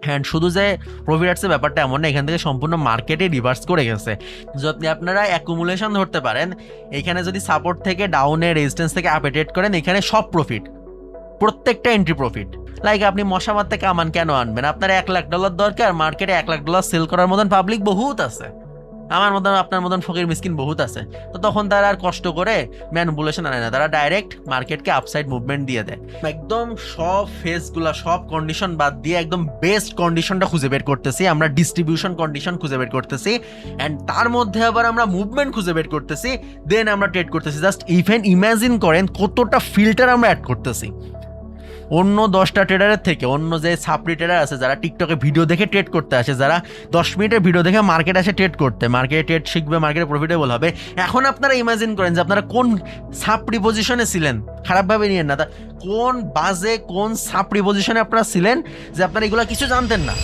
Hand শুধু যে profit আসছে ব্যাপারটা এমন না, এখান থেকে সম্পূর্ণ মার্কেটে রিভার্স করে গেছে। যদি আপনারা অ্যাকুমুলেশন ধরতে পারেন, এখানে যদি সাপোর্ট থেকে ডাউনে রেজিস্ট্যান্স থেকে আপে ট্রেড করেন, এখানে সব প্রফিট, প্রত্যেকটা এন্ট্রি প্রফিট। লাইক আপনি মশা মারতে কামান কেন আনবেন? আপনার $1,00,000 দরকার, মার্কেটে $1,00,000 সেল করার মতন পাবলিক বহুত আছে, আমার মতন আপনার মতন ফকির মিসকিন বহুত আছে। তো তখন তারা আর কষ্ট করে ম্যানিপুলেশন আনে না, তারা ডাইরেক্ট মার্কেটকে আপসাইড মুভমেন্ট দিয়ে দেয়। একদম সব ফেসগুলা, সব কন্ডিশন বাদ দিয়ে একদম বেস্ট কন্ডিশনটা খুঁজে বের করতেছি আমরা, ডিস্ট্রিবিউশন কন্ডিশন খুঁজে বের করতেছি, অ্যান্ড তার মধ্যে আবার আমরা মুভমেন্ট খুঁজে বের করতেছি, দেন আমরা ট্রেড করতেছি। জাস্ট ইমেজিন করেন কতটা ফিল্টার আমরা অ্যাড করতেছি অন্য 10টা ট্রেডারের থেকে। অন্য যে সাপ্রি ট্রেডার আছে যারা টিকটকে ভিডিও দেখে ট্রেড করতে আসে, যারা 10 মিনিটের ভিডিও দেখে মার্কেট আসে ট্রেড করতে, মার্কেটে ট্রেড শিখবে, মার্কেটে প্রফিটেবল হবে। এখন আপনারা ইমাজিন করেন যে আপনারা কোন সাপ্রি পজিশনে ছিলেন, খারাপভাবে নিয়েন না, কোন বাজে কোন সাপ্রি পজিশনে আপনারা ছিলেন যে আপনারা এগুলো কিছু জানতেন না।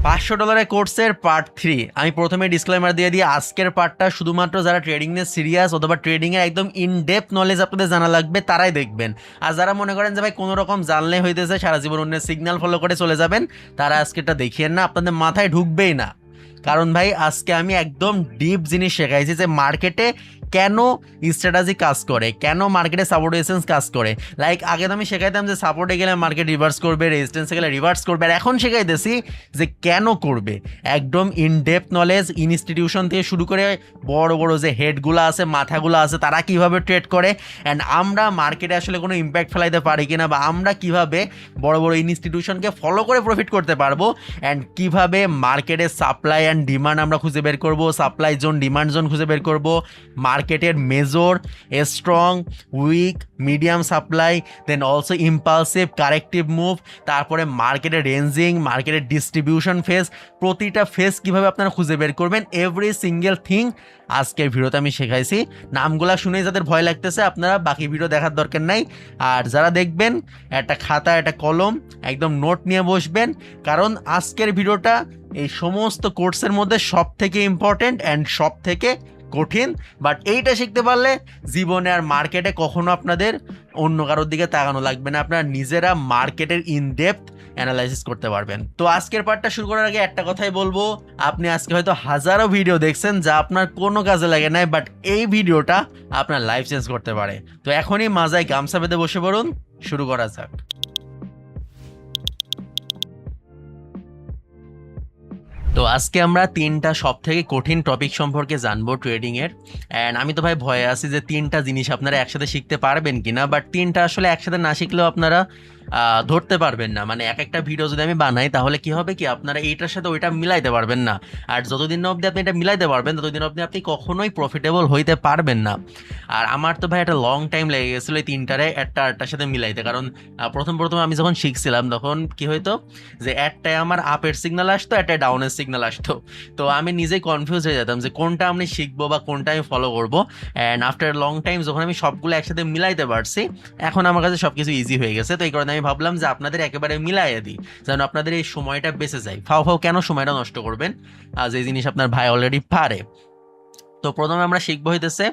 $500 কোর্সের পার্ট 3। আমি প্রথমে ডিসক্লেমার দিয়ে দিই, আজকের পার্টটা শুধুমাত্র যারা ট্রেডিং নিয়ে সিরিয়াস অথবা ট্রেডিং এর একদম ইনডেপথ নলেজ আপনাদের জানা লাগবে তারাই দেখবেন। আর যারা মনে করেন যে ভাই কোনো রকম জানলে হইতেছে, সারা জীবন অন্যের সিগন্যাল ফলো করে চলে যাবেন, তারা আজকেরটা দেখিয়েন না, আপনাদের মাথায় ঢুকবেই না। কারণ ভাই আজকে আমি একদম ডিপ জিনিস শেখাইছি যে মার্কেটে কেন স্ট্র্যাটেজি কাজ করে, কেন মার্কেটে সাপোর্ট রেজিস্ট্যান্স কাজ করে। লাইক আগে তো আমি শেখাইতাম যে সাপোর্টে গেলে মার্কেট রিভার্স করবে, রেজিস্ট্যান্সে গেলে রিভার্স করবে, আর এখন শেখাইতেছি যে কেন করবে। একদম ইনডেপথ নলেজ, ইনস্টিটিউশন থেকে শুরু করে বড় বড় যে হেডগুলো আছে, মাথাগুলো আছে, তারা কিভাবে ট্রেড করে, অ্যান্ড আমরা মার্কেটে আসলে কোনো ইম্প্যাক্ট ফেলাইতে পারি কিনা, বা আমরা কিভাবে বড় বড় ইনস্টিটিউশনকে ফলো করে প্রফিট করতে পারবো, অ্যান্ড কিভাবে মার্কেটের সাপ্লাই অ্যান্ড ডিমান্ড আমরা খুঁজে বের করবো, সাপ্লাই জোন ডিমান্ড জোন খুঁজে বের করবো, মার্কেটের major, strong, weak, medium supply, then also impulsive, corrective move, তারপরে মার্কেটের রেঞ্জিং, মার্কেটের ডিস্ট্রিবিউশন ফেজ, প্রতিটা ফেজ কিভাবে আপনারা খুঁজে বের করবেন, এভরি সিঙ্গেল থিং আজকের ভিডিওতে আমি শেখাইছি। নামগুলা শুনেই যাদের ভয় লাগতেছে আপনারা বাকি ভিডিও দেখার দরকার নাই। আর যারা দেখবেন একটা খাতা একটা কলম একদম নোট নিয়ে বসবেন, কারণ আজকের ভিডিওটা এই সমস্ত কোর্সের মধ্যে সব থেকে ইম্পর্টেন্ট অ্যান্ড সব থেকে কঠিন। বাট এইটা শিখতে পারলে জীবনে আর মার্কেটে কখনো আপনাদের অন্য কারোর দিকে তাকানো লাগবে না, আপনারা নিজেরা মার্কেটের ইনডেপথ অ্যানালাইসিস করতে পারবেন। তো আজকের পার্টটা শুরু করার আগে একটা কথাই বলবো, আপনি আজকে হয়তো হাজারো ভিডিও দেখছেন যা আপনার কোনো কাজে লাগে নাই, বাট এই ভিডিওটা আপনার লাইফ চেঞ্জ করতে পারে। তো এখনই মাজায় গামছা বেঁধে বসে পড়ুন, শুরু করা যাক। তো আজকে আমরা 3টা সব থেকে কঠিন টপিক সম্পর্কে জানবো ট্রেডিং এর। অ্যান্ড আমি তো ভাই ভয়ে আছি যে 3টা জিনিস আপনারা একসাথে শিখতে পারবেন কিনা, বাট 3টা আসলে একসাথে না শিখলেও আপনারা ধরতে পারবেন না। মানে এক একটা ভিডিও যদি আমি বানাই তাহলে কি হবে কি, আপনারা এইটার সাথে ওইটা মিলাইতে পারবেন না। আর যতদিন না অবধি আপনি এটা মিলাইতে পারবেন ততদিন অবধি আপনি কখনোই প্রফিটেবল হইতে পারবেন না। আর আমার তো ভাই একটা লং টাইম লেগে গেছিলো এই 3টারে একটা আরেকটার সাথে মিলাইতে। কারণ প্রথম আমি যখন শিখছিলাম তখন কি হইতো যে একটায় আমার আপের সিগন্যাল আসতো, একটায় ডাউনের সিগন্যাল আসতো। তো আমি নিজেই কনফিউজ হয়ে যেতাম যে কোনটা আমি শিখবো বা কোনটা আমি ফলো করবো। অ্যান্ড আফটার লং টাইম যখন আমি সবগুলো একসাথে মিলাইতে পারছি, এখন আমার কাছে সবকিছু ইজি হয়ে গেছে। তো এই কারণে আমি ভাবলাম যে আপনাদের একেবারে মিলাইয়ে দিই, যেন আপনাদের এই সময়টা বেঁচে যায়। ফাও কেন সময়টা নষ্ট করবেন, যে জিনিস আপনার ভাই অলরেডি পারে। তো প্রথমে আমরা শিখবো হইতেছে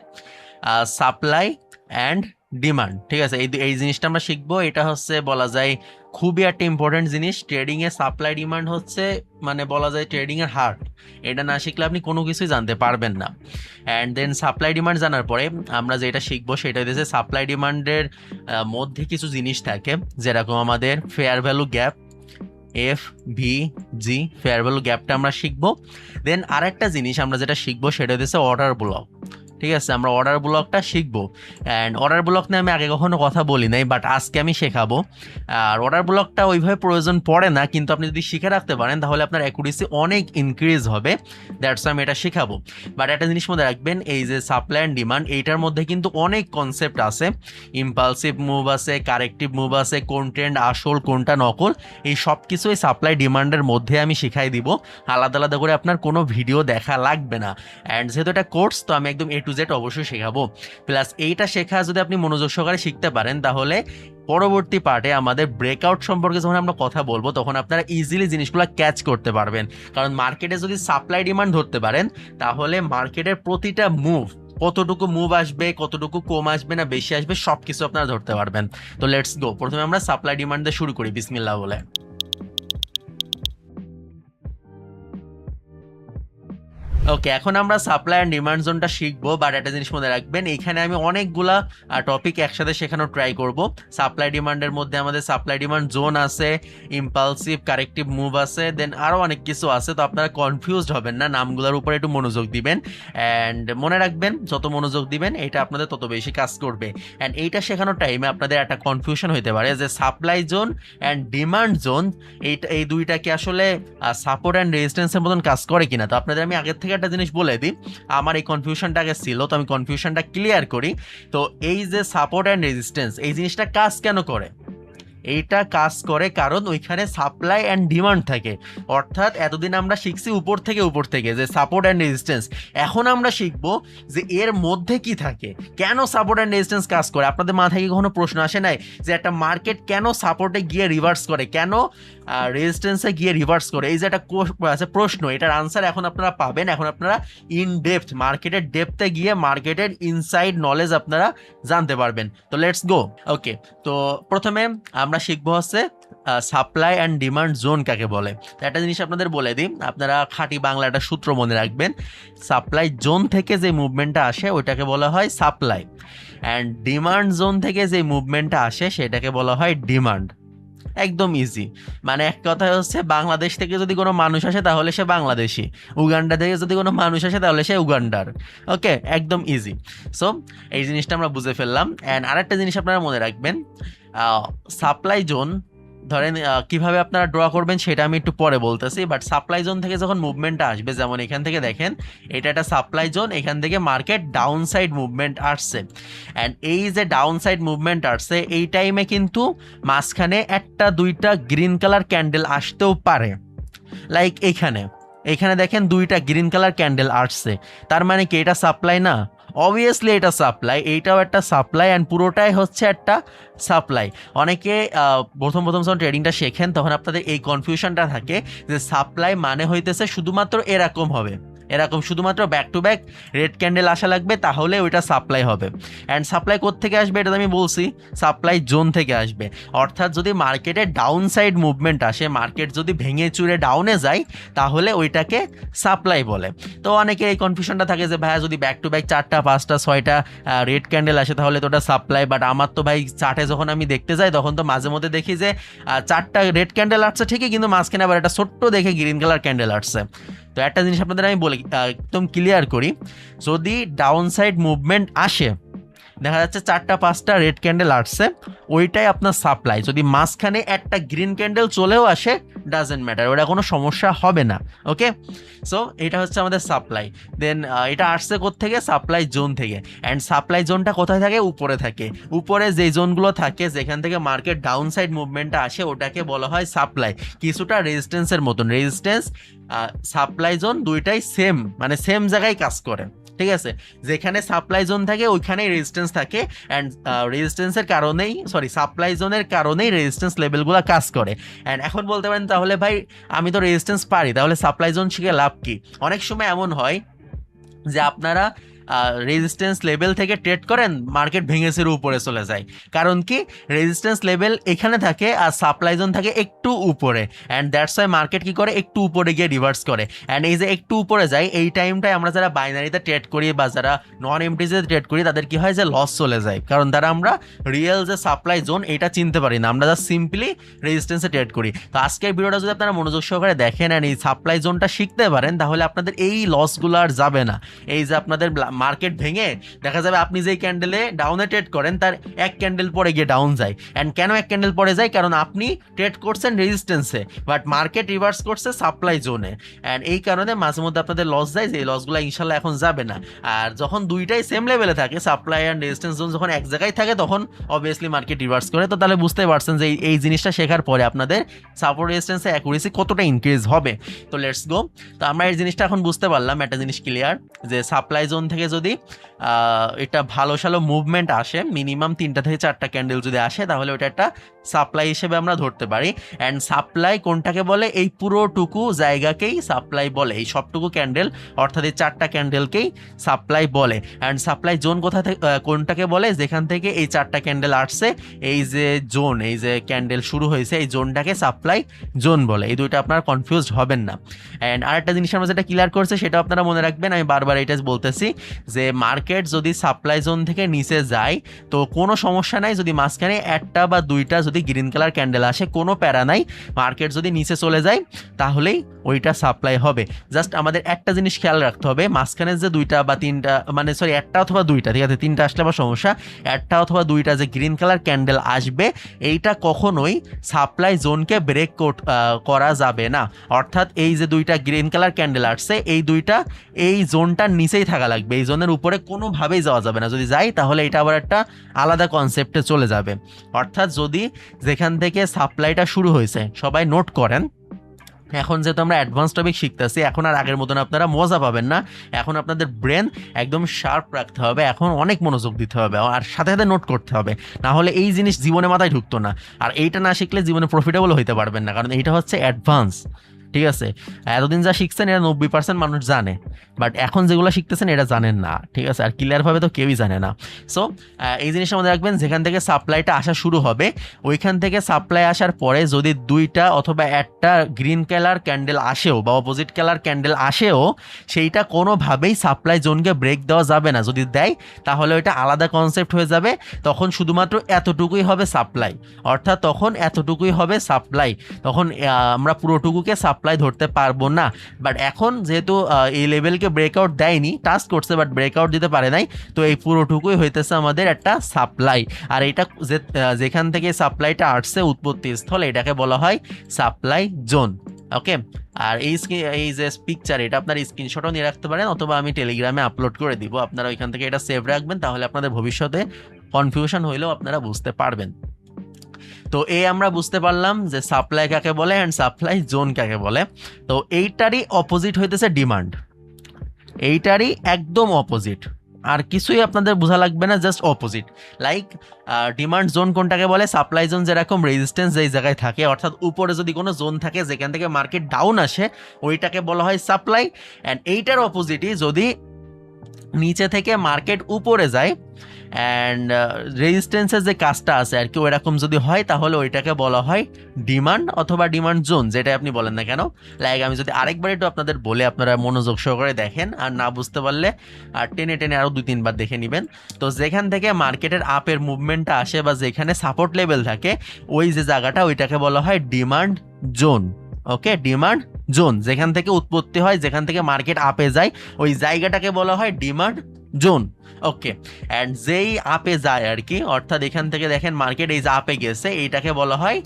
সাপ্লাই অ্যান্ড ডিমান্ড। ঠিক আছে, এই জিনিসটা আমরা শিখবো। এটা হচ্ছে বলা যায় খুবই একটা ইম্পর্টেন্ট জিনিস। ট্রেডিং এ সাপ্লাই ডিমান্ড হচ্ছে মানে বলা যায় ট্রেডিং এর হার্ট। এটা না শিখলে আপনি কোনো কিছুই জানতে পারবেন না। অ্যান্ড দেন সাপ্লাই ডিমান্ড জানার পরে আমরা যেটা শিখবো সেটা হচ্ছে সাপ্লাই ডিমান্ডের মধ্যে কিছু জিনিস থাকে, যেরকম আমাদের fair value gap, FVG, fair value গ্যাপটা আমরা শিখবো। দেন আরেকটা জিনিস আমরা যেটা শিখবো সেটা হচ্ছে অর্ডার ব্লক। ঠিক আছে, আমরা অর্ডার ব্লকটা শিখবো। অ্যান্ড অর্ডার ব্লক নিয়ে আমি আগে কখনো কথা বলি নাই, বাট আজকে আমি শেখাবো। আর অর্ডার ব্লকটা ওইভাবে প্রয়োজন পড়ে না, কিন্তু আপনি যদি শিখে রাখতে পারেন তাহলে আপনার অ্যাকুরেসি অনেক ইনক্রিজ হবে। দ্যাটস আমি এটা শেখাবো। বাট একটা জিনিস মধ্যে রাখবেন, এই যে সাপ্লাই অ্যান্ড ডিমান্ড, এইটার মধ্যে কিন্তু অনেক কনসেপ্ট আছে। ইম্পালসিভ মুভ আছে, কারেক্টিভ মুভ আছে, কোন ট্রেন্ড আসল কোনটা নকল, এই সব কিছুই সাপ্লাই ডিমান্ডের মধ্যে আমি শিখাই দিব। আলাদা আলাদা করে আপনার কোনো ভিডিও দেখা লাগবে না। অ্যান্ড যেহেতু এটা কোর্স, তো আমি একদম A to Z অবশ্যই শেখাবো। প্লাস এইটা শেখা যদি আপনি মনোযোগ সহকারে শিখতে পারেন তাহলে পরবর্তী পার্টে আমাদের ব্রেকআউট সম্পর্কে যখন আমরা কথা বলবো তখন আপনারা ইজিলি জিনিসগুলো ক্যাচ করতে পারবেন। কারণ মার্কেটে যদি সাপ্লাই ডিমান্ড ধরতে পারেন তাহলে মার্কেটের প্রতিটা মুভ কতটুকু মুভ আসবে, কতটুকু কম আসবে না বেশি আসবে, সব কিছু আপনারা ধরতে পারবেন। তো লেটস গো, প্রথমে আমরা সাপ্লাই ডিমান্ড দিয়ে শুরু করি বিসমিল্লাহ বলে। ওকে, এখন আমরা সাপ্লাই অ্যান্ড ডিমান্ড জোনটা শিখবো, বাট একটা জিনিস মনে রাখবেন, এখানে আমি অনেকগুলা টপিক একসাথে শেখানোর ট্রাই করব। সাপ্লাই ডিমান্ডের মধ্যে আমাদের সাপ্লাই ডিমান্ড জোন আছে, ইম্পালসিভ কারেক্টিভ মুভ আছে, দেন আরও অনেক কিছু আছে। তো আপনারা কনফিউজড হবেন না, নামগুলোর উপরে একটু মনোযোগ দিবেন অ্যান্ড মনে রাখবেন যত মনোযোগ দিবেন এটা আপনাদের তত বেশি কাজ করবে। অ্যান্ড এইটা শেখানোর টাইমে আপনাদের একটা কনফিউশন হতে পারে যে supply zone and demand zone এই দুইটা কি আসলে সাপোর্ট অ্যান্ড রেজিস্ট্যান্সের মতন কাজ করে কিনা। তো আপনাদের আমি আগের থেকে একটা জিনিস বলে দিই, আমার এই কনফিউশনটা আগে ছিল, তো আমি কনফিউশনটা ক্লিয়ার করি। তো এই যে সাপোর্ট অ্যান্ড রেজিস্ট্যান্স, এই জিনিসটা কাজ কেন করে? এইটা কাজ করে কারণ ওইখানে সাপ্লাই অ্যান্ড ডিমান্ড থাকে। অর্থাৎ এতদিন আমরা শিখছি উপর থেকে যে সাপোর্ট অ্যান্ড রেজিস্ট্যান্স, এখন আমরা শিখবো যে এর মধ্যে কি থাকে, কেন সাপোর্ট অ্যান্ড রেজিস্ট্যান্স কাজ করে। আপনাদের মাথায় কি কখনো প্রশ্ন আসে নাই যে একটা মার্কেট কেন সাপোর্টে গিয়ে রিভার্স করে, কেন রেজিস্ট্যান্সে গিয়ে রিভার্স করে? এই যে একটা প্রশ্ন, এটার আনসার এখন আপনারা পাবেন। এখন আপনারা ইন ডেপথ মার্কেটের ডেপথে গিয়ে মার্কেটের ইনসাইড নলেজ আপনারা জানতে পারবেন। তো লেটস গো। ওকে, তো প্রথমে আমরা শিখবো হচ্ছে সাপ্লাই অ্যান্ড ডিমান্ড জোন কাকে বলে। তো একটা জিনিস আপনাদের বলে দিই, আপনারা খাঁটি বাংলা একটা সূত্র মনে রাখবেন। সাপ্লাই জোন থেকে যে মুভমেন্টটা আসে ওইটাকে বলা হয় সাপ্লাই, অ্যান্ড ডিমান্ড জোন থেকে যে মুভমেন্টটা আসে সেটাকে বলা হয় ডিমান্ড। একদম ইজি, মানে এক কথা হচ্ছে বাংলাদেশ থেকে যদি কোনো মানুষ আসে তাহলে সে বাংলাদেশি, উগান্ডা থেকে যদি কোনো মানুষ আসে তাহলে সে উগান্ডার। ওকে, একদম ইজি। সো এই জিনিসটা আমরা বুঝে ফেললাম। অ্যান্ড আরেকটা জিনিস আপনারা মনে রাখবেন, সাপ্লাই জোন ধরেন কিভাবে আপনারা ড্র করবেন সেটা আমি একটু পরে বলতেছি, বাট সাপ্লাই জোন থেকে যখন মুভমেন্টটা আসবে, যেমন এখান থেকে দেখেন এটা একটা সাপ্লাই জোন, এখান থেকে মার্কেট ডাউন সাইড মুভমেন্ট আসছে। অ্যান্ড এই যে ডাউন সাইড মুভমেন্ট আসছে এই টাইমে কিন্তু মাঝখানে একটা দুইটা গ্রিন কালার ক্যান্ডেল আসতেও পারে। লাইক এখানে দেখেন দুইটা গ্রিন কালার ক্যান্ডেল আসছে, তার মানে কি এটা সাপ্লাই না? অবভিয়াসলি এটা সাপ্লাই, এইটাও একটা সাপ্লাই, অ্যান্ড পুরোটাই হচ্ছে একটা সাপ্লাই। অনেকে প্রথম যখন ট্রেডিংটা শেখেন তখন আপনাদের এই কনফিউশনটা থাকে যে সাপ্লাই মানে হইতেছে শুধুমাত্র এরকম হবে, এরকম শুধুমাত্র back to back red candle আসা লাগবে তাহলে ওইটা সাপ্লাই হবে। অ্যান্ড সাপ্লাই কোত্থেকে আসবে এটা আমি বলছি, সাপ্লাই জোন থেকে আসবে। অর্থাৎ যদি মার্কেটে ডাউন সাইড মুভমেন্ট আসে, মার্কেট যদি ভেঙে চুরে ডাউনে যায় তাহলে ওইটাকে সাপ্লাই বলে। তো অনেকে এই কনফিউশনটা থাকে যে ভাইয়া যদি ব্যাক টু ব্যাক 4টা 5টা 6টা রেড ক্যান্ডেল আসে তাহলে তো ওটা সাপ্লাই, বাট আমার তো ভাই চার্টে যখন আমি দেখতে যাই তখন তো মাঝে মধ্যে দেখি যে 4টা রেড ক্যান্ডেল আসছে ঠিকই, কিন্তু মাঝখানে আবার একটা ছোট্ট দেখে গ্রিন কালার ক্যান্ডেল আসছে। তো একটা জিনিস আপনাদের আমি বলি, একদম ক্লিয়ার করি, যদি ডাউন সাইড মুভমেন্ট আসে, দেখা যাচ্ছে 4টা 5টা রেড ক্যান্ডেল আসছে, ওইটাই আপনার সাপ্লাই। যদি মাঝখানে একটা গ্রিন ক্যান্ডেল চলেও আসে ডাজেন্ট ম্যাটার, ওটা কোনো সমস্যা হবে না। ওকে, সো এটা হচ্ছে আমাদের সাপ্লাই। দেন এটা আসছে কোত্থেকে? সাপ্লাই জোন থেকে। অ্যান্ড সাপ্লাই জোনটা কোথায় থাকে? উপরে থাকে। উপরে যে জোনগুলো থাকে যেখান থেকে মার্কেট ডাউন সাইড মুভমেন্টটা আসে ওটাকে বলা হয় সাপ্লাই। কিছুটা রেজিস্ট্যান্সের মতন, রেজিস্ট্যান্স সাপ্লাই জোন দুইটাই সেম, মানে সেম জায়গায় কাজ করে। ঠিক আছে, যেখানে সাপ্লাই জোন থাকে ওইখানেই রেজিস্ট্যান্স থাকে, অ্যান্ড রেজিস্ট্যান্সের কারণেই সাপ্লাই জোনের কারণেই রেজিস্ট্যান্স লেভেলগুলো কাজ করে। অ্যান্ড এখন বলতে পারেন তাহলে ভাই আমি তো রেজিস্ট্যান্স পারি, তাহলে সাপ্লাই জোন শিখে লাভ কি? অনেক সময় এমন হয় যে আপনারা রেজিস্ট্যান্স লেভেল থেকে ট্রেড করেন, মার্কেট ভেঙেছের উপরে চলে যায়। কারণ কি? রেজিস্ট্যান্স লেভেল এখানে থাকে আর সাপ্লাই জোন থাকে একটু উপরে, অ্যান্ড দ্যাটস ওয়াই মার্কেট কি করে? একটু উপরে গিয়ে রিভার্স করে। অ্যান্ড এই যে একটু উপরে যায় এই টাইমটায় আমরা যারা বাইনারিতে ট্রেড করি বা যারা নন এমটিতে ট্রেড করি তাদের কি হয় যে লস চলে যায়, কারণ তারা আমরা রিয়েল যে সাপ্লাই জোন এটা চিনতে পারি না, আমরা জাস্ট সিম্পলি রেজিস্ট্যান্সে ট্রেড করি। তো আজকের ভিডিওটা যদি আপনারা মনোযোগ সহকারে দেখেন অ্যান্ড এই সাপ্লাই জোনটা শিখতে পারেন তাহলে আপনাদের এই লসগুলো আর যাবে না। এই যে আপনাদের মার্কেট ভেঙে দেখা যাবে আপনি যেই ক্যান্ডেলে ডাউনে ট্রেড করেন তার এক ক্যান্ডেল পরে গিয়ে ডাউন যায়। অ্যান্ড কেন এক ক্যান্ডেল পরে যায়? কারণ আপনি ট্রেড করছেন রেজিস্ট্যান্সে বাট মার্কেট রিভার্স করছে সাপ্লাই জোনে, অ্যান্ড এই কারণে মাঝে মধ্যে আপনাদের লস যায়, যে এই লসগুলো ইনশাল্লাহ এখন যাবে না। আর যখন দুইটাই সেম লেভেলে থাকে, সাপ্লাই অ্যান্ড রেজিস্ট্যান্স জোন যখন এক জায়গায় থাকে তখন অবভিয়াসলি মার্কেট রিভার্স করে। তো তাহলে বুঝতে পারছেন যে এই জিনিসটা শেখার পরে আপনাদের সাপোর্ট রেজিস্ট্যান্সের অ্যাকুরেসি কতটা ইনক্রিজ হবে। তো লেটস গো। তো আমরা এই জিনিসটা এখন বুঝতে পারলাম, একটা জিনিস ক্লিয়ার যে সাপ্লাই জোন থেকে থেকে যদি এটা ভালো মুভমেন্ট আসে, মিনিমাম 3টা থেকে 4টা ক্যান্ডেল যদি আসে, তাহলে ওটা একটা সাপ্লাই হিসেবে আমরা ধরতে পারি। অ্যান্ড সাপ্লাই কোনটাকে বলে? এই পুরোটুকু জায়গাকেই সাপ্লাই বলে, এই সবটুকু ক্যান্ডেল অর্থাৎ এই 4টা ক্যান্ডেলকেই সাপ্লাই বলে। অ্যান্ড সাপ্লাই জোন কোনটাকে বলে? যেখান থেকে এই 4টা ক্যান্ডেল আসছে, এই যে জোন, এই যে ক্যান্ডেল শুরু হয়েছে, এই জোনটাকে সাপ্লাই জোন বলে। এই দুইটা আপনারা কনফিউজড হবেন না। অ্যান্ড আরেকটা জিনিস আমরা যেটা ক্লিয়ার করছে সেটা আপনারা মনে রাখবেন, আমি বারবার এটা বলতেছি যে মার্কেট যদি সাপ্লাই জোন থেকে নিচে যায় তো কোনো সমস্যা নাই, যদি মাঝখানে একটা বা দুইটা যদি গ্রিন কালার ক্যান্ডেল আসে কোনো প্যারা নাই। মার্কেট যদি নিচে চলে যায় তাহলেই ওইটা সাপ্লাই হবে। জাস্ট আমাদের একটা জিনিস খেয়াল রাখতে হবে, মাঝখানে যে দুইটা বা তিনটা, মানে সরি একটা অথবা দুইটা, ঠিক আছে, তিনটা আসলে আবার সমস্যা, একটা অথবা দুইটা যে গ্রিন কালার ক্যান্ডেল আসবে এইটা কখনোই সাপ্লাই জোনকে ব্রেক করা যাবে না। অর্থাৎ এই যে দুইটা গ্রিন কালার ক্যান্ডেল আসছে, এই দুইটা এই জোনটার নিচেই থাকা লাগবে, এই জোনের উপরে কোনোভাবেই যাওয়া যাবে না। যদি যাই তাহলে এটা আবার একটা আলাদা কনসেপ্টে চলে যাবে। অর্থাৎ যদি যেখান থেকে সাপ্লাইটা শুরু হয়েছে, সবাই নোট করেন, এখন যেহেতু আমরা অ্যাডভান্স টপিক শিখতেছি, এখন আর আগের মতন আপনারা মজা পাবেন না। এখন আপনাদের ব্রেন একদম শার্প রাখতে হবে, এখন অনেক মনোযোগ দিতে হবে আর সাথে সাথে নোট করতে হবে, না হলে এই জিনিস জীবনে মাথায় ঢুকতো না। আর এইটা না শিখলে জীবনে প্রফিটেবল হইতে পারবেন না, কারণ এইটা হচ্ছে অ্যাডভান্স। ঠিক আছে, এতদিন যা শিখছেন এটা 90% মানুষ জানে, বাট এখন যেগুলো শিখতেছেন এটা জানেন না। ঠিক আছে, আর ক্লিয়ারভাবে তো কেউই জানে না। সো এই জিনিসটা মনে রাখবেন, যেখান থেকে সাপ্লাইটা আসা শুরু হবে ওইখান থেকে সাপ্লাই আসার পরে যদি দুইটা অথবা একটা গ্রিন কালার ক্যান্ডেল আসেও বা অপোজিট কালার ক্যান্ডেল আসেও, সেইটা কোনোভাবেই সাপ্লাই জোনকে ব্রেক দেওয়া যাবে না। যদি দেয় তাহলে ওইটা আলাদা কনসেপ্ট হয়ে যাবে, তখন শুধুমাত্র এতটুকুই হবে সাপ্লাই, অর্থাৎ তখন এতটুকুই হবে সাপ্লাই, তখন আমরা পুরোটুকুকে সাপ্লাই ধরতে পারবো না। বাট এখন যেহেতু এই লেভেলকে ব্রেকআউট দেয়নি, টাচ করছে বাট ব্রেকআউট দিতে পারে নাই, তো এই পুরোটুকুই হইতেছে আমাদের একটা সাপ্লাই। আর এটা যেখান থেকে সাপ্লাইটা আসছে উৎপত্তি স্থল, এটাকে বলা হয় সাপ্লাই জোন। ওকে, আর এই যে পিকচার, এটা আপনার স্ক্রিনশটও নিয়ে রাখতে পারেন, অথবা আমি টেলিগ্রামে আপলোড করে দিব, আপনারা ওইখান থেকে এটা সেভ রাখবেন, তাহলে আপনাদের ভবিষ্যতে কনফিউশন হইলেও আপনারা বুঝতে পারবেন। তো আমরা বুঝতে পারলাম যে সাপ্লাই কাকে বলে অ্যান্ড সাপ্লাই জোন কাকে বলে। তো এইটারই অপোজিট হইতেছে ডিমান্ড, এইটারই একদম অপোজিট, আর কিছুই আপনাদের বোঝা লাগবে না, just opposite. Like demand zone কোনটাকে বলে? সাপ্লাই জোন যেরকম রেজিস্ট্যান্স যেই জায়গায় থাকে, অর্থাৎ উপরে যদি কোনো জোন থাকে যেখান থেকে মার্কেট ডাউন আসে, ওইটাকে বলা হয় সাপ্লাই। অ্যান্ড এইটার অপোজিটই যদি নিচে থেকে মার্কেট উপরে যায় অ্যান্ড রেজিস্ট্যান্সের যে কাজটা আছে আর কি ওইরকম যদি হয়, তাহলে ওইটাকে বলা হয় ডিমান্ড অথবা ডিমান্ড জোন, যেটা আপনি বলেন না কেন। লাইক আমি যদি আরেকবার একটু আপনাদের বলে আপনারা মনোযোগ সহকারে দেখেন, আর না বুঝতে পারলে আর টেনে টেনে আরও 2-3 বার দেখে নেবেন। তো যেখান থেকে মার্কেটের আপের মুভমেন্টটা আসে বা যেখানে সাপোর্ট লেভেল থাকে, ওই যে জায়গাটা ওইটাকে বলা হয় ডিমান্ড জোন। ওকে, ডিমান্ড জোন যেখান থেকে উৎপত্তি হয়, যেখান থেকে মার্কেট আপে যায়, ওই জায়গাটাকে বলা হয় ডিমান্ড জোন। ওকে, অ্যান্ড যেই আপে যায় আর কি, অর্থাৎ এখান থেকে দেখেন মার্কেট এই যে আপে গেছে, এইটাকে বলা হয়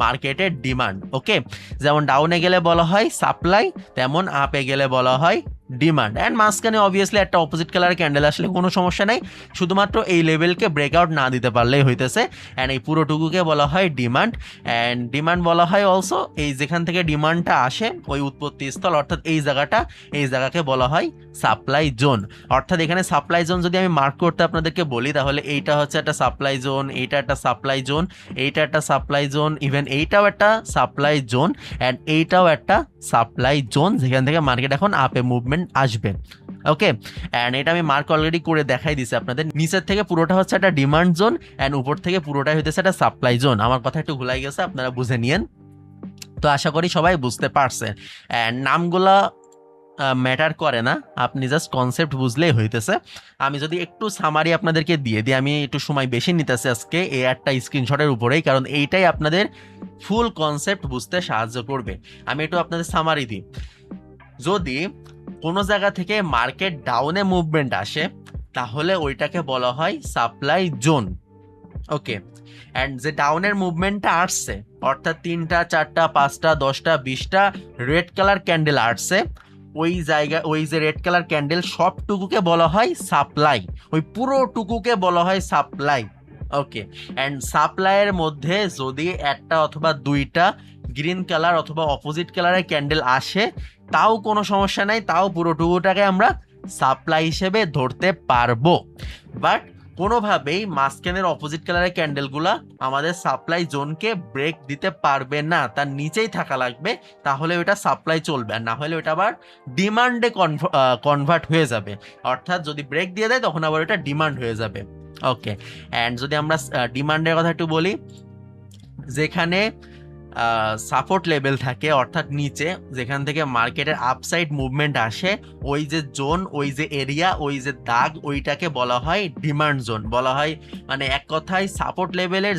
মার্কেটের ডিমান্ড। ওকে, যেমন ডাউনে গেলে বলা হয় সাপ্লাই, তেমন আপে গেলে বলা হয় ডিমান্ড। অ্যান্ড মাঝখানে অবভিয়াসলি একটা অপোজিট কালার ক্যান্ডেল আসলে কোনো সমস্যা নাই, শুধুমাত্র এই লেভেলকে ব্রেকআউট না দিতে পারলেই হইতেছে। অ্যান্ড এই পুরোটুকুকে বলা হয় ডিমান্ড। অ্যান্ড ডিমান্ড বলা হয় অলসো এই যেখান থেকে ডিমান্ডটা আসে ওই উৎপত্তি স্থল, অর্থাৎ এই জায়গাটা, এই জায়গাকে বলা হয় সাপ্লাই জোন। অর্থাৎ এখানে সাপ্লাই জোন যদি আমি মার্ক করতে আপনাদেরকে বলি, তাহলে এইটা হচ্ছে একটা সাপ্লাই জোন, এইটা একটা সাপ্লাই জোন, এইটা একটা সাপ্লাই জোন, ইভেন এইটাও একটা সাপ্লাই জোন, অ্যান্ড এইটাও একটা সাপ্লাই জোন, যেখান থেকে মার্কেট এখন আপে মুভমেন্ট আসবে। ওকে, অ্যান্ড এটা আমি মার্ক অলরেডি করে দেখাই দিছি আপনাদের। নিচের থেকে পুরোটা হচ্ছে একটা ডিমান্ড জোন, অ্যান্ড উপর থেকে পুরোটাই হইতেছে একটা সাপ্লাই জোন। আমার কথা একটু ভুলাই গেছে, আপনারা বুঝে নিয়েন। তো আশা করি সবাই বুঝতে পারছেন। অ্যান্ড নামগুলা ম্যাটার করে না, আপনি জাস্ট কনসেপ্ট বুঝলেই হইতেছে। আমি যদি একটু সামারি আপনাদেরকে দিয়ে দিই, আমি একটু সময় বেশি নিতেছি আজকে এই একটা স্ক্রিনশটের উপরেই, কারণ এইটাই আপনাদের ফুল কনসেপ্ট বুঝতে সাহায্য করবে। আমি একটু আপনাদের সামারি দিই। যদি কোনো জায়গা থেকে মার্কেট ডাউনে মুভমেন্ট আসে, তাহলে ওইটাকে বলা হয় সাপ্লাই জোন। ওকে, অ্যান্ড যে ডাউনের মুভমেন্টটা আসছে, অর্থাৎ 3টা 4টা 5টা 10টা 20টা রেড কালার ক্যান্ডেল আসছে, ওই জায়গা, ওই যে রেড কালার ক্যান্ডেল সবটুকুকে বলা হয় সাপ্লাই, ওই পুরোটুকুকে বলা হয় সাপ্লাই। ওকে, অ্যান্ড সাপ্লাইয়ের মধ্যে যদি একটা অথবা দুইটা গ্রিন কালার অথবা অপোজিট কালারের ক্যান্ডেল আসে, তাও কোনো সমস্যা নাই, তাও পুরোটুকুটাকে আমরা সাপ্লাই হিসেবে ধরতে পারবো। বাট কোনোভাবেই মাঝখানের অপোজিট কালারের ক্যান্ডেলগুলা আমাদের সাপ্লাই জোনকে ব্রেক দিতে পারবে না, তার নিচেই থাকা লাগবে, তাহলে ওটা সাপ্লাই চলবে, আর না হলে ওটা আবার ডিমান্ডে কনভার্ট হয়ে যাবে। অর্থাৎ যদি ব্রেক দিয়ে দেয় তখন আবার ওটা ডিমান্ড হয়ে যাবে। ওকে, অ্যান্ড যদি আমরা ডিমান্ডের কথা একটু বলি, যেখানে সাপোর্ট লেভেল থাকে অর্থাৎ নিচে যেখান থেকে মার্কেটের আপসাইড মুভমেন্ট আসে, ওই যে জোন, ওই যে এরিয়া, ওই যে দাগ, ওইটাকে বলা হয় ডিমান্ড জোন বলা হয়। মানে এক কথায় সাপোর্ট লেভেলের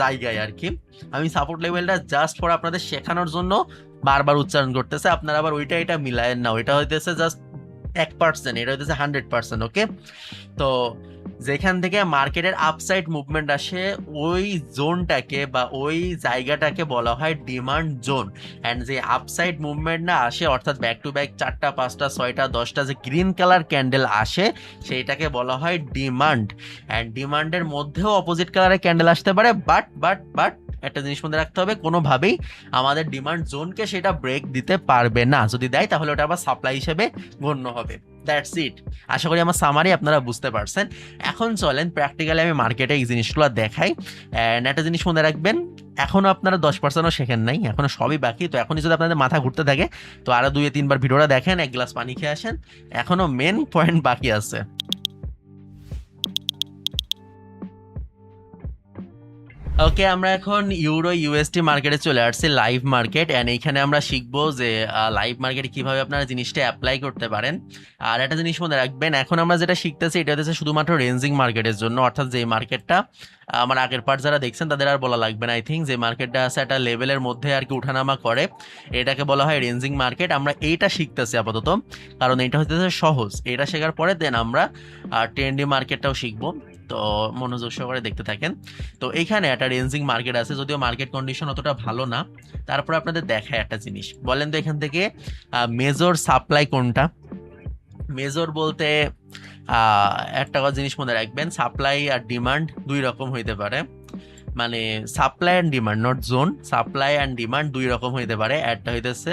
জায়গায় আর কি। আমি সাপোর্ট লেভেলটা জাস্ট ফর আপনাদের শেখানোর জন্য বারবার উচ্চারণ করতেছে, আপনারা আবার ওইটা এটা মিলায়েন না, ওইটা হইতেছে জাস্ট 1%, এটা হইতেছে 100%। ওকে, তো যেখান থেকে মার্কেটের আপসাইড মুভমেন্ট আসে ওই জোনটাকে বা ওই জায়গাটাকে বলা হয় ডিমান্ড জোন। অ্যান্ড যে আপসাইড মুভমেন্ট না আসে অর্থাৎ ব্যাক টু ব্যাক 4টা 5টা 6টা 10টা যে গ্রিন কালার ক্যান্ডেল আসে সেইটাকে বলা হয় ডিমান্ড। অ্যান্ড ডিমান্ডের মধ্যেও অপোজিট কালারের ক্যান্ডেল আসতে পারে, বাট একটা জিনিস মধ্যে রাখতে হবে, কোনোভাবেই আমাদের ডিমান্ড জোনকে সেটা ব্রেক দিতে পারবে না, যদি দেয় তাহলে ওটা আবার সাপ্লাই হিসেবে গণ্য হবে। That's it. আশা করি আমার সামারি আপনারা বুঝতে পারছেন। এখন চলেন প্র্যাকটিক্যালি আমি মার্কেটে এই জিনিসগুলো দেখাই। অ্যান্ড একটা জিনিস মনে রাখবেন, এখনো আপনারা 10%ও শেখেন নাই, এখনো সবই বাকি। তো এখনই যদি আপনাদের মাথা ঘুরতে থাকে তো আরো 2-3 বার ভিডিওটা দেখেন, এক গ্লাস পানি খেয়ে আসেন, এখনো মেন পয়েন্ট বাকি আছে। ওকে, আমরা এখন ইউরো ইউএসটি মার্কেটে চলে আসছি, লাইভ মার্কেট। অ্যান্ড এইখানে আমরা শিখবো যে লাইভ মার্কেটে কিভাবে আপনারা জিনিসটা অ্যাপ্লাই করতে পারেন। আর একটা জিনিস মনে রাখবেন, এখন আমরা যেটা শিখতেছি এটা হচ্ছে শুধুমাত্র রেঞ্জিং মার্কেটের জন্য, অর্থাৎ যে মার্কেটটা আমার আগের পার্ট যারা দেখছেন তাদের আর বলা লাগবে না আই থিঙ্ক, যে মার্কেটটা আছে একটা লেভেলের মধ্যে আর কি উঠানামা করে, এটাকে বলা হয় রেঞ্জিং মার্কেট। আমরা এইটা শিখতেছি আপাতত, কারণ এটা হচ্ছে সহজ। এটা শেখার পরে দেন আমরা ট্রেন্ডি মার্কেটটাও শিখবো। তো মনোযোগ সহকারে দেখতে থাকেন। তো এইখানে একটা রেঞ্জিং মার্কেট আছে, যদিও মার্কেট কন্ডিশন অতটা ভালো না, তারপর আপনাদের দেখায় একটা জিনিস। বলেন তো এখান থেকে মেজর সাপ্লাই কোনটা? মেজর বলতে একটা জিনিস মনে রাখবেন, সাপ্লাই আর ডিমান্ড দুই রকম হইতে পারে। মানে supply and demand, not zone, supply and demand দুই রকম হইতে পারে। একটা হইতেছে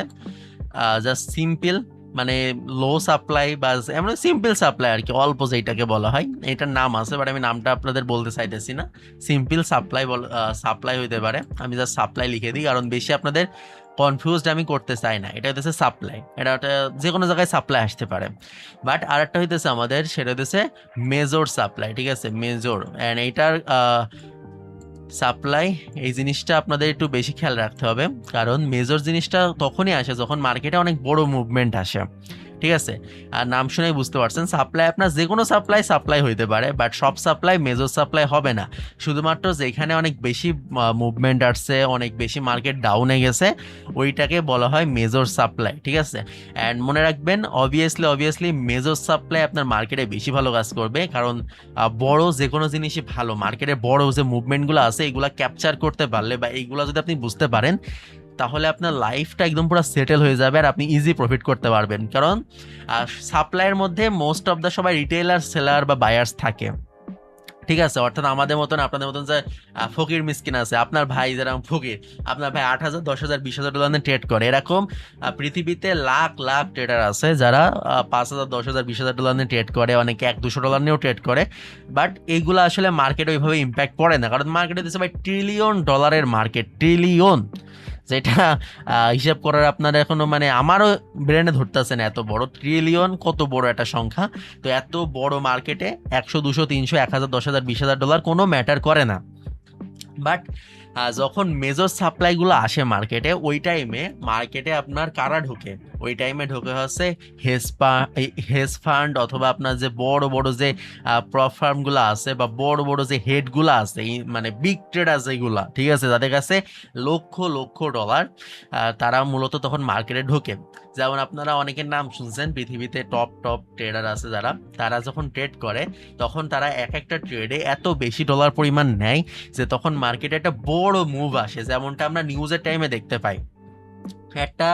জাস্ট সিম্পল, মানে লো সাপ্লাই বা এমন সিম্পল সাপ্লাই আর কি, অল্প যেটাকে বলা হয়, এটার নাম আছে বাট আমি নামটা আপনাদের বলতে চাইতেছি না। সিম্পল সাপ্লাই সাপ্লাই হইতে পারে, আমি জাস্ট সাপ্লাই লিখে দিই কারণ বেশি আপনাদের কনফিউজড আমি করতে চাই না। এটা হইতেছে সাপ্লাই, এটা যে কোনো জায়গায় সাপ্লাই আসতে পারে। বাট আর একটা হইতেছে আমাদের, সেটা হইতেছে মেজর সাপ্লাই, ঠিক আছে, মেজর। অ্যান্ড এইটার সাপ্লাই, এই জিনিসটা আপনাদের একটু বেশি খেয়াল রাখতে হবে, কারণ মেজর জিনিসটা তখনই আসে যখন মার্কেটে অনেক বড় মুভমেন্ট আসে, ঠিক আছে। আর নাম শুনেই বুঝতে পারছেন, সাপ্লাই আপনার যে কোনো সাপ্লাই হইতে পারে, বাট সব সাপ্লাই মেজর সাপ্লাই হবে না। শুধুমাত্র যেখানে অনেক বেশি মুভমেন্ট আসছে, অনেক বেশি মার্কেট ডাউনে গেছে, ওইটাকে বলা হয় মেজর সাপ্লাই, ঠিক আছে। অ্যান্ড মনে রাখবেন, অবভিয়াসলি মেজর সাপ্লাই আপনার মার্কেটে বেশি ভালো কাজ করবে, কারণ বড় যে কোনো জিনিসই ভালো, মার্কেটে বড় যে মুভমেন্টগুলো আছে এগুলো ক্যাপচার করতে পারলে বা এইগুলো যদি আপনি বুঝতে পারেন তাহলে আপনার লাইফটা একদম পুরো সেটেল হয়ে যাবে আর আপনি ইজি প্রফিট করতে পারবেন। কারণ সাপ্লাইয়ের মধ্যে মোস্ট অফ দ্য সবাই রিটেলার, সেলার বা বায়ার্স থাকে, ঠিক আছে। অর্থাৎ আমাদের মতন আপনাদের মতন যে ফকির মিসকিন আছে, আপনার ভাই যেরকম ফকির, আপনার ভাই 8,000 10,000 20,000 ডলার নিয়ে ট্রেড করে, এরকম পৃথিবীতে লাখ লাখ ট্রেডার আছে যারা 5,000 10,000 20,000 ডলার নিয়ে ট্রেড করে, অনেকে 100-200 ডলার নিয়েও ট্রেড করে। বাট এইগুলো আসলে মার্কেটে ওইভাবে ইম্প্যাক্ট পড়ে না, কারণ মার্কেটে দিচ্ছে ভাই ট্রিলিয়ন ডলারের মার্কেট, ট্রিলিয়ন, যেটা হিসাব করার আপনার এখনো মানে আমারও ব্রেনে ধরতেছে না, এত বড় ট্রিলিয়ন কত বড় একটা সংখ্যা। তো এত বড় মার্কেটে 100 200 300 1,000 10,000 20,000 ডলার কোনো ম্যাটার করে না। বাট যখন মেজর সাপ্লাইগুলো আসে মার্কেটে, ওই টাইমে মার্কেটে আপনার কারা ঢোকে, ওই টাইমে ঢোকে হচ্ছে হেজ ফান্ড অথবা আপনার যে বড় বড় যে প্রপ ফার্মগুলো আছে বা বড় বড় যে হেডগুলো আছে, মানে বিগ ট্রেডার যেগুলা, ঠিক আছে, যাদের কাছে লক্ষ লক্ষ ডলার, তারা মূলত তখন মার্কেটে ঢোকে। যেমন আপনারা অনেকের নাম শুনছেন, পৃথিবীতে টপ ট্রেডার আছে যারা, তারা যখন ট্রেড করে তখন তারা এক একটা ট্রেডে এত বেশি ডলার পরিমাণ নেয় যে তখন মার্কেটে একটা বড় মুভ আসে, যেমনটা আমরা নিউজের টাইমে দেখতে পাই। একটা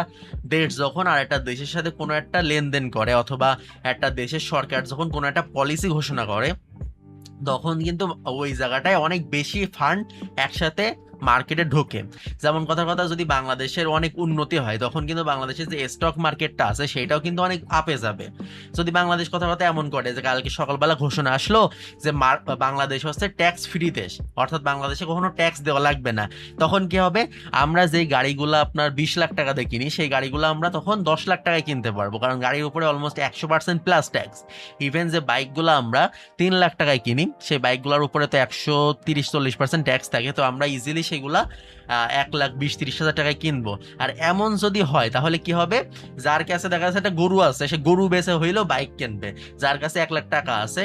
দেশ যখন আর একটা দেশের সাথে কোনো একটা লেনদেন করে অথবা একটা দেশের সরকার যখন কোনো একটা পলিসি ঘোষণা করে, তখন কিন্তু ওই জায়গাটায় অনেক বেশি ফান্ড একসাথে মার্কেটে ঢোকে। যেমন কথার কথা, যদি বাংলাদেশের অনেক উন্নতি হয় তখন কিন্তু বাংলাদেশের যে স্টক মার্কেটটা আছে সেটাও কিন্তু অনেক আপে যাবে। যদি বাংলাদেশ কথার কথা এমন করে যে কালকে সকালবেলা ঘোষণা আসলো যে বাংলাদেশ হচ্ছে ট্যাক্স ফ্রি দেশ, অর্থাৎ বাংলাদেশে কখনো ট্যাক্স দেওয়া লাগবে না, তখন কি হবে, আমরা যে গাড়িগুলো আপনার 20 লাখ টাকা দিয়ে কিনি সেই গাড়িগুলো আমরা তখন 10 লাখ টাকায় কিনতে পারবো, কারণ গাড়ির উপরে অলমোস্ট 100% প্লাস ট্যাক্স। ইভেন যে বাইকগুলো আমরা 3 লাখ টাকায় কিনি সেই বাইকগুলোর উপরে তো 130-40% ট্যাক্স থাকে, তো আমরা ইজিলি সেগুলা 1,20,30,000 টাকায় কিনবো। আর এমন যদি হয় তাহলে কি হবে, যার কাছে দেখা যাচ্ছে একটা গরু আছে সে গরু বেচে হইলেও বাইক কিনবে, যার কাছে 1 লাখ টাকা আছে,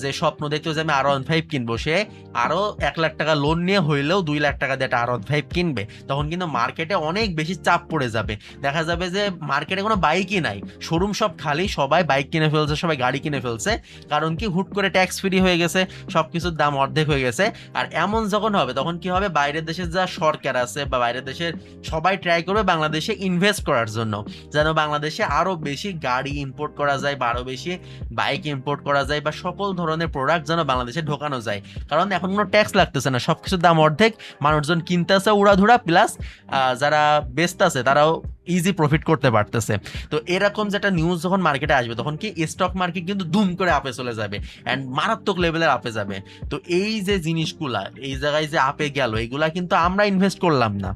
যে স্বপ্ন দেখতো যে আমি R15 কিনবো, সে আরো 1 লাখ টাকা লোন নিয়ে হইলেও 2 লাখ টাকা দিয়ে একটা R15 কিনবে। তখন কিন্তু মার্কেটে অনেক বেশি চাপ পড়ে যাবে, দেখা যাবে যে মার্কেটে কোনো বাইকই নাই, শোরুম সব খালি, সবাই বাইক কিনে ফেলছে, সবাই গাড়ি কিনে ফেলছে, কারণ কি হুট করে ট্যাক্স ফ্রি হয়ে গেছে, সবকিছুর দাম অর্ধেক হয়ে গেছে। আর এমন যখন হবে তখন কি হবে, বাইরের দেশের যা সরকার আছে বা বাইরের দেশের সবাই ট্রাই করবে বাংলাদেশে ইনভেস্ট করার জন্য, যেন বাংলাদেশে আরো বেশি গাড়ি ইম্পোর্ট করা যায় বা আরো বেশি বাইক ইম্পোর্ট করা যায় বা সকল ধরনের প্রোডাক্ট যেন বাংলাদেশে ঢোকানো যায়, কারণ এখন কোনো ট্যাক্স লাগতেছে না, সবকিছুর দাম অর্ধেক, মানুষজন কিনতেছে উড়াধুরা, প্লাস যারা বেচতেছে তারাও ইজি প্রফিট করতে পারতেছে। তো এরকম যেটা নিউজ যখন মার্কেটে আসবে তখন কি স্টক মার্কেট কিন্তু দুম করে আপে চলে যাবে অ্যান্ড মারাত্মক লেভেলের আপে যাবে। তো এই যে জিনিসগুলা এই জায়গায় যে আপে গেল, এগুলা কিন্তু আমরা ইনভেস্ট করলাম না,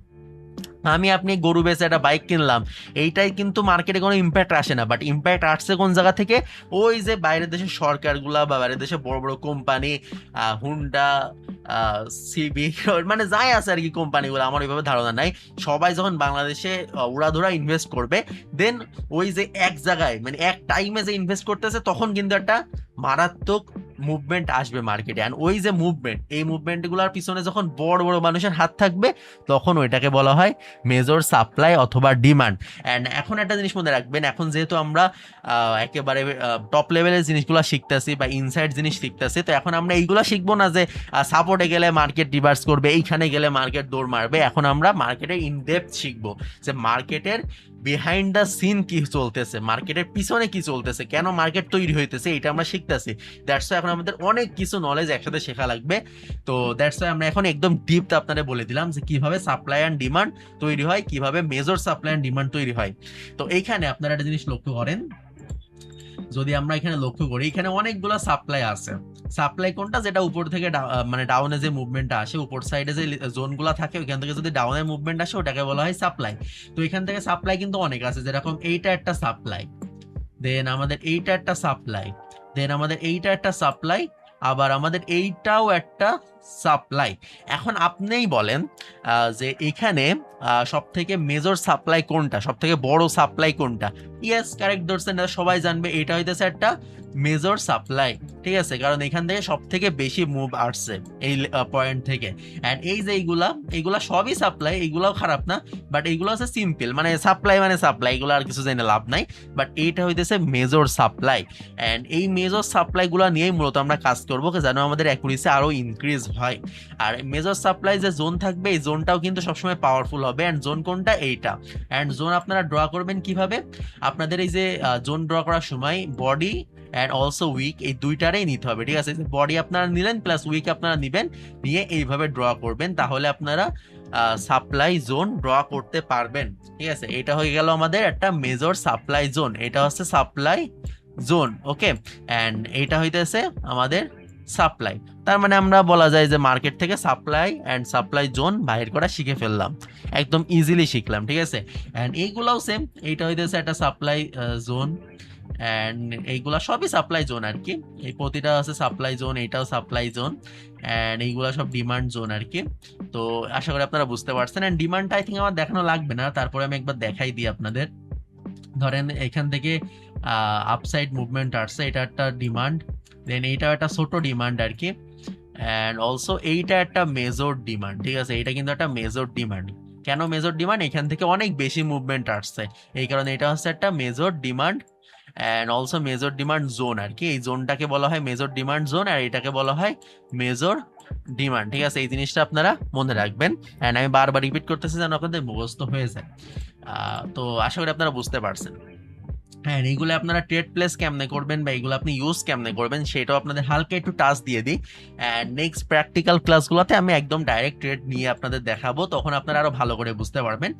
আমি আপনি গরু বেচে একটা বাইক কিনলাম, এইটাই কিন্তু মার্কেটে কোনো ইম্প্যাক্ট আসে না, বাট ইম্প্যাক্ট আসছে কোন জায়গা থেকে, ওই যে বাইরের দেশের সরকারগুলা বা বাইরের দেশের বড় বড় কোম্পানি, হুন্ডা, সিবি, মানে যাই আছে আর কি কোম্পানিগুলো, আমার ওইভাবে ধারণা নাই, সবাই যখন বাংলাদেশে উড়াধুরা ইনভেস্ট করবে, দেন ওই যে এক জায়গায় মানে এক টাইমে যে ইনভেস্ট করতেছে তখন কিন্তু একটা মারাত্মক মুভমেন্ট আসবে মার্কেটে। অ্যান্ড ওই যে মুভমেন্ট, এই মুভমেন্টগুলোর পিছনে যখন বড় বড় মানুষের হাত থাকবে তখন ওইটাকে বলা হয় মেজর সাপ্লাই অথবা ডিমান্ড। অ্যান্ড এখন একটা জিনিস মনে রাখবেন, এখন যেহেতু আমরা একেবারে টপ লেভেলের জিনিসগুলো শিখতেছি বা ইনসাইড জিনিস শিখতেছি, তো এখন আমরা এইগুলো শিখবো না যে সাপোর্টে গেলে মার্কেট রিভার্স করবে, এইখানে গেলে মার্কেট দৌড় মারবে, এখন আমরা মার্কেটের ইনডেপথ শিখবো যে মার্কেটের বিহাইন্ড দ্য সিন কি চলতেছে, মার্কেটের পিছনে কি চলতেছে, কেন মার্কেট তৈরি হইতেছে, এটা আমরা শিখতেছি। দ্যাটস ওয়াই এখন আমাদের অনেক কিছু নলেজ একসাথে শেখা লাগবে। তো দ্যাটস ওয়াই আমরা এখন একদম ডিপ আপনাদের বলে দিলাম যে কিভাবে সাপ্লাই অ্যান্ড ডিমান্ড তৈরি হয়, কিভাবে মেজর সাপ্লাই অ্যান্ড ডিমান্ড তৈরি হয়। তো এইখানে আপনারা একটা জিনিস লক্ষ্য করেন, যদি আমরা এখানে লক্ষ্য করি এখানে অনেকগুলো সাপ্লাই আছে। সাপ্লাই কোনটা, যেটা উপর থেকে মানে ডাউনে যে মুভমেন্টটা আসে, উপর সাইডে যে জোনগুলো থাকে ওইখান থেকে যদি ডাউনের মুভমেন্ট আসে ওটাকে বলা হয় সাপ্লাই। তো এখান থেকে সাপ্লাই কিন্তু অনেক আছে, যেরকম এইটা একটা সাপ্লাই, দেন আমাদের এইটা একটা সাপ্লাই, দেন আমাদের এইটা একটা সাপ্লাই, আবার আমাদের এইটাও একটা সাপ্লাই। এখন আপনিই বলেন যে এখানে সব থেকে মেজর সাপ্লাই কোনটা, সব থেকে বড় সাপ্লাই কোনটা? ইয়েস, কারেক্ট ধরছেন, সবাই জানবে এটা হইতেছে একটা মেজর সাপ্লাই, ঠিক আছে, কারণ এখান থেকে সব থেকে বেশি মুভ আসছে এই পয়েন্ট থেকে। অ্যান্ড এই যে এইগুলা সবই সাপ্লাই, এইগুলাও খারাপ না, বাট এইগুলো হচ্ছে সিম্পল, মানে সাপ্লাই মানে সাপ্লাই, এগুলো আর কিছু জানি লাভ নাই, বাট এইটা হইতেছে মেজর সাপ্লাই। অ্যান্ড এই মেজর সাপ্লাইগুলো নিয়েই মূলত আমরা কাজ করবো যেন আমাদের অ্যাকুরেসি আরো ইনক্রিজ হয়। আর মেজর সাপ্লাই যে জোন থাকবে এই জোনটাও কিন্তু সবসময় পাওয়ারফুল হবে। অ্যান্ড জোন কোনটা? এইটা। অ্যান্ড জোন আপনারা ড্র করবেন কিভাবে? আপনাদের এই যে জোন ড্র করার সময় বডি অ্যান্ড অলসো উইক এই দুইটারেই নিতে হবে, ঠিক আছে, বডি আপনারা নিলেন প্লাস উইক আপনারা নিবেন, নিয়ে এইভাবে ড্র করবেন, তাহলে আপনারা সাপ্লাই জোন ড্র করতে পারবেন, ঠিক আছে। এটা হয়ে গেল আমাদের একটা মেজর সাপ্লাই জোন, এটা হচ্ছে সাপ্লাই জোন, ওকে। অ্যান্ড এইটা হইতেছে আমাদের সাপ্লাই। তার মানে আমরা বলা যায় যে মার্কেট থেকে সাপ্লাই অ্যান্ড সাপ্লাই জোন বাহির করা শিখে ফেললাম, একদম ইজিলি শিখলাম, ঠিক আছে। অ্যান্ড এইগুলাও সেম, এইটা হইতেছে একটা সাপ্লাই জোন, অ্যান্ড এইগুলা সবই সাপ্লাই জোন আর কি, এই প্রতিটা আছে সাপ্লাই জোন, এইটাও সাপ্লাই জোন, অ্যান্ড এইগুলা সব ডিমান্ড জোন আর কি। তো আশা করি আপনারা বুঝতে পারছেন। অ্যান্ড ডিমান্ডটা আই থিঙ্ক আমার দেখানো লাগবে না, তারপরে আমি একবার দেখাই দিই আপনাদের। ধরেন এখান থেকে আপসাইড মুভমেন্ট আসছে, এটা একটা ডিমান্ড, দেন এইটা একটা ছোট ডিমান্ড আর কি, অ্যান্ড অলসো এইটা একটা মেজর ডিমান্ড, ঠিক আছে, এটা কিন্তু একটা মেজর ডিমান্ড। কেন মেজর ডিমান্ড? এখান থেকে অনেক বেশি মুভমেন্ট আসছে, এই কারণে এটা হচ্ছে একটা major demand and also major demand zone আর কি। এই জোনটাকে বলা হয় মেজর ডিমান্ড জোন, আর এটাকে বলা হয় মেজর ডিমান্ড, ঠিক আছে। এই জিনিসটা আপনারা মনে রাখবেন, অ্যান্ড আমি বারবার রিপিট করতেছি যেন আপনাদের মুখস্থ হয়ে যায়। তো আশা করি আপনারা বুঝতে পারছেন। হ্যাঁ, এইগুলো আপনারা ট্রেড প্লেস কেমনে করবেন বা এগুলো আপনি ইউজ কেমনে করবেন সেটাও আপনাদের হালকা একটু টাচ দিয়ে দিই। অ্যান্ড নেক্সট প্র্যাকটিক্যাল ক্লাসগুলোতে আমি একদম ডাইরেক্ট ট্রেড নিয়ে আপনাদের দেখাবো, তখন আপনারা আরো ভালো করে বুঝতে পারবেন।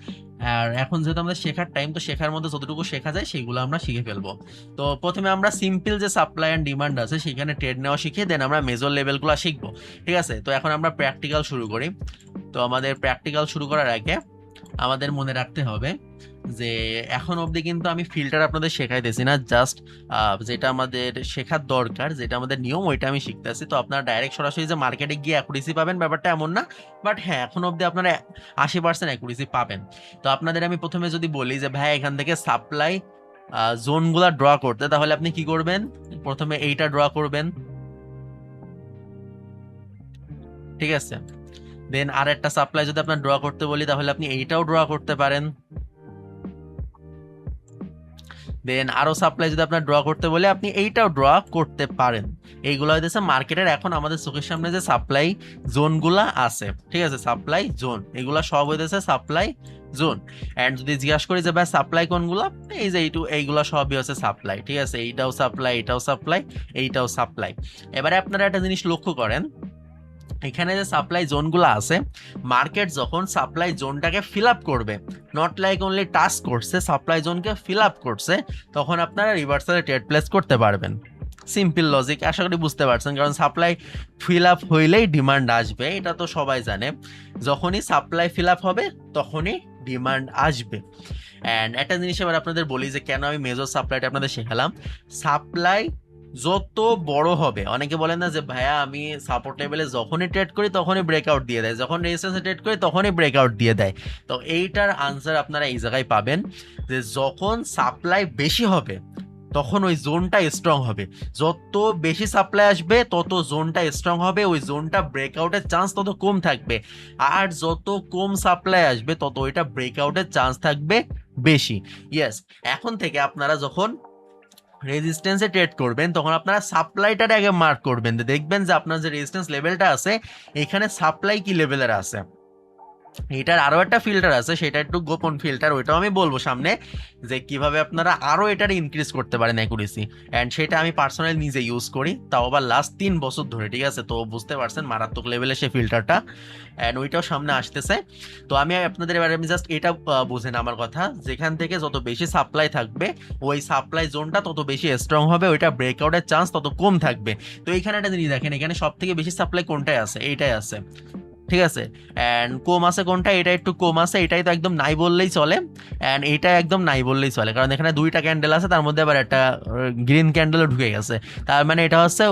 আর এখন যেহেতু আমাদের শেখার টাইম, তো শেখার মধ্যে যতটুকু শেখা যায় সেগুলো আমরা শিখে ফেলবো। তো প্রথমে আমরা সিম্পল যে সাপ্লাই অ্যান্ড ডিমান্ড আছে সেখানে ট্রেড নেওয়া শিখে দেন আমরা মেজর লেভেলগুলো শিখবো, ঠিক আছে? তো এখন আমরা প্র্যাকটিক্যাল শুরু করি। তো আমাদের প্র্যাকটিক্যাল শুরু করার আগে আমাদের মনে রাখতে হবে যে এখন অবধি কিন্তু আমি ফিল্টার আপনাদের শেখাইতেছি না, জাস্ট যেটা আমাদের শেখার দরকার, যেটা আমাদের নিয়ম, ওইটা আমি শিখতেছি। তো আপনারা ডাইরেক্ট সরাসরি যে মার্কেটে গিয়ে অ্যাকুরেসি পাবেন ব্যাপারটা এমন না, বাট হ্যাঁ এখন অবধি আপনারা 80% অ্যাকুরেসি পাবেন। তো আপনাদের আমি প্রথমে যদি বলি যে ভাই এখান থেকে সাপ্লাই জোনগুলা ড্র করতে, তাহলে আপনি কি করবেন? প্রথমে এইটা ড্র করবেন, ঠিক আছে? দেন আর একটা সাপ্লাই যদি আপনার ড্র করতে বলি তাহলে আপনি এইটাও ড্র করতে পারেন। দেন আরো সাপ্লাই যদি আপনার ড্র করতে বলে আপনি এইটাও ড্র করতে পারেন। এইগুলো হইতেছে মার্কেটের এখন আমাদের চোখের সামনে যে সাপ্লাই জোনগুলা আছে, ঠিক আছে? সাপ্লাই জোন, এগুলা সব হইতেছে সাপ্লাই জোন। এন্ড যদি জিজ্ঞাসা করি যে ভাই সাপ্লাই কোনগুলা, এই যে এইগুলা সবই হচ্ছে সাপ্লাই, ঠিক আছে? এইটাও সাপ্লাই, এটাও সাপ্লাই, এইটাও সাপ্লাই। এবারে আপনারা একটা জিনিস লক্ষ্য করেন, এখানে যে সাপ্লাই জোনগুলো আছে, মার্কেট যখন সাপ্লাই জোনটাকে ফিল আপ করবে, নট লাইক অনলি টাচ করছে, সাপ্লাই জোনকে ফিল আপ করছে, তখন আপনারা রিভার্সালে ট্রেড প্লেস করতে পারবেন। সিম্পল লজিক, আশা করি বুঝতে পারছেন। কারণ সাপ্লাই ফিল আপ হইলেই ডিমান্ড আসবে, এটা তো সবাই জানে। যখনই সাপ্লাই ফিল আপ হবে তখনই ডিমান্ড আসবে। অ্যান্ড একটা জিনিস এবার আপনাদের বলি যে কেন আমি মেজর সাপ্লাইটা আপনাদের শেখালাম। সাপ্লাই যত বড় হবে, অনেকে বলেন না যে ভাইয়া আমি সাপোর্ট লেভেলে যখনই ট্রেড করি তখনই ব্রেকআউট দিয়ে দেয়, যখন রেজিস্ট্যান্সে ট্রেড করি তখনই ব্রেকআউট দিয়ে দেয়। তো এইটার আনসার আপনারা এই জায়গায় পাবেন যে যখন সাপ্লাই বেশি হবে তখন ওই জোনটা স্ট্রং হবে। যত বেশি সাপ্লাই আসবে তত জোনটা স্ট্রং হবে, ওই জোনটা ব্রেকআউটের চান্স তত কম থাকবে। আর যত কম সাপ্লাই আসবে তত ওইটা ব্রেকআউটের চান্স থাকবে বেশি। ইয়েস, এখন থেকে আপনারা যখন রেজিস্ট্যান্সে ট্রেড করবেন তখন আপনারা সাপ্লাইটার আগে মার্ক করবেন, দেখবেন যে আপনার যে রেজিস্ট্যান্স লেভেলটা আছে এখানে সাপ্লাই কি লেভেলের আছে। এটার আরো একটা ফিল্টার আছে, সেটা একটু গোপন ফিল্টার, ওইটাও আমি বলবো সামনে যে কিভাবে আপনারা আরো এটার ইনক্রিজ করতে পারেন অ্যাকুরেসি। এন্ড সেটা আমি পার্সোনালি নিজে ইউজ করি, তাও আবার লাস্ট 3 বছর ধরে, ঠিক আছে? তো বুঝতে পারছেন মারাত্মক লেভেলে সেই ফিল্টারটা, এন্ড ওইটাও সামনে আসতেছে। তো আমি আপনাদের এবার আমি জাস্ট এটা বুঝেন আমার কথা, যেখান থেকে যত বেশি সাপ্লাই থাকবে ওই সাপ্লাই জোনটা তত বেশি স্ট্রং হবে, ওইটা ব্রেকআউটের চান্স তত কম থাকবে। তো এইখানে একটা জিনিস দেখেন, এখানে সব থেকে বেশি সাপ্লাই কোনটায় আছে? এইটাই আছে, ঠিক আছে? অ্যান্ড কম আছে কোনটা? এটা একটু কম আছে, এটাই তো একদম নাই বললেই চলে। অ্যান্ড এটা একদম নাই বললেই চলে, কারণ এখানে 2টা ক্যান্ডেল আছে, তার মধ্যে আবার একটা গ্রিন ক্যান্ডেলও ঢুকে গেছে, তার মানে এটা হচ্ছে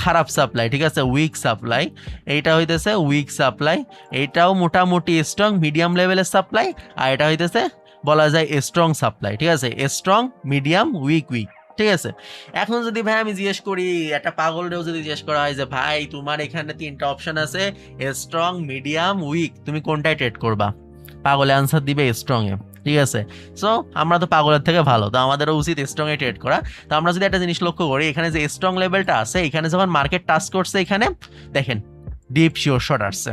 খারাপ সাপ্লাই, ঠিক আছে? Weak supply. এইটা হইতেছে উইক সাপ্লাই, এইটাও মোটামুটি স্ট্রং মিডিয়াম লেভেলের সাপ্লাই, আর এটা হইতেছে বলা যায় স্ট্রং সাপ্লাই, ঠিক আছে? স্ট্রং, মিডিয়াম, উইক, উইক, ঠিক আছে? এখন যদি ভাই আমি জিজ্ঞেস করি, একটা পাগলরেও যদি জিজ্ঞেস করা হয় যে ভাই তোমার এখানে 3টা অপশন আছে, স্ট্রং, মিডিয়াম, উইক, তুমি কোনটায় ট্রেড করবা? পাগলে আনসার দিবে স্ট্রং এ, ঠিক আছে? সো আমরা তো পাগলের থেকে ভালো, তো আমাদেরও উচিত স্ট্রং এ ট্রেড করা। তো আমরা যদি একটা জিনিস লক্ষ্য করি, এখানে যে স্ট্রং লেভেলটা আছে, এখানে যখন মার্কেট টাচ করছে, এখানে দেখেন ডিপ শিওর শট আসছে,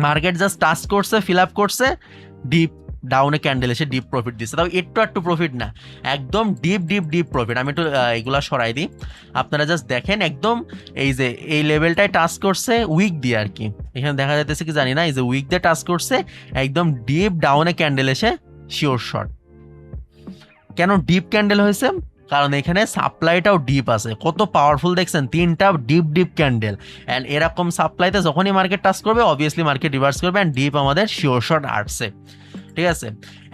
মার্কেট জাস্ট টাচ করছে, ফিল আপ করছে, ডিপ ডাউনে ক্যান্ডেল এসে ডিপ প্রফিট দিচ্ছে। তাও একটু প্রফিট না, একদম ডিপ ডিপ ডিপ প্রফিট। আমি একটু এগুলা সরাই দিই, আপনারা জাস্ট দেখেন একদম এই যে এই লেভেলটায় টাচ করছে উইক দিয়ে আর কি, এখানে দেখা যাইতেছে কি জানি না, এই যে উইক দিয়ে টাচ করছে, একদম ডিপ ডাউনে ক্যান্ডেল এসে শিওর শট। কেন ডিপ ক্যান্ডেল হয়েছে? কারণ এখানে সাপ্লাইটাও ডিপ আছে, কত পাওয়ারফুল দেখছেন, 3টা ডিপ ডিপ ক্যান্ডেল। অ্যান্ড এরকম সাপ্লাইতে যখনই মার্কেট টাচ করবে অবভিয়াসলি মার্কেট রিভার্স করবে, অ্যান্ড ডিপ আমাদের শিওর শট আসছে, ঠিক আছে?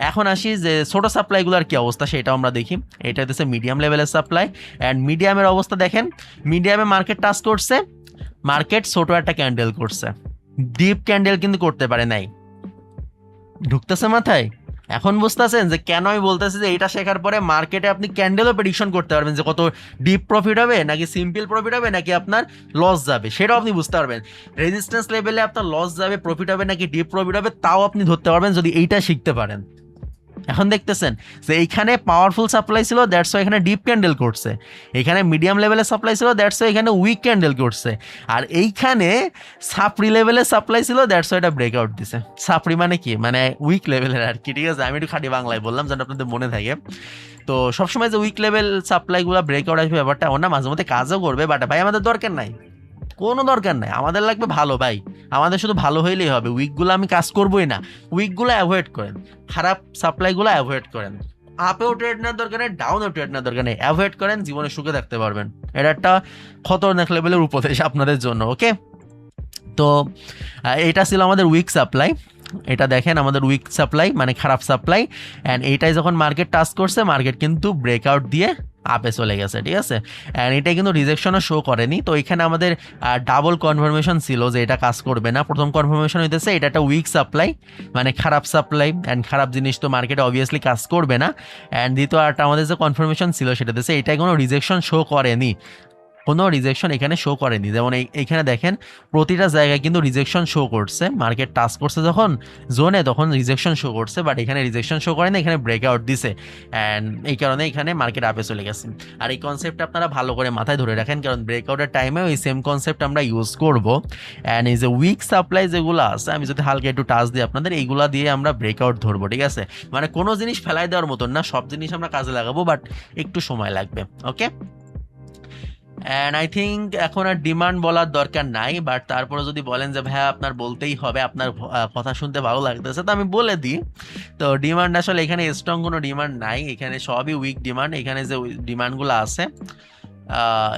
এখন আসি যে ছোট সাপ্লাইগুলোর কি অবস্থা সেটাও আমরা দেখি। এটা হচ্ছে মিডিয়াম লেভেলের সাপ্লাই, অ্যান্ড মিডিয়ামের অবস্থা দেখেন, মিডিয়ামে মার্কেট টাচ করছে, মার্কেট ছোট একটা ক্যান্ডেল করছে, ডিপ ক্যান্ডেল কিন্তু করতে পারে নাই। ঢুকতেছে মাথায়? এখন বুঝতেছেন যে কেন আমি বলতেছি যে এটা শেখার পরে মার্কেটে আপনি ক্যান্ডেলও প্রেডিকশন করতে পারবেন যে কত ডিপ প্রফিট হবে, নাকি সিম্পল প্রফিট হবে, নাকি আপনার লস যাবে, সেটাও আপনি বুঝতে পারবেন। রেজিস্ট্যান্স লেভেলে আপনার লস যাবে, প্রফিট হবে, নাকি ডিপ প্রফিট হবে, তাও আপনি ধরতে পারবেন যদি এইটা শিখতে পারেন। এখন দেখতেছেন যে এইখানে পাওয়ারফুল সাপ্লাই ছিল, দ্যাটস ওয়াই এখানে ডিপ ক্যান্ডেল করছে, এখানে মিডিয়াম লেভেলের সাপ্লাই ছিল, দ্যাটস ওয়াই এখানে উইক ক্যান্ডেল করছে, আর এইখানে সাপ্রি লেভেলের সাপ্লাই ছিল, দ্যাটস ওয়াই এটা ব্রেকআউট দিছে। সাপ্রি মানে কি? মানে উইক লেভেলের আর কি, ঠিক আছে? আমি একটু খাঁটি বাংলায় বললাম যেন আপনাদের মনে থাকে। তো সবসময় যে উইক লেভেল সাপ্লাইগুলো ব্রেকআউট আসবে ব্যাপারটা এমন না, মাঝে মধ্যে কাজও করবে, বাট ভাই আমাদের দরকার নাই, কোনো দরকার নাই, আমাদের লাগবে ভালো ভাই, আমাদের শুধু ভালো হইলেই হবে। উইকগুলো আমি কাজ করবোই না, উইকগুলো অ্যাভয়েড করেন, খারাপ সাপ্লাইগুলো অ্যাভয়েড করেন, আপেও ট্রেড নেওয়ার দরকার নেই, ডাউনেও ট্রেড নেওয়ার দরকার নেই, অ্যাভয়েড করেন, জীবনে সুখে থাকতে পারবেন। এটা একটা খতরনাক লেভেলের উপদেশ আপনাদের জন্য, ওকে। তো এটা ছিল আমাদের উইক সাপ্লাই, এটা দেখেন আমাদের উইক সাপ্লাই মানে খারাপ সাপ্লাই, অ্যান্ড এইটাই যখন মার্কেট টাচ করছে, মার্কেট কিন্তু ব্রেকআউট দিয়ে আপে চলে গেছে, ঠিক আছে। অ্যান্ড এটাই কিন্তু রিজেকশনও শো করেনি। তো এখানে আমাদের ডাবল কনফার্মেশন ছিল যে এটা কাজ করবে না। প্রথম কনফার্মেশন হইতেছে এটা একটা উইক সাপ্লাই মানে খারাপ সাপ্লাই, অ্যান্ড খারাপ জিনিস তো মার্কেটে অবভিয়াসলি কাজ করবে না। অ্যান্ড দ্বিতীয় আরটা আমাদের যে কনফার্মেশন ছিল সেটা হচ্ছে এটাই কোনো রিজেকশন শো করেনি, কোনো রিজেকশন এখানে শো করেনি। যেমন এইখানে দেখেন প্রতিটা জায়গায় কিন্তু রিজেকশন শো করছে, মার্কেট টাচ করছে যখন জোনে তখন রিজেকশন শো করছে, বাট এখানে রিজেকশন শো করে না, এখানে ব্রেকআউট দিছে, অ্যান্ড এই কারণে এখানে মার্কেট আপে চলে গেছে। আর এই কনসেপ্টটা আপনারা ভালো করে মাথায় ধরে রাখেন, কারণ ব্রেকআউটের টাইমেও এই সেম কনসেপ্ট আমরা ইউজ করব। অ্যান্ড এই যে উইক সাপ্লাই যেগুলো আছে, আমি যদি হালকা একটু টাচ দিই আপনাদের, এইগুলা দিয়ে আমরা ব্রেকআউট ধরবো, ঠিক আছে। মানে কোনো জিনিস ফেলাই দেওয়ার মতন না, সব জিনিস আমরা কাজে লাগাবো, বাট একটু সময় লাগবে, ওকে। অ্যান্ড আই থিঙ্ক এখন আর ডিমান্ড বলার দরকার নাই, বাট তারপরে যদি বলেন যে ভাইয়া আপনার বলতেই হবে, আপনার কথা শুনতে ভালো লাগতেছে, তো আমি বলে দিই। তো ডিমান্ড আসলে এখানে স্ট্রং কোনো ডিমান্ড নাই, এখানে সবই উইক ডিমান্ড। এখানে যে ডিমান্ডগুলো আছে,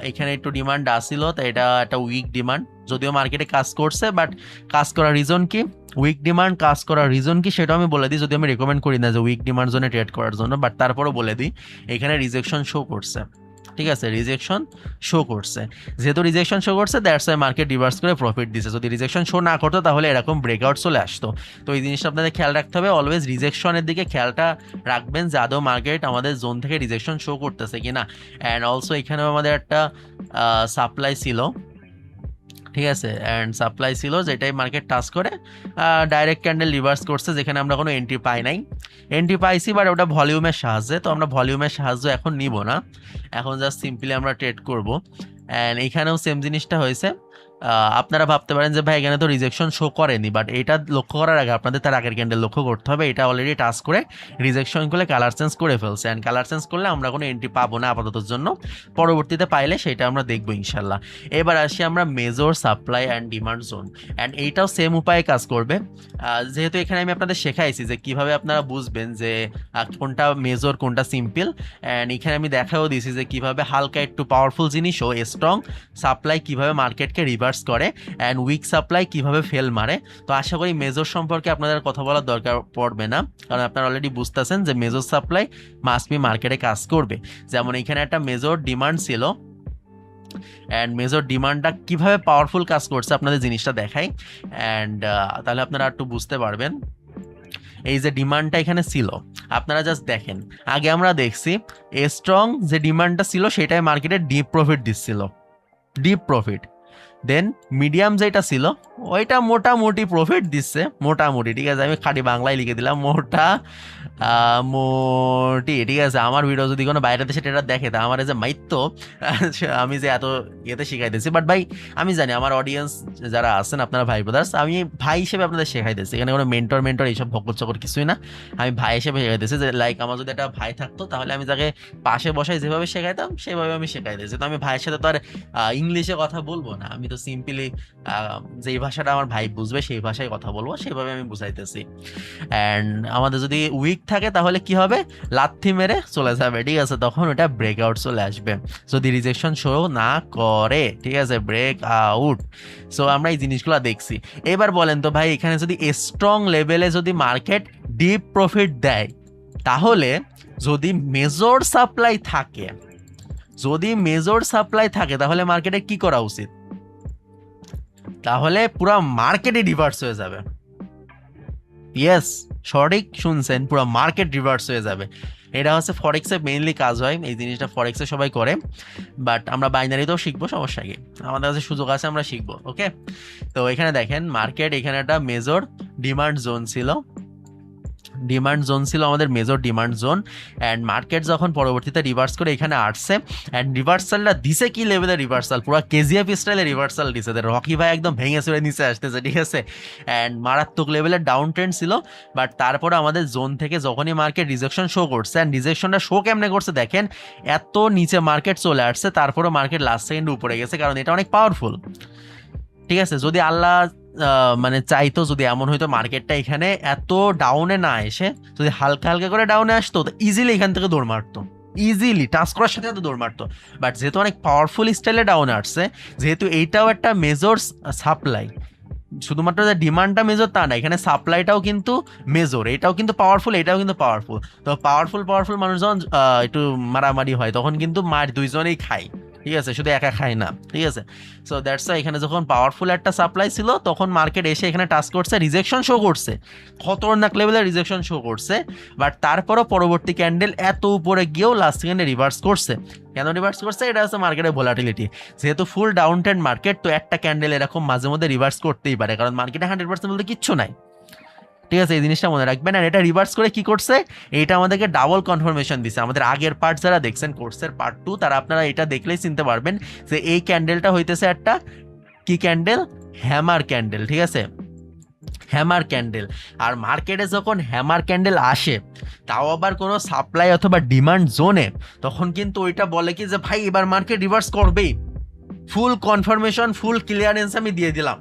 এখানে একটু ডিমান্ড আসছিল, তো এটা একটা উইক ডিমান্ড, যদিও মার্কেটে কাজ করছে, বাট কাজ করার রিজন কি, উইক ডিমান্ড কাজ করার রিজন কি সেটা আমি বলে দিই, যদি আমি রেকমেন্ড করি না যে উইক ডিমান্ড জোনে ট্রেড করার জন্য, বাট তারপরও বলে দিই এখানে রিজেকশন শো করছে, ঠিক আছে, রিজেকশন শো করছে। যেহেতু রিজেকশন শো করছে, দ্যাটস ওয়াই মার্কেট রিভার্স করে প্রফিট দিছে। যদি রিজেকশন শো না করতো তাহলে এরকম ব্রেকআউট চলে আসতো। তো এই জিনিসটা আপনাদের খেয়াল রাখতে হবে, অলওয়েজ রিজেকশনের দিকে খেয়ালটা রাখবেন যে আদৌ মার্কেট আমাদের জোন থেকে রিজেকশন শো করতেছে কিনা। অ্যান্ড অলসো এখানেও আমাদের একটা সাপ্লাই ছিল, ঠিক আছে, অ্যান্ড সাপ্লাই ছিল যেটাই মার্কেট টাচ করে ডাইরেক্ট ক্যান্ডেল রিভার্স করছে, যেখানে আমরা কোনো এন্ট্রি পাই নাই। এন্ট্রি পাইছি বাট ওটা ভলিউমের সাহায্যে, তো আমরা ভলিউমের সাহায্য এখন নিব না, এখন জাস্ট সিম্পলি আমরা ট্রেড করব। অ্যান্ড এখানেও সেম জিনিসটা হয়েছে। আপনারা ভাবতে পারেন যে ভাই এখানে তো রিজেকশন শো করেনি, বাট এটা লক্ষ্য করার আগে আপনাদের তার আগের ক্যান্ডেল লক্ষ্য করতে হবে। এটা অলরেডি টাচ করে রিজেকশন করলে কালার চেঞ্জ করে ফেলছে, অ্যান্ড কালার চেঞ্জ করলে আমরা কোনো এন্ট্রি পাবো না আপাততর জন্য, পরবর্তীতে পাইলে সেটা আমরা দেখবো ইনশাল্লাহ। এবার আসি আমরা major supply and demand zone, and এইটাও সেম উপায়ে কাজ করবে। যেহেতু এখানে আমি আপনাদের শেখাইছি যে কিভাবে আপনারা বুঝবেন যে কোনটা মেজর কোনটা সিম্পল, অ্যান্ড এখানে আমি দেখাও দিয়েছি যে কিভাবে হালকা একটু পাওয়ারফুল জিনিসও স্ট্রং সাপ্লাই কিভাবে মার্কেটকে রিভার্স করে, অ্যান্ড উইক সাপ্লাই কিভাবে ফেল মারে। তো আশা করি মেজর সম্পর্কে আপনাদের কথা বলার দরকার পড়বে না, কারণ আপনারা অলরেডি বুঝতেছেন যে মেজর সাপ্লাই মাস্ট বি মার্কেটে কাজ করবে। যেমন এখানে একটা মেজর ডিমান্ড ছিল, অ্যান্ড মেজর ডিমান্ডটা কিভাবে পাওয়ারফুল কাজ করছে আপনাদের জিনিসটা দেখাই, অ্যান্ড তাহলে আপনারা একটু বুঝতে পারবেন। এই যে ডিমান্ডটা এখানে ছিল, আপনারা জাস্ট দেখেন, আগে আমরা দেখছি স্ট্রং যে ডিমান্ডটা ছিল সেটাই মার্কেটে ডিপ প্রফিট দিচ্ছিল, ডিপ প্রফিট। দেন মিডিয়াম যেটা ছিল ওইটা মোটামুটি প্রফিট দিচ্ছে, মোটামুটি, ঠিক আছে, আমি খাঁটি বাংলায় লিখে দিলাম মোটামুটি, ঠিক আছে। আমার ভিডিও যদি কোনো বাইরের দেশে এটা দেখে তা আমার যে মাইত্য আমি যে এত ইয়েতে শিখাইতেছি, বাট ভাই আমি জানি আমার অডিয়েন্স যারা আছেন আপনারা ভাই ব্রাদার্স, আমি ভাই হিসেবে আপনাদের শেখাইতেছি, এখানে কোনো মেন্টর এইসব ভকর চকর কিছুই না, আমি ভাই হিসেবে শেখাইতেছি। যে লাইক আমার যদি একটা ভাই থাকতো তাহলে আমি তাকে পাশে বসাই যেভাবে শেখাইতাম সেভাবে আমি শেখাইতেছি। তো আমি ভাইয়ের সাথে তো আর ইংলিশে কথা বলবো না, আমি তো সিম্পলি যেই ভাষাটা আমার ভাই বুঝবে সেই ভাষায় কথা বলবো, সেভাবে আমি বুঝাইতেছি। অ্যান্ড আমাদের যদি উইক থাকে তাহলে কি হবে, লাথি মেরে চলে যাবে, ঠিক আছে, তখন ওটা ব্রেকআউট চলে আসবে যদি রিজেকশন শো না করে, ঠিক আছে, ব্রেক আউট। সো আমরা এই জিনিসগুলো দেখছি। এবার বলেন তো ভাই এখানে যদি স্ট্রং লেভেলে যদি মার্কেট ডিপ প্রফিট দেয়, তাহলে যদি মেজর সাপ্লাই থাকে, যদি মেজর সাপ্লাই থাকে তাহলে মার্কেটে কি করা উচিত, তাহলে পুরো মার্কেটে রিভার্স হয়ে যাবে। ইয়েস, সঠিক শুনছেন, পুরো মার্কেট রিভার্স হয়ে যাবে। এটা হচ্ছে ফরেক্সে মেইনলি কাজ হয়, এই জিনিসটা ফরেক্সে সবাই করে, বাট আমরা বাইনারিতেও শিখবো, সমস্যা কি, আমাদের কাছে সুযোগ আছে, আমরা শিখবো, ওকে। তো এখানে দেখেন মার্কেট এখানে একটা মেজর ডিমান্ড জোন ছিল, ডিমান্ড জোন ছিল আমাদের major demand zone. And market যখন পরবর্তীতে রিভার্স করে এখানে আসছে, অ্যান্ড রিভার্সালটা দিছে কি লেভেলের রিভার্সাল, পুরো কেজিএফ স্টাইলে রিভার্সাল দিছে, রকি ভাই একদম ভেঙে চড়ে নিচে আসতেছে, ঠিক আছে। অ্যান্ড মারাত্মক লেভেলের ডাউন ট্রেন্ড ছিল। বাট তারপরে আমাদের জোন থেকে যখনই মার্কেট রিজেকশন শো করছে, অ্যান্ড রিজেকশনটা শো কেমনে করছে দেখেন, এত নিচে মার্কেট চলে আসছে, তারপরে মার্কেট লাস্ট সেকেন্ডে উপরে গেছে, কারণ এটা অনেক পাওয়ারফুল, ঠিক আছে। যদি আল্লাহ মানে চাইতো, যদি এমন হয়তো মার্কেটটা এখানে এত ডাউনে না এসে যদি হালকা হালকা করে ডাউনে আসতো, তো ইজিলি এখান থেকে দৌড় মারতো, ইজিলি টাচ করার সাথে সাথে দৌড় মারতো। বাট যেহেতু অনেক পাওয়ারফুল স্টাইলে ডাউনে আসছে, যেহেতু এইটাও একটা মেজর সাপ্লাই, শুধুমাত্র যে ডিমান্ডটা মেজর তা না, এখানে সাপ্লাইটাও কিন্তু মেজর, এটাও কিন্তু পাওয়ারফুল, এটাও কিন্তু পাওয়ারফুল। তো পাওয়ারফুল মানুষ যখন একটু মারামারি হয়, তখন কিন্তু মার দুইজনেই খায়, ঠিক আছে, শুধু একা খায় না, ঠিক আছে। সো দ্যাটস ওয়াই এখানে যখন পাওয়ারফুল একটা সাপ্লাই ছিল, তখন মার্কেট এসে এখানে টাচ করছে, রিজেকশন শো করছে, খতরনাক লেভেলের রিজেকশন শো করছে। বাট তারপরও পরবর্তী ক্যান্ডেল এত উপরে গিয়েও লাস্ট সেকেন্ডে রিভার্স করছে। কেন রিভার্স করছে? এটা হচ্ছে মার্কেটের ভোলাটিলিটি। যেহেতু ফুল ডাউন ট্রেন্ড মার্কেট, তো একটা ক্যান্ডেল এরকম মাঝে মধ্যে রিভার্স করতেই পারে, কারণ মার্কেটে 100% বলতে কিচ্ছু নাই, ঠিক আছে। এই জিনিসটা মনে রাখবেন। আর এটা রিভার্স করে কি করছে, এটা আমাদেরকে ডাবল কনফার্মেশন দিছে। আমাদের আগের পার্ট যারা দেখছেন, কোর্সের পার্ট 2, তারা আপনারা এটা দেখলেই চিনতে পারবেন যে এই ক্যান্ডেলটা হইতেছে একটা কি ক্যান্ডেল, হ্যামার ক্যান্ডেল, ঠিক আছে, হ্যামার ক্যান্ডেল। আর মার্কেটে যখন হ্যামার ক্যান্ডেল আসে, তাও আবার কোনো সাপ্লাই অথবা ডিমান্ড জোনে, তখন কিন্তু ওইটা বলে কি যে ভাই এবার মার্কেট রিভার্স করবেই, ফুল কনফার্মেশন, ফুল ক্লিয়ারেন্স আমি দিয়ে দিলাম।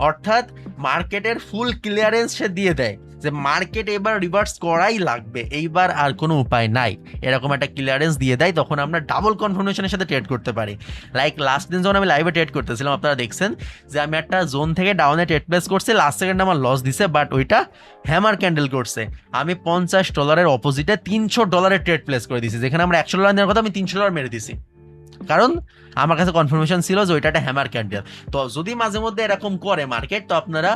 অর্থাৎ মার্কেটের ফুল ক্লিয়ারেন্স সে দিয়ে দেয় যে মার্কেট এবার রিভার্স করাই লাগবে, এইবার আর কোনো উপায় নাই, এরকম একটা ক্লিয়ারেন্স দিয়ে দেয়। তখন আমরা ডাবল কনফার্মেশনের সাথে ট্রেড করতে পারি। লাইক লাস্ট দিন যখন আমি লাইভে ট্রেড করতেছিলাম, আপনারা দেখছেন যে আমি একটা জোন থেকে ডাউনে ট্রেড প্লেস করছি, লাস্ট সেকেন্ড আমার লস দিছে, বাট ওইটা হ্যামার ক্যান্ডেল করছে। আমি $50 অপোজিটে $300 ট্রেড প্লেস করে দিয়েছি, যেখানে আমরা $100 নেওয়ার কথা আমি $300 মেরে দিছি, কারণ আমার কাছে কনফার্মেশন ছিল যে ওইটা একটা হ্যামার ক্যান্ডেল। তো যদি মাঝে মধ্যে এরকম করে মার্কেট, তো আপনারা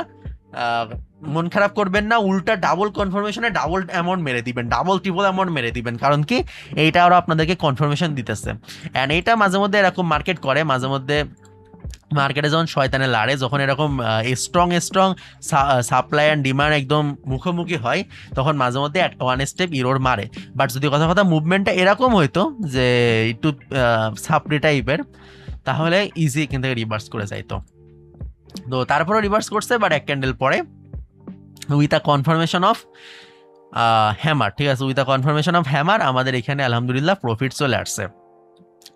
মন খারাপ করবেন না, উল্টা ডাবল কনফার্মেশনে ডাবল অ্যামাউন্ট মেরে দিবেন, ডাবল ট্রিপল অ্যামাউন্ট মেরে দিবেন, কারণ কি এইটা আরও আপনাদেরকে কনফার্মেশন দিতেছে। অ্যান্ড এইটা মাঝে মধ্যে এরকম মার্কেট করে, মাঝে মধ্যে মার্কেটে যখন শয়তানে লাড়ে, যখন এরকম স্ট্রং সাপ্লাই অ্যান্ড ডিমান্ড একদম মুখোমুখি হয়, তখন মাঝে মধ্যে ওয়ান স্টেপ ইরোর মারে। বাট যদি কথা মুভমেন্টটা এরকম হইতো যে একটু সাপ্রি টাইপের, তাহলে ইজি এখান থেকে রিভার্স করে যাইতো। তো তারপরেও রিভার্স করছে, বাট এক ক্যান্ডেল পরে with a confirmation of hammer, ঠিক আছে, with a confirmation of hammer আমাদের এখানে আলহামদুলিল্লাহ প্রফিট চলে আসছে।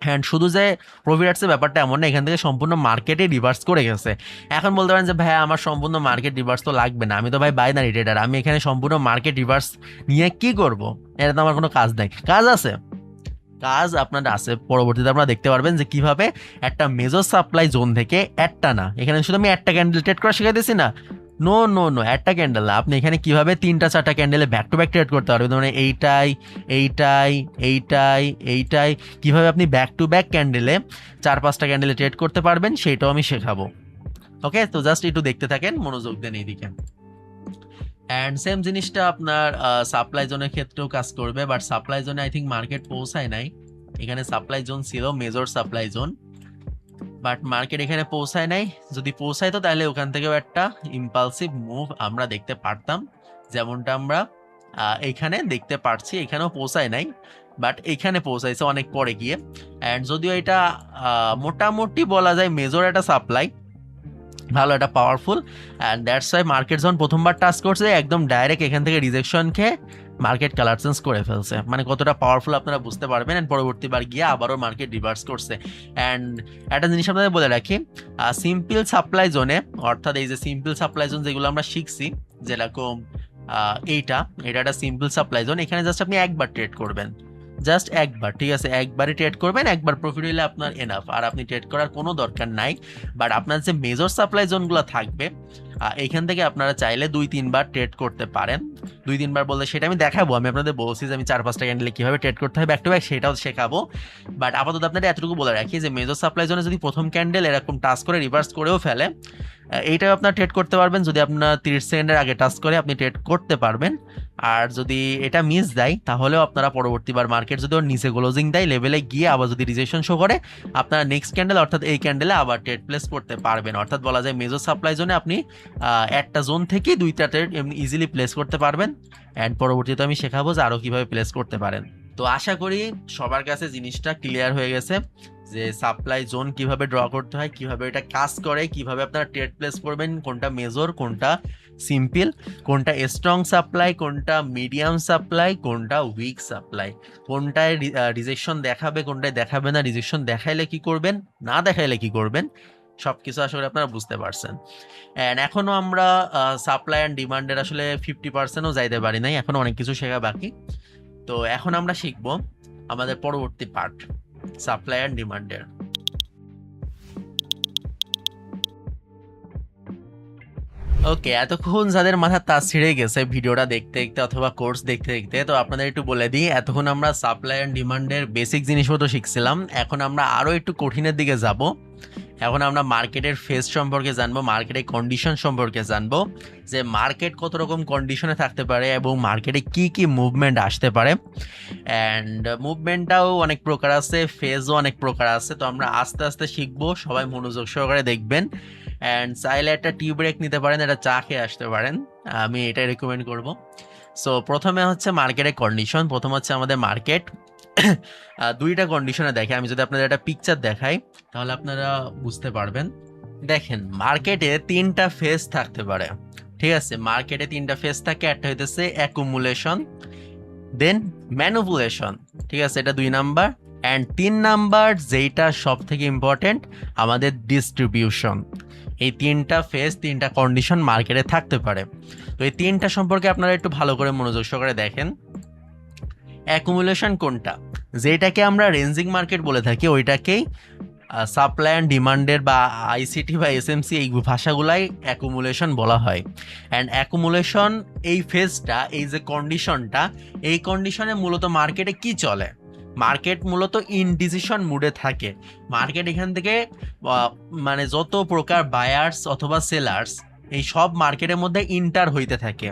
হ্যাঁ, শুধু যে প্রফিট আসছে ব্যাপারটা এমন না, এখান থেকে সম্পূর্ণ মার্কেটে রিভার্স করে গেছে। এখন বলতে পারেন যে ভাই আমার সম্পূর্ণ মার্কেট রিভার্স তো লাগবে না, আমি তো ভাই বাইনারি ট্রেডার, আমি এখানে সম্পূর্ণ মার্কেট রিভার্স নিয়ে কি করব? এটা তো আমার কোনো কাজ নাই। কাজ আছে, কাজ আপনার আছে। পরবর্তীতে আপনারা দেখতে পারবেন যে কিভাবে একটা মেজর সাপ্লাই জোন থেকে একটা না, এখানে শুধু আমি একটা ক্যান্ডেল ট্রেড করা শিখাই দিছি না, নো নো নো, একটা ক্যান্ডেল না, আপনি এখানে কিভাবে 3-4টা ক্যান্ডেলে ব্যাক টু ব্যাক ট্রেড করতে পারবেন, মানে এইটাই এইটাই এইটাই এইটাই, কিভাবে আপনি ব্যাক টু ব্যাক ক্যান্ডেলে 4-5টা ক্যান্ডেলে ট্রেড করতে পারবেন, সেটাও আমি শেখাবো। ওকে, তো জাস্ট একটু দেখতে থাকেন, মনোযোগ দেন এইদিকে। অ্যান্ড সেম জিনিসটা আপনার সাপ্লাই জোনের ক্ষেত্রেও কাজ করবে, বাট সাপ্লাই জোনে আই থিঙ্ক মার্কেট পৌঁছায় নাই। এখানে সাপ্লাই জোন ছিল major supply zone, but market এখানে পৌঁছায় নাই। যদি পৌঁছাইতো তাহলে ওখান থেকেও একটা ইম্পালসিভ মুভ আমরা দেখতে পারতাম, যেমনটা আমরা এখানে দেখতে পারছি। এখানেও পৌঁছায় নাই, বাট এখানে পৌঁছাইছে অনেক পরে গিয়ে। অ্যান্ড যদিও এটা মোটামুটি বলা যায় মেজর একটা সাপ্লাই, ভালো একটা powerful, and that's why market যখন প্রথমবার টাচ করছে, একদম ডাইরেক্ট এখান থেকে রিজেকশন খেয়ে মার্কেট কালার চেঞ্জ করে ফেলছে। মানে কতটা পাওয়ারফুল আপনারা বুঝতে পারবেন। অ্যান্ড পরবর্তীবার গিয়ে আবারও মার্কেট রিভার্স করছে। অ্যান্ড একটা জিনিস আপনাদের বলে রাখি, সিম্পল সাপ্লাই জোনে, অর্থাৎ এই যে সিম্পল সাপ্লাই জোন যেগুলো আমরা শিখছি, যেরকম এটা একটা সিম্পল সাপ্লাই জোন, এখানে জাস্ট আপনি একবার ট্রেড করবেন, জাস্ট একবার, ঠিক আছে, একবারই ট্রেড করবেন, একবার প্রফিট হলে আপনার এনাফ, আর আপনি ট্রেড করার কোনো দরকার নাই। বাট আপনার যে মেজর সাপ্লাই জোনগুলো থাকবে, এইখান থেকে আপনারা চাইলে 2-3বার ট্রেড করতে পারেন। 2-3বার বলতে সেটা আমি দেখাবো, আমি আপনাদের বলছি যে আমি 4-5টা ক্যান্ডেলে কীভাবে ট্রেড করতে হয় ব্যাক টু ব্যাক, সেটাও শেখাবো। বাট আপাতত আপনাদের এতটুকু বলে রাখি যে মেজর সাপ্লাই জোনে যদি প্রথম ক্যান্ডেল এরকম টাচ করে রিভার্স করেও ফেলে, এইটাও আপনার ট্রেড করতে পারবেন। যদি আপনার 30 সেকেন্ডের আগে টাচ করে আপনি ট্রেড করতে পারবেন। আর যদি এটা মিস দেয় তাহলেও আপনারা পরবর্তীবার মার্কেট যদি ওর নিচে ক্লোজিং দেয় লেভেলে গিয়ে আবার যদি রিজেকশন শো করে আপনারা নেক্সট ক্যান্ডেল অর্থাৎ এই ক্যান্ডেলে আবার ট্রেড প্লেস করতে পারবেন। অর্থাৎ বলা যায় মেজর সাপ্লাই জোনে আপনি একটা জোন থেকে দুইটা ট্রেড এমনি ইজিলি প্লেস করতে পারবেন। অ্যান্ড পরবর্তীতে আমি শেখাবো যে আরও কীভাবে প্লেস করতে পারেন। তো আশা করি সবার কাছে জিনিসটা ক্লিয়ার হয়ে গেছে যে সাপ্লাই জোন কিভাবে ড্র করতে হয়, কিভাবে এটা কাজ করে, কিভাবে আপনারা ট্রেড প্লেস করবেন, কোনটা মেজর, কোনটা সিম্পল, কোনটা স্ট্রং সাপ্লাই, কোনটা মিডিয়াম সাপ্লাই, কোনটা উইক সাপ্লাই, কোনটায় রিজেকশন দেখাবে, কোনটায় দেখাবে না, রিজেকশন দেখাইলে কি করবেন, না দেখাইলে কি করবেন, সব কিছু আসলে আপনারা বুঝতে পারছেন। অ্যান্ড এখনও আমরা সাপ্লাই অ্যান্ড ডিমান্ডের আসলে 50%ও যাইতে পারি নাই, এখনও অনেক কিছু শেখা বাকি। তো এখন আমরা শিখব আমাদের পরবর্তী পার্ট, সাপ্লাই অ্যান্ড ডিমান্ডের। ওকে, এতক্ষণ যাদের মাথা তাস ছিঁড়ে গেছে ভিডিওটা দেখতে দেখতে অথবা কোর্স দেখতে দেখতে, তো আপনাদের একটু বলে দিই, এতক্ষণ আমরা সাপ্লাই অ্যান্ড ডিমান্ডের বেসিক জিনিসপত্র শিখছিলাম। এখন আমরা আরও একটু কঠিনের দিকে যাব। এখন আমরা মার্কেটের ফেজ সম্পর্কে জানবো, মার্কেটের কন্ডিশন সম্পর্কে জানবো, যে মার্কেট কত রকম কন্ডিশনে থাকতে পারে এবং মার্কেটে কি কি মুভমেন্ট আসতে পারে। অ্যান্ড মুভমেন্টটাও অনেক প্রকার আছে, ফেজও অনেক প্রকার আছে। তো আমরা আস্তে আস্তে শিখবো, সবাই মনোযোগ সহকারে দেখবেন। অ্যান্ড চাইলে একটা টি ব্রেক নিতে পারেন, একটা চা খেয়ে আসতে পারেন, আমি এটাই রেকমেন্ড করব। সো প্রথমে হচ্ছে মার্কেটের কন্ডিশন। প্রথম হচ্ছে আমাদের মার্কেট দুইটা কন্ডিশনে দেখে। আমি যদি আপনাদের একটা পিকচার দেখাই তাহলে আপনারা বুঝতে পারবেন। দেখেন, মার্কেটে তিনটা ফেজ থাকতে পারে, ঠিক আছে? মার্কেটে তিনটা ফেজ থাকে, একটা হইতেছে অ্যাকুমুলেশন, দেন ম্যানুপুলেশন, ঠিক আছে, এটা 2 নাম্বার। অ্যান্ড 3 নাম্বার যেইটা সব থেকে ইম্পর্টেন্ট, আমাদের ডিস্ট্রিবিউশন। এই তিনটা ফেজ, তিনটা কন্ডিশন মার্কেটে থাকতে পারে। তো এই তিনটা সম্পর্কে আপনারা একটু ভালো করে মনোযোগ সহকারে দেখেন। অ্যাকুমুলেশন কোনটা? যেটাকে আমরা রেঞ্জিং মার্কেট বলে থাকি, ওইটাকেই সাপ্লাই অ্যান্ড ডিমান্ডের বা আইসিটি বা এসএমসি এই ভাষাগুলাই অ্যাকুমুলেশন বলা হয়। অ্যান্ড অ্যাকুমুলেশন এই ফেজটা, এই যে কন্ডিশনটা, এই কন্ডিশনে মূলত মার্কেটে কি চলে? মার্কেট মূলত ইনডিসিশন মুডে থাকে। মার্কেট এখান থেকে মানে যত প্রকার বায়ার্স অথবা সেলার্স, এই সব মার্কেটের মধ্যে ইন্টার হইতে থাকে।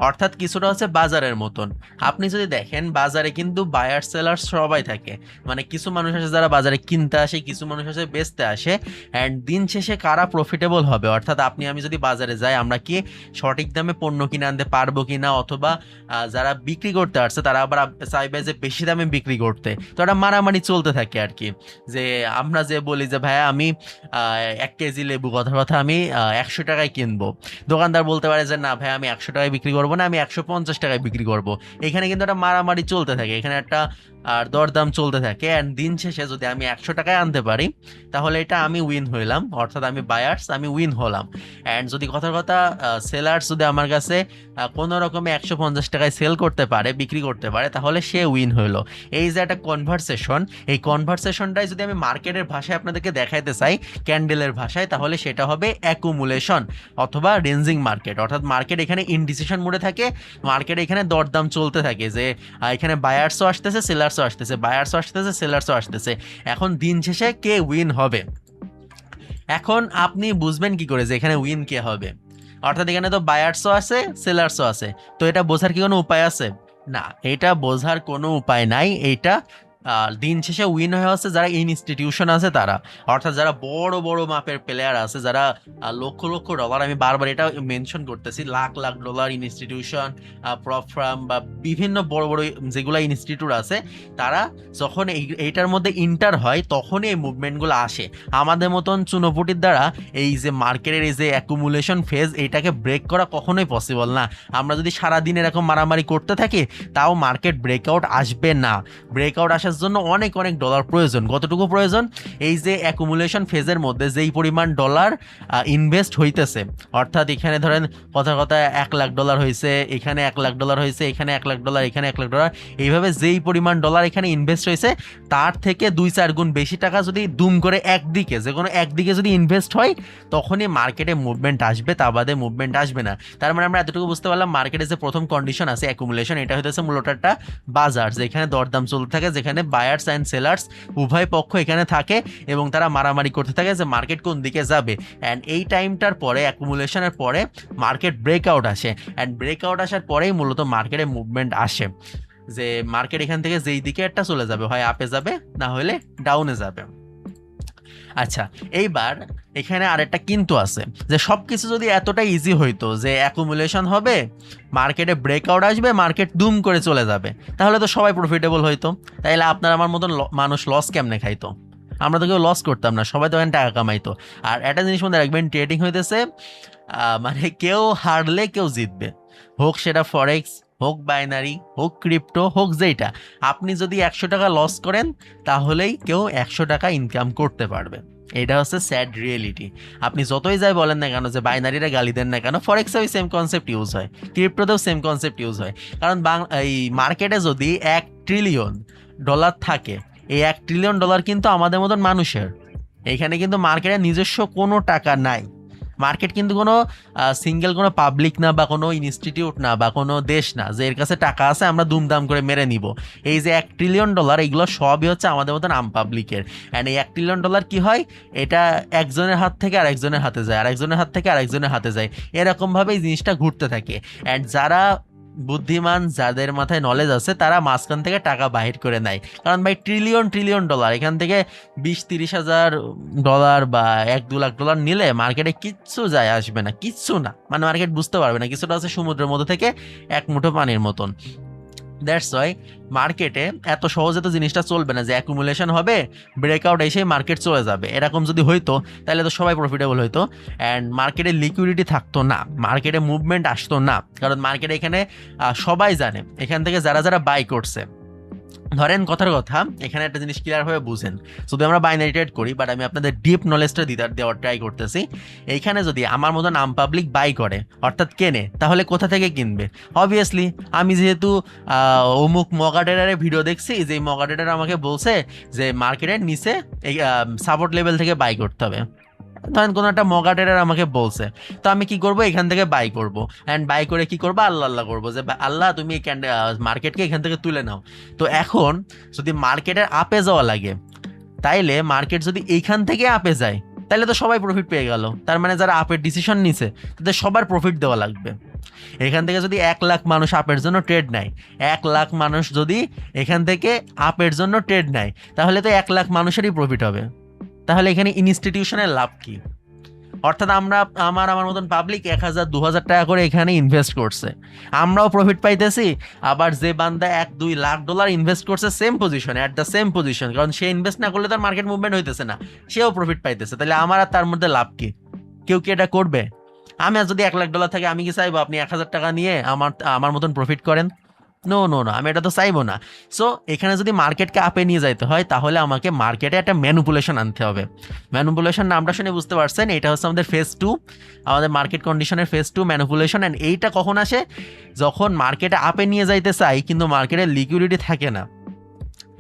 অর্থাৎ কিছুটা হচ্ছে বাজারের মতন। আপনি যদি দেখেন বাজারে কিন্তু বায়ার সেলার সবাই থাকে, মানে কিছু মানুষ আছে যারা বাজারে কিনতে আসে, কিছু মানুষ আছে বেচতে আসে। অ্যান্ড দিন শেষে কারা প্রফিটেবল হবে, অর্থাৎ আপনি আমি যদি বাজারে যাই, আমরা কি সঠিক দামে পণ্য কিনে আনতে পারবো কিনা, অথবা যারা বিক্রি করতে আসছে তারা আবার চাইবে যে বেশি দামে বিক্রি করতে। তো এটা মারামারি চলতে থাকে আর কি। যে আমরা যে বলি যে ভাইয়া আমি 1 কেজি লেবু কথা আমি 100 টাকায় কিনবো, দোকানদার বলতে পারে যে না ভাই আমি 100 টাকায় বিক্রি করবো না, আমি 150 টাকায় বিক্রি করবো। এখানে কিন্তু একটা মারামারি চলতে থাকে, এখানে একটা আর দরদাম চলতে থাকে। অ্যান্ড দিন শেষে যদি আমি 100 টাকায় আনতে পারি তাহলে এটা আমি উইন হইলাম, অর্থাৎ আমি বায়ার্স, আমি উইন হলাম। অ্যান্ড যদি কথার কথা সেলার্স যদি আমার কাছে কোনো রকমে 150 টাকায় সেল করতে পারে, বিক্রি করতে পারে, তাহলে সে উইন হইলো। এই যে একটা কনভারসেশন, এই কনভারসেশনটাই যদি আমি মার্কেটের ভাষায় আপনাদেরকে দেখাইতে চাই, ক্যান্ডেলের ভাষায়, তাহলে সেটা হবে অ্যাকুমুলেশন অথবা রেঞ্জিং মার্কেট। অর্থাৎ মার্কেট এখানে ইনডিসিশন মোডে থাকে, মার্কেট এখানে দরদাম চলতে থাকে, যে এখানে বায়ার্সও আসতেছে, সেলার্সও আসতেছে, বায়ার্সও আসতেছে, সেলার্সও আসতেছে। এখন দিন শেষে কে উইন হবে? এখন আপনি বুঝবেন কি করে যে এখানে উইন কে হবে? অর্থাৎ এখানে তো বায়ার্সও আছে, সেলার্সও আছে, তো এটা বোঝার কি কোনো উপায় আছে? না, এটা বোঝার কোনো উপায় নাই। এইটা দিন শেষে উইন হয়ে হচ্ছে যারা ইনস্টিটিউশন আছে তারা, অর্থাৎ যারা বড় বড় মাপের প্লেয়ার আছে, যারা লক্ষ লক্ষ ডলার, আমি বারবার এটা মেনশন করতেছি, lakh lakh dollar institution, prop farm বা বিভিন্ন বড় বড় যেগুলো ইনস্টিটিউট আছে, তারা যখন এইটার মধ্যে ইন্টার হয় তখনই এই মুভমেন্টগুলো আসে। আমাদের মতন চুনোপুটির দ্বারা এই যে মার্কেটের এই যে অ্যাকুমুলেশন ফেজ, এইটাকে ব্রেক করা কখনোই পসিবল না। আমরা যদি সারাদিন এরকম মারামারি করতে থাকি তাও মার্কেট ব্রেকআউট আসবে না। ব্রেকআউট আসার জন্য অনেক অনেক ডলার প্রয়োজন। কতটুকু প্রয়োজন? এই যে অ্যাকুমুলেশন ফেজের মধ্যে যেই পরিমাণ ডলার ইনভেস্ট হইতেছে, অর্থাৎ এখানে ধরেন কথা 1 লাখ ডলার হয়েছে, এখানে 1 লাখ ডলার হয়েছে, এখানে 1 লাখ ডলার, এখানে 1 লাখ ডলার, এইভাবে যেই পরিমাণ ডলার এখানে ইনভেস্ট হয়েছে তার থেকে 2-4 গুণ বেশি টাকা যদি দুম করে একদিকে, যে কোনো একদিকে যদি ইনভেস্ট হয়, তখনই মার্কেটে মুভমেন্ট আসবে, তা বাদে মুভমেন্ট আসবে না। তার মানে আমরা এতটুকু বুঝতে পারলাম মার্কেটে যে প্রথম কন্ডিশন আছে অ্যাকুমুলেশন, এটা হইতেছে মূলত একটা বাজার যেখানে দরদাম চলতে থাকে, যেখানে যেখানে বায়ার্স অ্যান্ড সেলার্স উভয় পক্ষ এখানে থাকে এবং তারা মারামারি করতে থাকে যে মার্কেট কোন দিকে যাবে। অ্যান্ড এই টাইমটার পরে অ্যাকুমুলেশনের পরে মার্কেট ব্রেকআউট আসে, অ্যান্ড ব্রেকআউট আসার পরেই মূলত মার্কেটে মুভমেন্ট আসে, যে মার্কেট এখান থেকে যেই দিকে একটা চলে যাবে, হয় আপে যাবে না হলে ডাউনে যাবে। আচ্ছা, এইবার এখানে আরেকটা কিন্তু আছে, যে সব কিছু যদি এতটা ইজি হইতো যে অ্যাকুমুলেশন হবে, মার্কেটে ব্রেকআউট আসবে, মার্কেট দুম করে চলে যাবে, তাহলে তো সবাই প্রফিটেবল হইতো। তাইলে আপনার আমার মতন মানুষ লস কেমনে খাইতো? আমরা তো কেউ লস করতাম না, সবাই তো এখানে টাকা কামাইতো। আর একটা জিনিস মধ্যে রাখবেন, ট্রেডিং হইতেছে মানে কেউ হারলে কেউ জিতবে, হোক সেটা ফরেক্স, হোক বাইনারি, হোক ক্রিপ্টো, হোক যেটা। আপনি যদি 100 টাকা লস করেন তাহলেই কেউ 100 টাকা ইনকাম করতে পারবে। এটা হচ্ছে স্যাড রিয়েলিটি। আপনি যতই যাই বলেন না কেন, যে বাইনারিরা গালি দেন না কেন, ফরেক্সেও সেম কনসেপ্ট ইউজ হয়, ক্রিপ্টোতেও সেম কনসেপ্ট ইউজ হয়। কারণ এই মার্কেটে যদি $1 ট্রিলিয়ন থাকে, এই $1 ট্রিলিয়ন কিন্তু আমাদের মতন মানুষের। এখানে কিন্তু মার্কেটে নিজস্ব কোনো টাকা নাই। মার্কেট কিন্তু কোনো সিঙ্গেল কোনো পাবলিক না, বা কোনো ইনস্টিটিউট না, বা কোনো দেশ না যে এর কাছে টাকা আছে আমরা দুমদাম করে মেরে নিব। এই যে $1 ট্রিলিয়ন, এগুলো সবই হচ্ছে আমাদের মতন আম পাবলিকের। অ্যান্ড এই $1 ট্রিলিয়ন কি হয়, এটা একজনের হাত থেকে আরেকজনের হাতে যায়, আরেকজনের হাত থেকে আরেকজনের হাতে যায়, এরকমভাবে এই জিনিসটা ঘুরতে থাকে। অ্যান্ড যারা বুদ্ধিমান, যাদের মাথায় নলেজ আছে, তারা মাঝখান থেকে টাকা বাহির করে নেয়। কারণ ভাই ট্রিলিয়ন ট্রিলিয়ন ডলার, এখান থেকে 20-30 হাজার ডলার বা $1-2 লাখ নিলে মার্কেটে কিচ্ছু যায় আসবে না, কিচ্ছু না, মানে মার্কেট বুঝতে পারবে না, কিছুটা আছে সমুদ্রের মধ্যে থেকে এক মুঠো পানির মতন। দ্যাটস ওয়াই মার্কেটে এত সহজে তো জিনিসটা চলবে না যে অ্যাকুমুলেশন হবে, ব্রেকআউট এসে মার্কেট চলে যাবে। এরকম যদি হইতো তাহলে তো সবাই প্রফিটেবল হইতো, অ্যান্ড মার্কেটে লিকুইডিটি থাকতো না, মার্কেটে মুভমেন্ট আসতো না। কারণ মার্কেটে এখানে সবাই জানে, এখান থেকে যারা যারা বাই করছে, ধরেন কথার কথা, এখানে একটা জিনিস ক্লিয়ারভাবে বুঝেন, যদি আমরা বাইনারি ট্রেড করি, বাট আমি আপনাদের ডিপ নলেজটা দেওয়ার ট্রাই করতেছি। এইখানে যদি আমার মতন আম পাবলিক বাই করে, অর্থাৎ কেনে, তাহলে কোথা থেকে কিনবে? অবভিয়াসলি আমি যেহেতু অমুক মগাডেরারে ভিডিও দেখছি, যে মগাডেরার আমাকে বলছে যে মার্কেটের নিচে এই সাপোর্ট লেভেল থেকে বাই করতে হবে, ধরেন কোনো একটা মগাটেরার আমাকে বলছে, তো আমি কি করব, এখান থেকে বাই করব। অ্যান্ড বাই করে কি করবো, আল্লাহ আল্লাহ করবো যে আল্লাহ তুমি এই মার্কেটকে এখান থেকে তুলে নাও। তো এখন যদি মার্কেটের আপে যাওয়া লাগে, তাইলে মার্কেট যদি এইখান থেকে আপে যায়, তাহলে তো সবাই প্রফিট পেয়ে গেল। তার মানে যারা আপের ডিসিশন নিছে তাদের সবার প্রফিট দেওয়া লাগবে। এখান থেকে যদি 1 লাখ মানুষ আপের জন্য ট্রেড নেয়, 1 লাখ মানুষ যদি এখান থেকে আপের জন্য ট্রেড নেয়, তাহলে তো 1 লাখ মানুষেরই প্রফিট হবে। তাহলে এখানে ইনস্টিটিউশনের লাভ কি? অর্থাৎ আমার মতন পাবলিক 1,000-2,000 টাকা করে এখানে ইনভেস্ট করছে, আমরাও প্রফিট পাইতেছি। আবার যে বান্দা $1-2 লাখ ইনভেস্ট করছে সেম পজিশনে, অ্যাট দ্য সেম পজিশন, কারণ সে ইনভেস্ট না করলে তার মার্কেট মুভমেন্ট হইতেছে না, সেও প্রফিট পাইতেছে। তাহলে আমার আর তার মধ্যে লাভ কি? কেউ কি এটা করবে? আমি আর যদি $1 লাখ থাকে, আমি কি চাইবো আপনি 1,000 টাকা নিয়ে আমার মতন প্রফিট করেন? নো নো নো, আমি এটা তো চাইবো না। সো এখানে যদি মার্কেটকে আপে নিয়ে যাইতে হয়, তাহলে আমাকে মার্কেটে একটা ম্যানুপুলেশন আনতে হবে। ম্যানুপুলেশন নামটা শুনে বুঝতে পারছেন, এটা হচ্ছে আমাদের ফেজ 2, আমাদের মার্কেট কন্ডিশনের ফেজ 2 ম্যানুপুলেশন। অ্যান্ড এইটা কখন আসে? যখন মার্কেটে আপে নিয়ে যাইতে চাই কিন্তু মার্কেটে লিকুইডিটি থাকে না।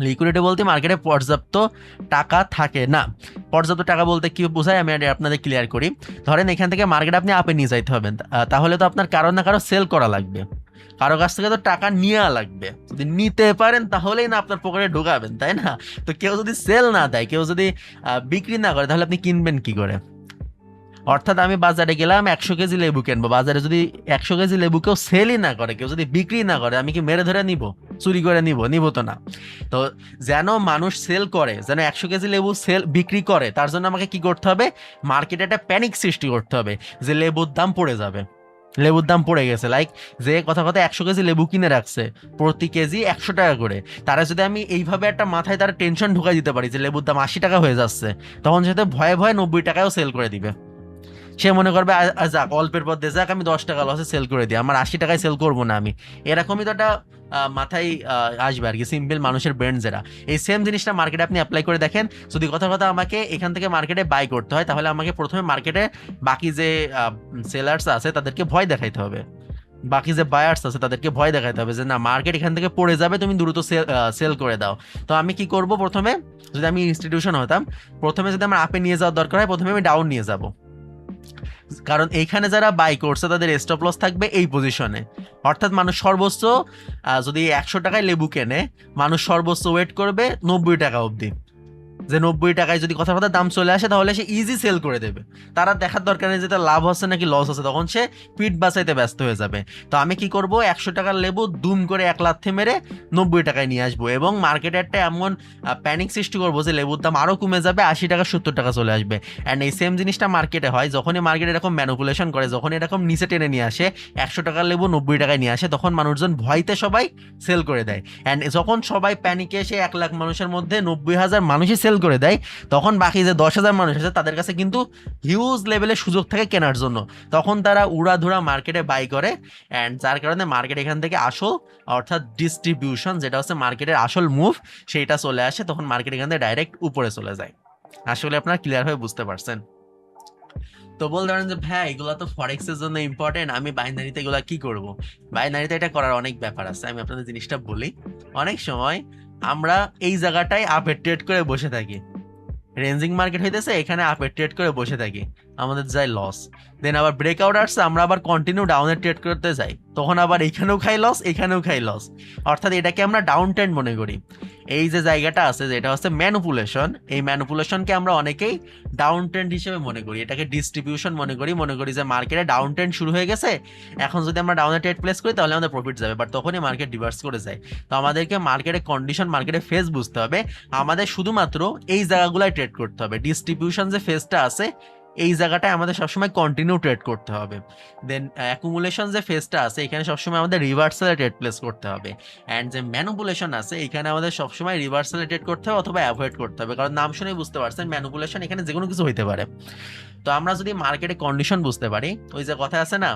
লিকুইডিটি বলতে মার্কেটে পর্যাপ্ত টাকা থাকে না। পর্যাপ্ত টাকা বলতে কি বোঝায় আমি আপনাদের ক্লিয়ার করি। ধরেন এখান থেকে মার্কেট আপনি আপে নিয়ে যাইতে হবেন, তাহলে তো আপনার কারো না কারো সেল করা লাগবে, কারো কাছ থেকে তো টাকা নেওয়া লাগবে। যদি নিতে পারেন তাহলেই না আপনার পকেটে ঢোকাবেন, তাই না? তো কেউ যদি সেল না দেয়, কেউ যদি বিক্রি না করে, তাহলে আপনি কিনবেন কি করে? অর্থাৎ আমি বাজারে গেলাম 100 কেজি লেবু কিনবো, বাজারে যদি 100 কেজি লেবু কেউ সেলই না করে, কেউ যদি বিক্রি না করে, আমি কি মেরে ধরে নিব, চুরি করে নিব তো না। তো যেন মানুষ সেল করে, যেন 100 কেজি লেবু বিক্রি করে, তার জন্য আমাকে কি করতে হবে? মার্কেটে একটা প্যানিক সৃষ্টি করতে হবে যে লেবুর দাম পড়ে যাবে, লেবুর দাম পড়ে গেছে। লাইক যে কথা 100 কেজি লেবু কিনে রাখছে, প্রতি কেজি 100 টাকা করে, তারা যদি আমি এইভাবে একটা মাথায় তারা টেনশন ঢুকাই দিতে পারি যে লেবুর দাম 80 টাকা হয়ে যাচ্ছে, তখন সেটা ভয়ে ভয়ে 90 টাকায়ও সেল করে দিবে। সে মনে করবে যাক অল্পের পর দিয়ে যাক, আমি 10 টাকা লসে সেল করে দিই, আমার 80 টাকায় সেল করবো না আমি। এরকমই তো একটা মাথায় আসবে আর কি, সিম্পল মানুষের ব্রেন যেটা। এই সেম জিনিসটা মার্কেটে আপনি অ্যাপ্লাই করে দেখেন। যদি কথা আমাকে এখান থেকে মার্কেটে বাই করতে হয়, তাহলে আমাকে প্রথমে মার্কেটে বাকি যে সেলার্স আছে তাদেরকে ভয় দেখাইতে হবে, বাকি যে বায়ার্স আছে তাদেরকে ভয় দেখাইতে হবে যে না, মার্কেট এখান থেকে পড়ে যাবে, তুমি দ্রুত সেল করে দাও। তো আমি কি করব? প্রথমে যদি আমি ইনস্টিটিউশন হতাম, প্রথমে যদি আমার আপে নিয়ে যাওয়ার দরকার হয়, প্রথমে আমি ডাউন নিয়ে যাব। কারণ এইখানে যারা বাই করছে তাদের স্টপ লস থাকবে এই পজিশনে, অর্থাৎ মানুষ সর্বোচ্চ যদি 100 টাকায় লেবু কেনে, মানুষ সর্বোচ্চ ওয়েট করবে 90 টাকা অবধি, যে 90 টাকায় যদি কথার দাম চলে আসে তাহলে সে ইজি সেল করে দেবে। তারা দেখার দরকার নেই যে তার লাভ হচ্ছে নাকি লস হচ্ছে, তখন সে পিঠ বাঁচাইতে ব্যস্ত হয়ে যাবে। তো আমি কি করব, 100 টাকার লেবু দুম করে 1 লাথে মেরে 90 টাকায় নিয়ে আসবো, এবং মার্কেটে একটা এমন প্যানিক সৃষ্টি করবো যে লেবুর দাম আরও কমে যাবে, 80 টাকা 70 টাকা চলে আসবে। অ্যান্ড এই সেম জিনিসটা মার্কেটে হয়, যখনই মার্কেট এরকম ম্যানুপুলেশন করে, যখন এরকম নিচে টেনে নিয়ে আসে, 100 টাকার লেবু 90 টাকায় নিয়ে আসে, তখন মানুষজন ভয়তে সবাই সেল করে দেয়। অ্যান্ড যখন সবাই প্যানিকে এসে 1 লাখ মানুষের মধ্যে 90,000 মানুষই সেল করে দেয়, তখন বাকি যে 10,000 মানুষ আছে তাদের কাছে কিন্তু হিউজ লেভেলের সুযোগ থাকে কেনার জন্য, তখন তারা উড়াধুরা মার্কেটে বাই করে। অ্যান্ড যার কারণে মার্কেট এখান থেকে আসল, অর্থাৎ ডিস্ট্রিবিউশন, যেটা হচ্ছে মার্কেটের আসল মুভ, সেইটা চলে আসে, তখন মার্কেট এখান থেকে ডাইরেক্ট উপরে চলে যায়। আসলে আপনারা ক্লিয়ার হয়ে বুঝতে পারছেন? তো বলতে পারেন যে ভাই এগুলো তো ফরেক্স এর জন্য ইম্পর্টেন্ট, আমি বাইনারিতে এগুলা কি করব? বাইনারিতে এটা করার অনেক ব্যাপার আছে, আমি আপনাদের জিনিসটা বলি। অনেক সময় আমরা এই জায়গাটায় আপে ট্রেড করে বসে থাকি, রেঞ্জিং মার্কেট হইতেছে, এখানে আপে ট্রেড করে বসে থাকি, আমাদের যায় লস। দেন আবার ব্রেকআউট আসছে, আমরা আবার কন্টিনিউ ডাউনে ট্রেড করতে যাই, তখন আবার এইখানেও খাই লস, এখানেও খাই লস। অর্থাৎ এটাকে আমরা ডাউন ট্রেন্ড মনে করি। এই যে জায়গাটা আছে যেটা হচ্ছে ম্যানুপুলেশন, এই ম্যানুপুলেশনকে আমরা অনেকেই ডাউন ট্রেন্ড হিসেবে মনে করি, এটাকে ডিস্ট্রিবিউশন মনে করি যে মার্কেটে ডাউন ট্রেন্ড শুরু হয়ে গেছে, এখন যদি আমরা ডাউনে ট্রেড প্লেস করি তাহলে আমাদের প্রফিট যাবে, বাট তখনই মার্কেট রিভার্স করে যায়। তো আমাদেরকে মার্কেটের কন্ডিশন, মার্কেটের ফেজ বুঝতে হবে, আমাদের শুধুমাত্র এই জায়গাগুলোয় ট্রেড করতে হবে। ডিস্ট্রিবিউশন যে ফেজটা আছে এই জায়গাটায় আমাদের সবসময় কন্টিনিউ ট্রেড করতে হবে। দেন অ্যাকুমুলেশন যে ফেজটা আছে এখানে সবসময় আমাদের রিভার্সালে ট্রেড প্লেস করতে হবে। অ্যান্ড যে ম্যানুপুলেশন আছে এখানে আমাদের সবসময় রিভার্সালে ট্রেড করতে হবে অথবা অ্যাভয়েড করতে হবে, কারণ নাম শুনেই বুঝতে পারছেন ম্যানুপুলেশন এখানে যে কোনো কিছু হইতে পারে। তো আমরা যদি মার্কেটে কন্ডিশন বুঝতে পারি, ওই যে কথা আছে না,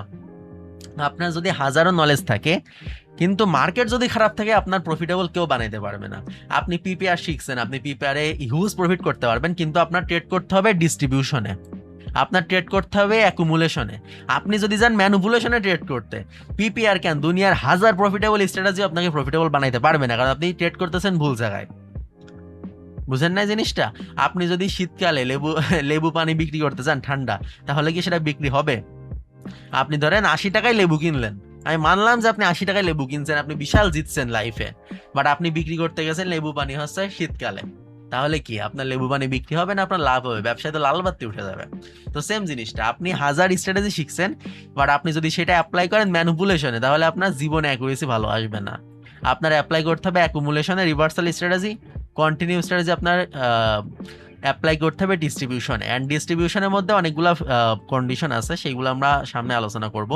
আপনার যদি হাজারো নলেজ থাকে কিন্তু মার্কেট যদি খারাপ থাকে আপনার প্রফিটেবল কেউ বানাইতে পারবে না। আপনি পিপিআর শিখছেন, আপনি পিপিআরে হিউজ প্রফিট করতে পারবেন, কিন্তু আপনার ট্রেড করতে হবে ডিস্ট্রিবিউশনে, আপনার ট্রেড করতে হবে অ্যাকুমুলেশনে। আপনি যদি যান ম্যানুপুলেশনে ট্রেড করতে, পিপিআর কেন, দুনিয়ার হাজার প্রফিটেবল স্ট্র্যাটেজি আপনাকে প্রফিটেবল বানাইতে পারবে না, কারণ আপনি ট্রেড করতেছেন ভুল জায়গায়। বুঝেন না জিনিসটা? আপনি যদি শীতকালে লেবু পানি বিক্রি করতে চান ঠান্ডা, তাহলে কি সেটা বিক্রি হবে? আপনি ধরেন 80 টাকায় লেবু কিনলেন, আমি মানলাম যে আপনি 80 টাকায় লেবু কিনছেন, আপনি বিশাল জিতছেন লাইফে, বাট আপনি বিক্রি করতে গেছেন লেবু পানি হচ্ছে শীতকালে, তাহলে কি আপনার লেবু পানি বিক্রি হবে না আপনার লাভ হবে? ব্যবসায় তো লাল বাতি উঠে যাবে। তো সেম জিনিসটা, আপনি হাজার স্ট্র্যাটেজি শিখছেন, বাট আপনি যদি সেটা অ্যাপ্লাই করেন ম্যানুপুলেশনে, তাহলে আপনার জীবনে অ্যাকুরেসি ভালো আসবে না। আপনার অ্যাপ্লাই করতে হবে অ্যাকুমুলেশনে রিভার্সাল স্ট্র্যাটেজি, কন্টিনিউ স্ট্র্যাটেজি আপনার অ্যাপ্লাই করতে হবে ডিস্ট্রিবিউশনে। অ্যান্ড ডিস্ট্রিবিউশনের মধ্যে অনেকগুলো কন্ডিশন আছে, সেইগুলো আমরা সামনে আলোচনা করব।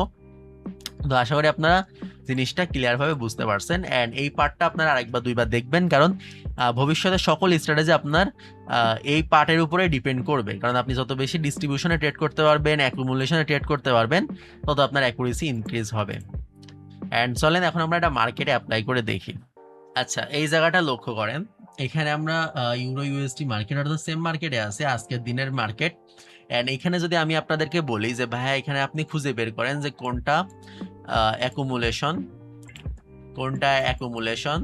তো আশা করি আপনারা জিনিসটা ক্লিয়ারভাবে বুঝতে পারছেন। অ্যান্ড এই পার্টটা আপনারা আরেকবার দুইবার দেখবেন, কারণ ভবিষ্যতে সকল স্ট্র্যাটেজি আপনার এই পার্টের উপরে ডিপেন্ড করবে, কারণ আপনি যত বেশি ডিস্ট্রিবিউশনে ট্রেড করতে পারবেন, অ্যাকুমুলেশনে ট্রেড করতে পারবেন, তত আপনার অ্যাকুরেসি ইনক্রিজ হবে। অ্যান্ড চলেন এখন আমরা এটা মার্কেটে অ্যাপ্লাই করে দেখি। আচ্ছা, এই জায়গাটা লক্ষ্য করেন, এখানে আমরা ইউরো ইউএসডি মার্কেট অর্থাৎ সেম মার্কেটে আছে, আজকের দিনের মার্কেট। অ্যান্ড এখানে যদি আমি আপনাদেরকে বলি যে ভাইয়া এখানে আপনি খুঁজে বের করেন যে কোনটা অ্যাকুমুলেশন, কোনটা অ্যাকুমুলেশন,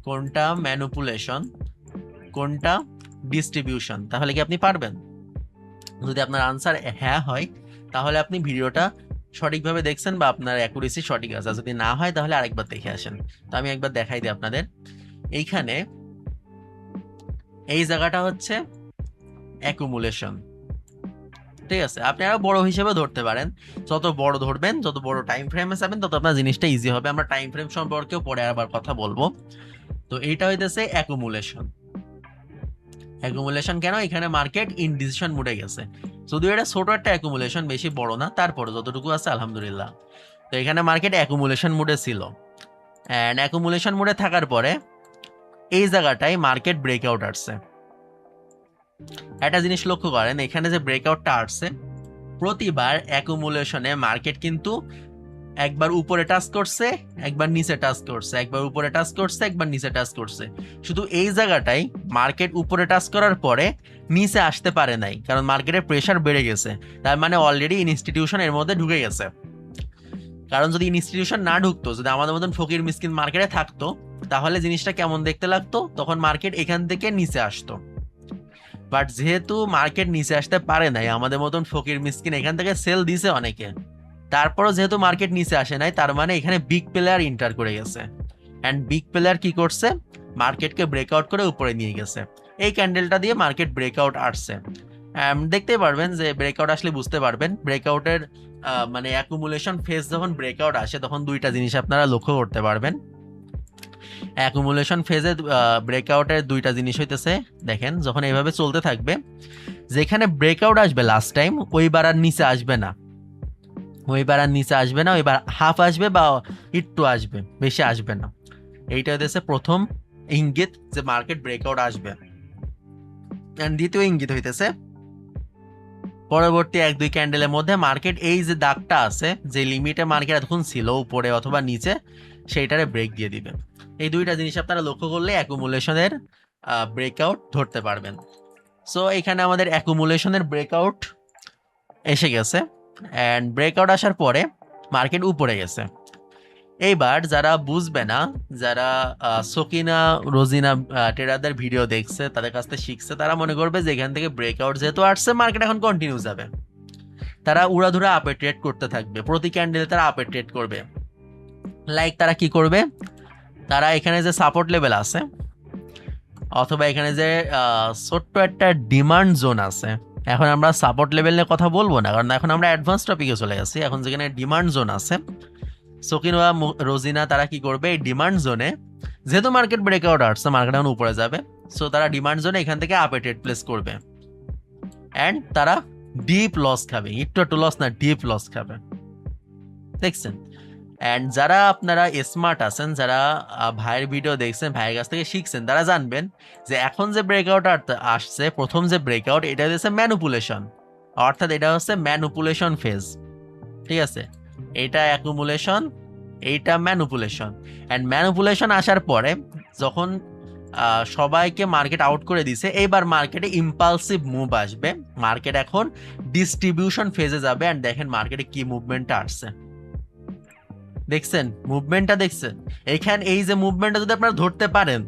কোনটা ম্যানুপুলেশন, কোনটা ডিস্ট্রিবিউশন, তাহলে কি আপনি পারবেন? যদি আপনার আনসার হ্যাঁ হয় তাহলে আপনি ভিডিওটা সঠিকভাবে দেখছেন বা আপনার অ্যাকুরেসি সঠিক আছে, যদি না হয় তাহলে আরেকবার দেখে আসেন। তো আমি একবার দেখাই দিই আপনাদের। এইখানে এই জায়গাটা হচ্ছে অ্যাকুমুলেশন, ঠিক আছে? আপনি আরো বড় হিসেবে ধরতে পারেন, যত বড় ধরবেন, যত বড় টাইম ফ্রেমে যাবেন, তত আপনার জিনিসটা ইজি হবে। আমরা টাইম ফ্রেম সম্পর্কেও পরে আবার কথা বলবো। তো এইটা হইতেছে অ্যাকুমুলেশন। অ্যাকুমুলেশন কেন? এখানে মার্কেট ইনডিসিশন মুডে গেছে, যদিও এটা ছোট একটা অ্যাকুমুলেশন, বেশি বড় না, তারপর যতটুকু আছে আলহামদুলিল্লাহ। তো এখানে মার্কেট অ্যাকুমুলেশন মুডে ছিল, অ্যান্ড অ্যাকুমুলেশন মুডে থাকার পরে এই জায়গাটায় মার্কেট ব্রেকআউট আসছে। একটা জিনিস লক্ষ্য করেন, এখানে যে ব্রেকআউটটা আসছে, প্রতিবার অ্যাকুমুলেশনে মার্কেট কিন্তু একবার উপরে টাচ করছে, একবার নিচে টাচ করছে, একবার উপরে টাচ করছে, একবার নিচে টাচ করছে। শুধু এই জায়গাটাই মার্কেট উপরে টাচ করার পরে নিচে আসতে পারে নাই, কারণ মার্কেটের প্রেশার বেড়ে গেছে, তার মানে অলরেডি ইনস্টিটিউশন এর মধ্যে ঢুকে গেছে। কারণ যদি ইনস্টিটিউশন না ঢুকতো, যদি আমাদের মতন ফকির মিসকিন মার্কেটে থাকতো, তাহলে জিনিসটা কেমন দেখতে লাগতো, তখন মার্কেট এখান থেকে নিচে আসতো। বাট যেহেতু মার্কেট নিচে আসতে পারে নাই, আমাদের মতন ফকির মিসকিন এখান থেকে সেল দিছে অনেকে, তারপরও যেহেতু মার্কেট নিচে আসে নাই, তার মানে এখানে বিগ প্লেয়ার ইন্টার করে গেছে। অ্যান্ড বিগ প্লেয়ার কি করছে, মার্কেটকে ব্রেকআউট করে উপরে নিয়ে গেছে। এই ক্যান্ডেলটা দিয়ে মার্কেট ব্রেকআউট আসছে। দেখতে পারবেন যে ব্রেকআউট আসলে বুঝতে পারবেন, ব্রেকআউটের মানে অ্যাকুমুলেশন ফেজ যখন ব্রেকআউট আসে তখন দুইটা জিনিস আপনারা লক্ষ্য করতে পারবেন। অ্যাকুমুলেশন ফেজে ব্রেকআউটের দুইটা জিনিস হইতেছে, দেখেন যখন এইভাবে চলতে থাকবে, যেখানে ব্রেকআউট আসবে লাস্ট টাইম ওইবার আর নিচে আসবে না, ওইবার হাফ আসবে বা একটু আসবে, বেশি আসবে না। এইটা হইতেছে প্রথম ইঙ্গিত যে মার্কেট ব্রেকআউট আসবে। দ্বিতীয় ইঙ্গিত হইতেছে পরবর্তী 1-2 ক্যান্ডেলের মধ্যে মার্কেট এই যে দাগটা আছে, যে লিমিটে মার্কেট এতক্ষণ ছিল উপরে অথবা নিচে, সেইটারে ব্রেক দিয়ে দিবে। এই দুইটা জিনিস আপনারা লক্ষ্য করলে অ্যাকুমুলেশনের ব্রেকআউট ধরতে পারবেন। সো এখানে আমাদের অ্যাকুমুলেশনের ব্রেকআউট এসে গেছে, অ্যান্ড ব্রেকআউট আসার পরে মার্কেট উপরে গেছে। এইবার যারা বুঝবে না, যারা সকিনা রোজিনা ট্রেডারদের ভিডিও দেখছে, তাদের কাছ থেকে শিখছে, তারা মনে করবে যে এখান থেকে ব্রেকআউট যেহেতু আসছে মার্কেট এখন কন্টিনিউ যাবে, তারা উড়াধুরা আপে ট্রেড করতে থাকবে, প্রতি ক্যান্ডেলে তারা আপে ট্রেড করবে। লাইক তারা কি করবে, তারা এখানে যে সাপোর্ট লেভেল আছে অথবা এখানে যে ছোট্ট একটা ডিমান্ড জোন আছে, এখন আমরা সাপোর্ট লেভেল নিয়ে কথা বলবো না, কারণ এখন আমরা অ্যাডভান্স টপিকে চলে গেছি। এখন যেখানে ডিমান্ড জোন আছে, সকিনা রোজিনা তারা কি করবে, এই ডিমান্ড জোনে যেহেতু মার্কেট ব্রেকআউট আসছে, মার্কেট এখন উপরে যাবে, সো তারা ডিমান্ড জোনে এখান থেকে আপে ট্রেড প্লেস করবে, অ্যান্ড তারা ডিপ লস খাবে, একটু লস না, ডিপ লস খাবে, দেখছেন। অ্যান্ড যারা আপনারা স্মার্ট আছেন, যারা ভাইয়ের ভিডিও দেখছেন, ভাইয়ের কাছ থেকে শিখছেন, তারা জানবেন যে এখন যে ব্রেকআউট আসছে, প্রথম যে ব্রেকআউট, এটা হচ্ছে ম্যানুপুলেশন, অর্থাৎ এটা হচ্ছে ম্যানুপুলেশন ফেজ, ঠিক আছে। এটা অ্যাকুমুলেশন, এইটা ম্যানুপুলেশন। অ্যান্ড ম্যানুপুলেশন আসার পরে যখন সবাইকে মার্কেট আউট করে দিছে, এইবার মার্কেটে ইম্পালসিভ মুভ আসবে, মার্কেট এখন ডিস্ট্রিবিউশন ফেজে যাবে। অ্যান্ড দেখেন মার্কেটে কি মুভমেন্টটা আসছে, দেখছেন মুভমেন্টটা, দেখছেন এইখানে এই যে মুভমেন্টটা যদি আপনারা ধরতে পারেন,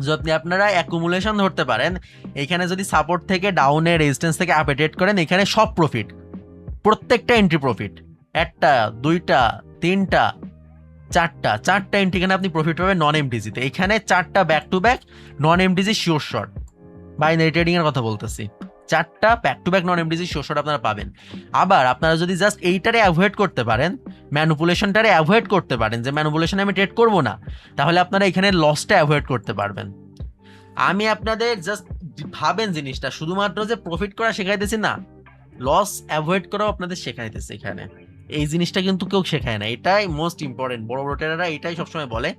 যদি আপনারা অ্যাকুমুলেশন ধরতে পারেন, এখানে যদি সাপোর্ট থেকে ডাউনে, রেজিস্ট্যান্স থেকে আপে ট্রেড করেন, এখানে সব প্রফিট, প্রত্যেকটা এন্ট্রি প্রফিট, 1টা 2টা 3টা 4টা এন্ট্রি এখানে আপনি প্রফিট পাবেন নন এমটিজিতে। এখানে 4টা back to back non MTG sure short, binary trading এর কথা বলতেছি, 4টা back to back non MTG sure short আপনারা পাবেন। আবার আপনারা যদি জাস্ট এইটারে অ্যাভয়েড করতে পারেন, ম্যানুপুলেশনটারে অ্যাভয়েড করতে পারেন, যে ম্যানুপুলেশনে আমি ট্রেড করবো না, তাহলে আপনারা এখানে লসটা অ্যাভয়েড করতে পারবেন। আমি আপনাদের জাস্ট ভাবেন জিনিসটা, শুধুমাত্র যে প্রফিট করা শেখাইতেছি না, লস অ্যাভয়েড করাও আপনাদের শেখাইতেছে এখানে। এই জিনিসটা কিন্তু কেউ শেখায় না, এটাই মোস্ট ইম্পর্টেন্ট। বড় বড় ট্রেডাররা এটাই সবসময় বলে,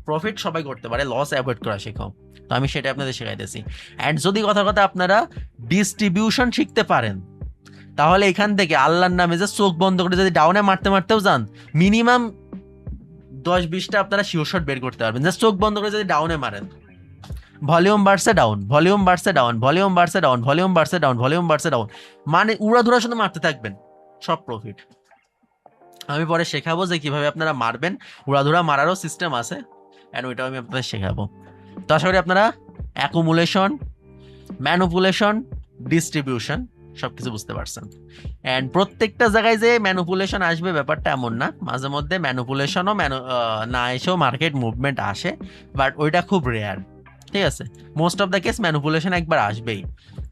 প্রফিট সবাই করতে পারে, লস অ্যাভয়েড করা শেখাও। তো আমি সেটা আপনাদের শেখাইতেছি। অ্যান্ড যদি কথা আপনারা ডিস্ট্রিবিউশন শিখতে পারেন, তাহলে এখান থেকে আল্লাহর নামে যে চোখ বন্ধ করে যদি ডাউনে মারতেও যান, মিনিমাম 10-20টা আপনারা শিওর শট বের করতে পারবেন। জাস্ট চোখ বন্ধ করে যদি ডাউনে মারেন, ভলিউম বাড়ছে ডাউন, ভলিউম বাড়ছে ডাউন, ভলিউম বাড়ছে ডাউন, ভলিউম বাড়ছে ডাউন, ভলিউম বাড়ছে ডাউন, মানে উড়াধুরা শুধু মারতে থাকবেন, সব প্রফিট। আমি পরে শেখাবো যে কিভাবে আপনারা মারবেন, উড়াধুরা মারারও সিস্টেম আছে, অ্যান্ড ওইটাও আমি আপনাদের শেখাবো। তো আশা করি আপনারা অ্যাকুমুলেশন, ম্যানুপুলেশন, ডিস্ট্রিবিউশন সবকিছু বুঝতে পারছেন। অ্যান্ড প্রত্যেকটা জায়গায় যে ম্যানুপুলেশন আসবে ব্যাপারটা এমন না, মাঝে মধ্যে ম্যানুপুলেশনও না এসেও মার্কেট মুভমেন্ট আসে, বাট ওইটা খুব রেয়ার, ঠিক আছে। Most of the case manipulation একবার আসবেই।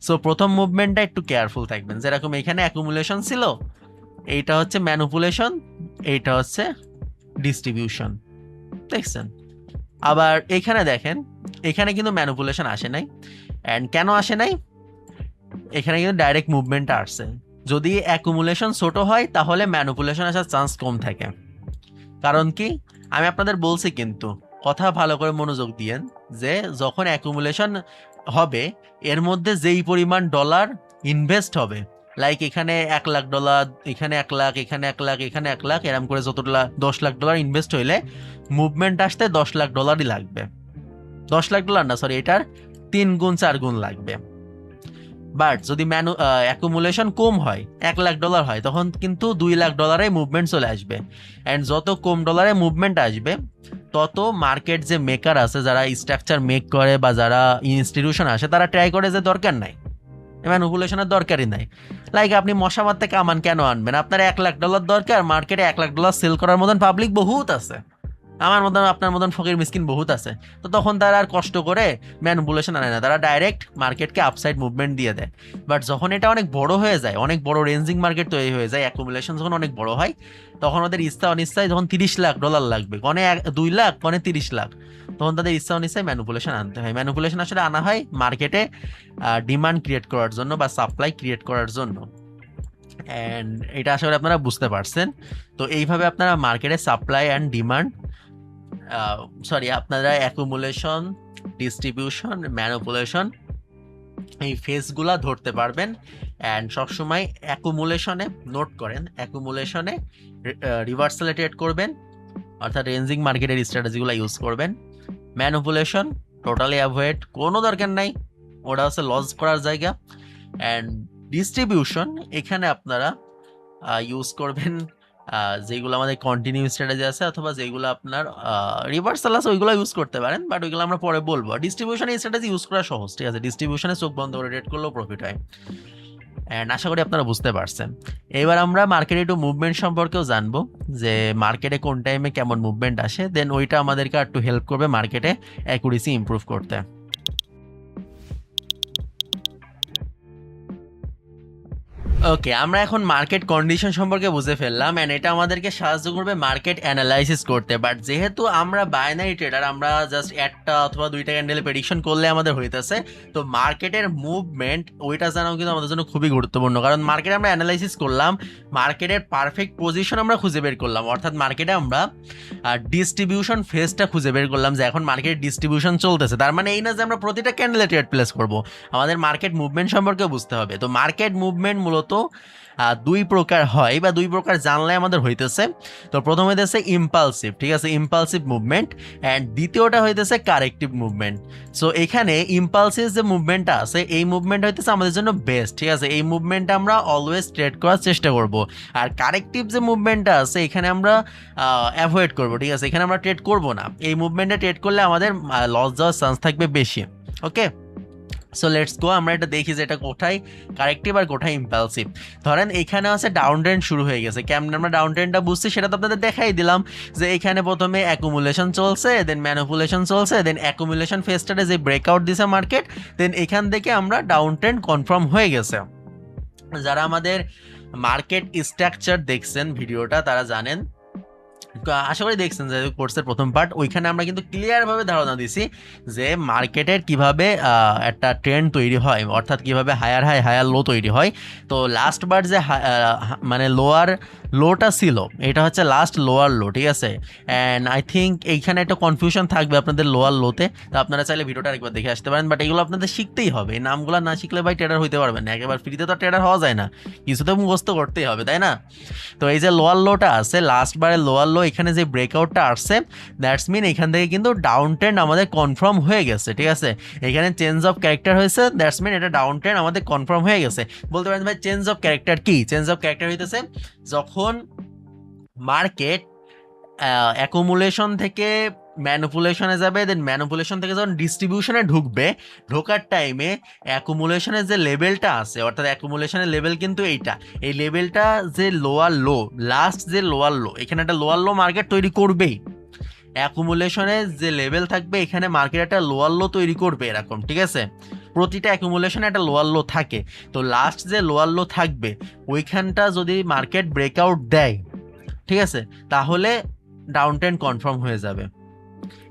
সো প্রথম মুভমেন্টটা একটু কেয়ারফুল থাকবেন, যেরকম এখানে অ্যাকুমুলেশন ছিল, এইটা হচ্ছে ম্যানুপুলেশন, এইটা হচ্ছে ডিস্ট্রিবিউশন, দেখছেন। আবার এখানে দেখেন, এখানে কিন্তু ম্যানুপুলেশন আসে নাই। অ্যান্ড কেন আসে নাই, এখানে কিন্তু ডাইরেক্ট মুভমেন্ট আসছে। যদি অ্যাকুমুলেশন ছোট হয় তাহলে ম্যানুপুলেশন আসার চান্স কম থাকে। কারণ কি, আমি আপনাদের বলছি, কিন্তু কথা ভালো করে মনোযোগ দিয়েন, যে যখন অ্যাকুমুলেশন হবে, এর মধ্যে যেই পরিমাণ ডলার ইনভেস্ট হবে, লাইক এখানে $1,00,000, এখানে 1 লাখ, এখানে 1 লাখ, এখানে 1 লাখ, এরকম করে যতটা $10 লাখ ইনভেস্ট হইলে মুভমেন্ট আসতে $10 লাখ লাগবে। $10 লাখ না, সরি, এটার 3 গুণ 4 গুণ লাগবে। বাট যদি অ্যাকুমুলেশন কম হয়, $1,00,000 হয়, তখন কিন্তু $2,00,000 মুভমেন্ট চলে আসবে। অ্যান্ড যত কম ডলারে মুভমেন্ট আসবে তত মার্কেট যে মেকার আছে, যারা স্ট্রাকচার মেক করে বা যারা ইনস্টিটিউশন আসে, তারা ট্রাই করে যে দরকার নাই, ম্যানুপুলেশনের দরকারই নাই। লাইক আপনি মশা মারতে কামান কেন আনবেন? আপনার $1,00,000 দরকার, মার্কেটে $1,00,000 সেল করার মতন পাবলিক বহুত আছে, আমার মতন আপনার মতন ফকির মিসকিন বহুত আছে। তো তখন তারা আর কষ্ট করে ম্যানুপুলেশন আনে না, তারা ডাইরেক্ট মার্কেটকে আপসাইড মুভমেন্ট দিয়ে দেয়। বাট যখন এটা অনেক বড় হয়ে যায়, অনেক বড় রেঞ্জিং মার্কেট তৈরি হয়ে যায়, অ্যাকুমুলেশন যখন অনেক বড় হয়, তখন ওদের ইচ্ছা অনিচ্ছায় যখন $30,00,000 লাগবে, কনে 2 লাখ কনে 30 লাখ, তখন তাদের ইচ্ছা অনিচ্ছায় ম্যানুপুলেশন আনতে হয়। ম্যানুপুলেশন আসলে আনা হয় মার্কেটে ডিমান্ড ক্রিয়েট করার জন্য বা সাপ্লাই ক্রিয়েট করার জন্য। অ্যান্ড এটা আসলে আপনারা বুঝতে পারছেন। তো এইভাবে আপনারা মার্কেটে সাপ্লাই অ্যান্ড ডিমান্ড আপনারা অ্যাকুমুলেশন, ডিস্ট্রিবিউশন, ম্যানুপুলেশন এই ফেজগুলা ধরতে পারবেন। অ্যান্ড সবসময় অ্যাকুমুলেশনে নোট করেন, অ্যাকুমুলেশনে রিভার্সালে ট্রেড করবেন, অর্থাৎ রেঞ্জিং মার্কেটের স্ট্র্যাটেজিগুলো ইউজ করবেন। ম্যানুপুলেশন টোটালি অ্যাভয়েড, কোনো দরকার নাই, ওটা হচ্ছে লস করার জায়গা। অ্যান্ড ডিস্ট্রিবিউশন, এখানে আপনারা ইউজ করবেন যেগুলো আমাদের কন্টিনিউ স্ট্র্যাটেজি আছে, অথবা যেগুলো আপনার রিভার্সাল আছে, ওইগুলো ইউজ করতে পারেন, বাট ওইগুলো আমরা পরে বলবো। ডিস্ট্রিবিউশন এই স্ট্র্যাটেজি ইউজ করা সহজ, ঠিক আছে, ডিস্ট্রিবিউশনে চোখ বন্ধ করে ট্রেড করলেও প্রফিট হয়। অ্যান্ড আশা করি আপনারা বুঝতে পারছেন। এবার আমরা মার্কেটে একটু মুভমেন্ট সম্পর্কেও জানবো, যে মার্কেটে কোন টাইমে কেমন মুভমেন্ট আসে, দেন ওইটা আমাদেরকে একটু হেল্প করবে মার্কেটে অ্যাকুরেসি ইমপ্রুভ করতে। ওকে, আমরা এখন মার্কেট কন্ডিশন সম্পর্কে বুঝে ফেললাম, অ্যান্ড এটা আমাদেরকে সাহায্য করবে মার্কেট অ্যানালাইসিস করতে। বাট যেহেতু আমরা বাইনারি ট্রেডার, আমরা জাস্ট একটা অথবা দুইটা ক্যান্ডেলে প্রেডিকশন করলে আমাদের হইতেছে, তো মার্কেটের মুভমেন্ট ওইটা জানাও কিন্তু আমাদের জন্য খুবই গুরুত্বপূর্ণ। কারণ মার্কেট আমরা অ্যানালাইসিস করলাম, মার্কেটের পারফেক্ট পজিশন আমরা খুঁজে বের করলাম, অর্থাৎ মার্কেটে আমরা ডিস্ট্রিবিউশন ফেজটা খুঁজে বের করলাম, যে এখন মার্কেটের ডিস্ট্রিবিউশন চলতেছে। তার মানে এই না যে আমরা প্রতিটা ক্যান্ডেলে ট্রেড প্লেস করবো, আমাদের মার্কেট মুভমেন্ট সম্পর্কে বুঝতে হবে। তো মার্কেট মুভমেন্ট মূলত দুই প্রকার হয়, বা দুই প্রকার জানলে আমাদের হইতেছে। তো প্রথম হইতেছে ইম্পালসিভ, ঠিক আছে, ইম্পালসিভ মুভমেন্ট, অ্যান্ড দ্বিতীয়টা হইতেছে কারেক্টিভ মুভমেন্ট। সো এখানে ইম্পালসিভ যে মুভমেন্টটা আছে, এই মুভমেন্ট হইতেছে আমাদের জন্য বেস্ট, ঠিক আছে, এই মুভমেন্টটা আমরা অলওয়েজ ট্রেড করার চেষ্টা করব। আর কারেক্টিভ যে মুভমেন্টটা আছে, এখানে আমরা অ্যাভয়েড করব, ঠিক আছে, এখানে আমরা ট্রেড করব না, এই মুভমেন্টে ট্রেড করলে আমাদের লস যাওয়ার চান্স থাকবে বেশি। ওকে, সো লেটস গো, আমরা এটা দেখি যে এটা কোথায় কারেক্টিভ আর কোথায় ইম্পালসিভ। ধরেন এখানে আছে ডাউন ট্রেন্ড শুরু হয়ে গেছে, কেমন আমরা ডাউন ট্রেন্ডটা বুঝছি সেটা তো আপনাদের দেখাই দিলাম, যে এখানে প্রথমে অ্যাকুমুলেশন চলছে, দেন ম্যানুপুলেশন চলছে, দেন অ্যাকুমুলেশন ফেজটাতে যে ব্রেকআউট দিছে মার্কেট, দেন এখান থেকে আমরা ডাউন ট্রেন্ড কনফার্ম হয়ে গেছে। যারা আমাদের মার্কেট স্ট্রাকচার দেখছেন ভিডিওটা, তারা জানেন, আশা করি দেখছেন যে কোর্সের প্রথম পার্ট, ওইখানে আমরা কিন্তু ক্লিয়ারভাবে ধারণা দিছি যে মার্কেটের কিভাবে একটা ট্রেন্ড তৈরি হয়, অর্থাৎ কিভাবে হায়ার হাই হায়ার লো তৈরি হয়। তো লাস্ট বার যে মানে লোয়ার লোটা ছিল, এটা হচ্ছে লাস্ট লোয়ার লো, ঠিক আছে। অ্যান্ড আই থিঙ্ক এইখানে একটা কনফিউশন থাকবে আপনাদের লোয়ার লোতে, তো আপনারা চাইলে ভিডিওটা আরেকবার দেখে আসতে পারেন। বাট এগুলো আপনাদের শিখতেই হবে, এই নামগুলো না শিখলে ভাই ট্রেডার হইতে পারবেন না, একেবারে ফ্রিতে তো ট্রেডার হওয়া যায় না, কিছু তো মুখস্থ করতেই হবে, তাই না? তো এই যে লোয়ার লোটা আছে, লাস্ট বারের লোয়ার লো, এখানে যে ব্রেকআউটটা আসছে, দ্যাটস মিন এখান থেকে কিন্তু ডাউন ট্রেন্ড আমাদের কনফার্ম হয়ে গেছে, ঠিক আছে। এখানে চেঞ্জ অফ ক্যারেক্টার হয়েছে, দ্যাটস মিন এটা ডাউন ট্রেন্ড আমাদের কনফার্ম হয়ে গেছে। বলতে পারেন ভাই চেঞ্জ অফ ক্যারেক্টার কি? চেঞ্জ অফ ক্যারেক্টার হইতেছে যখন মার্কেট অ্যাকুমুলেশন থেকে ম্যানুপুলেশনে যাবে, দেন ম্যানুপুলেশন থেকে যখন ডিস্ট্রিবিউশনে ঢুকবে, ঢোকার টাইমে অ্যাকুমুলেশনের যে লেভেলটা আছে, অর্থাৎ অ্যাকুমুলেশনের লেভেল কিন্তু এইটা, এই লেভেলটা যে লোয়ার লো, লাস্ট যে লোয়ার লো, এখানে একটা লোয়ার লো মার্কেট তৈরি করবেই। অ্যাকুমুলেশনের যে লেভেল থাকবে, এখানে মার্কেট একটা লোয়ার লো তৈরি করবে এরকম, ঠিক আছে, প্রতিটা অ্যাকুমুলেশনে একটা লোয়ার লো থাকে। তো লাস্ট যে লোয়ার লো থাকবে, ওইখানটা যদি মার্কেট ব্রেকআউট দেয়, ঠিক আছে, তাহলে ডাউন ট্রেন্ড কনফার্ম হয়ে যাবে।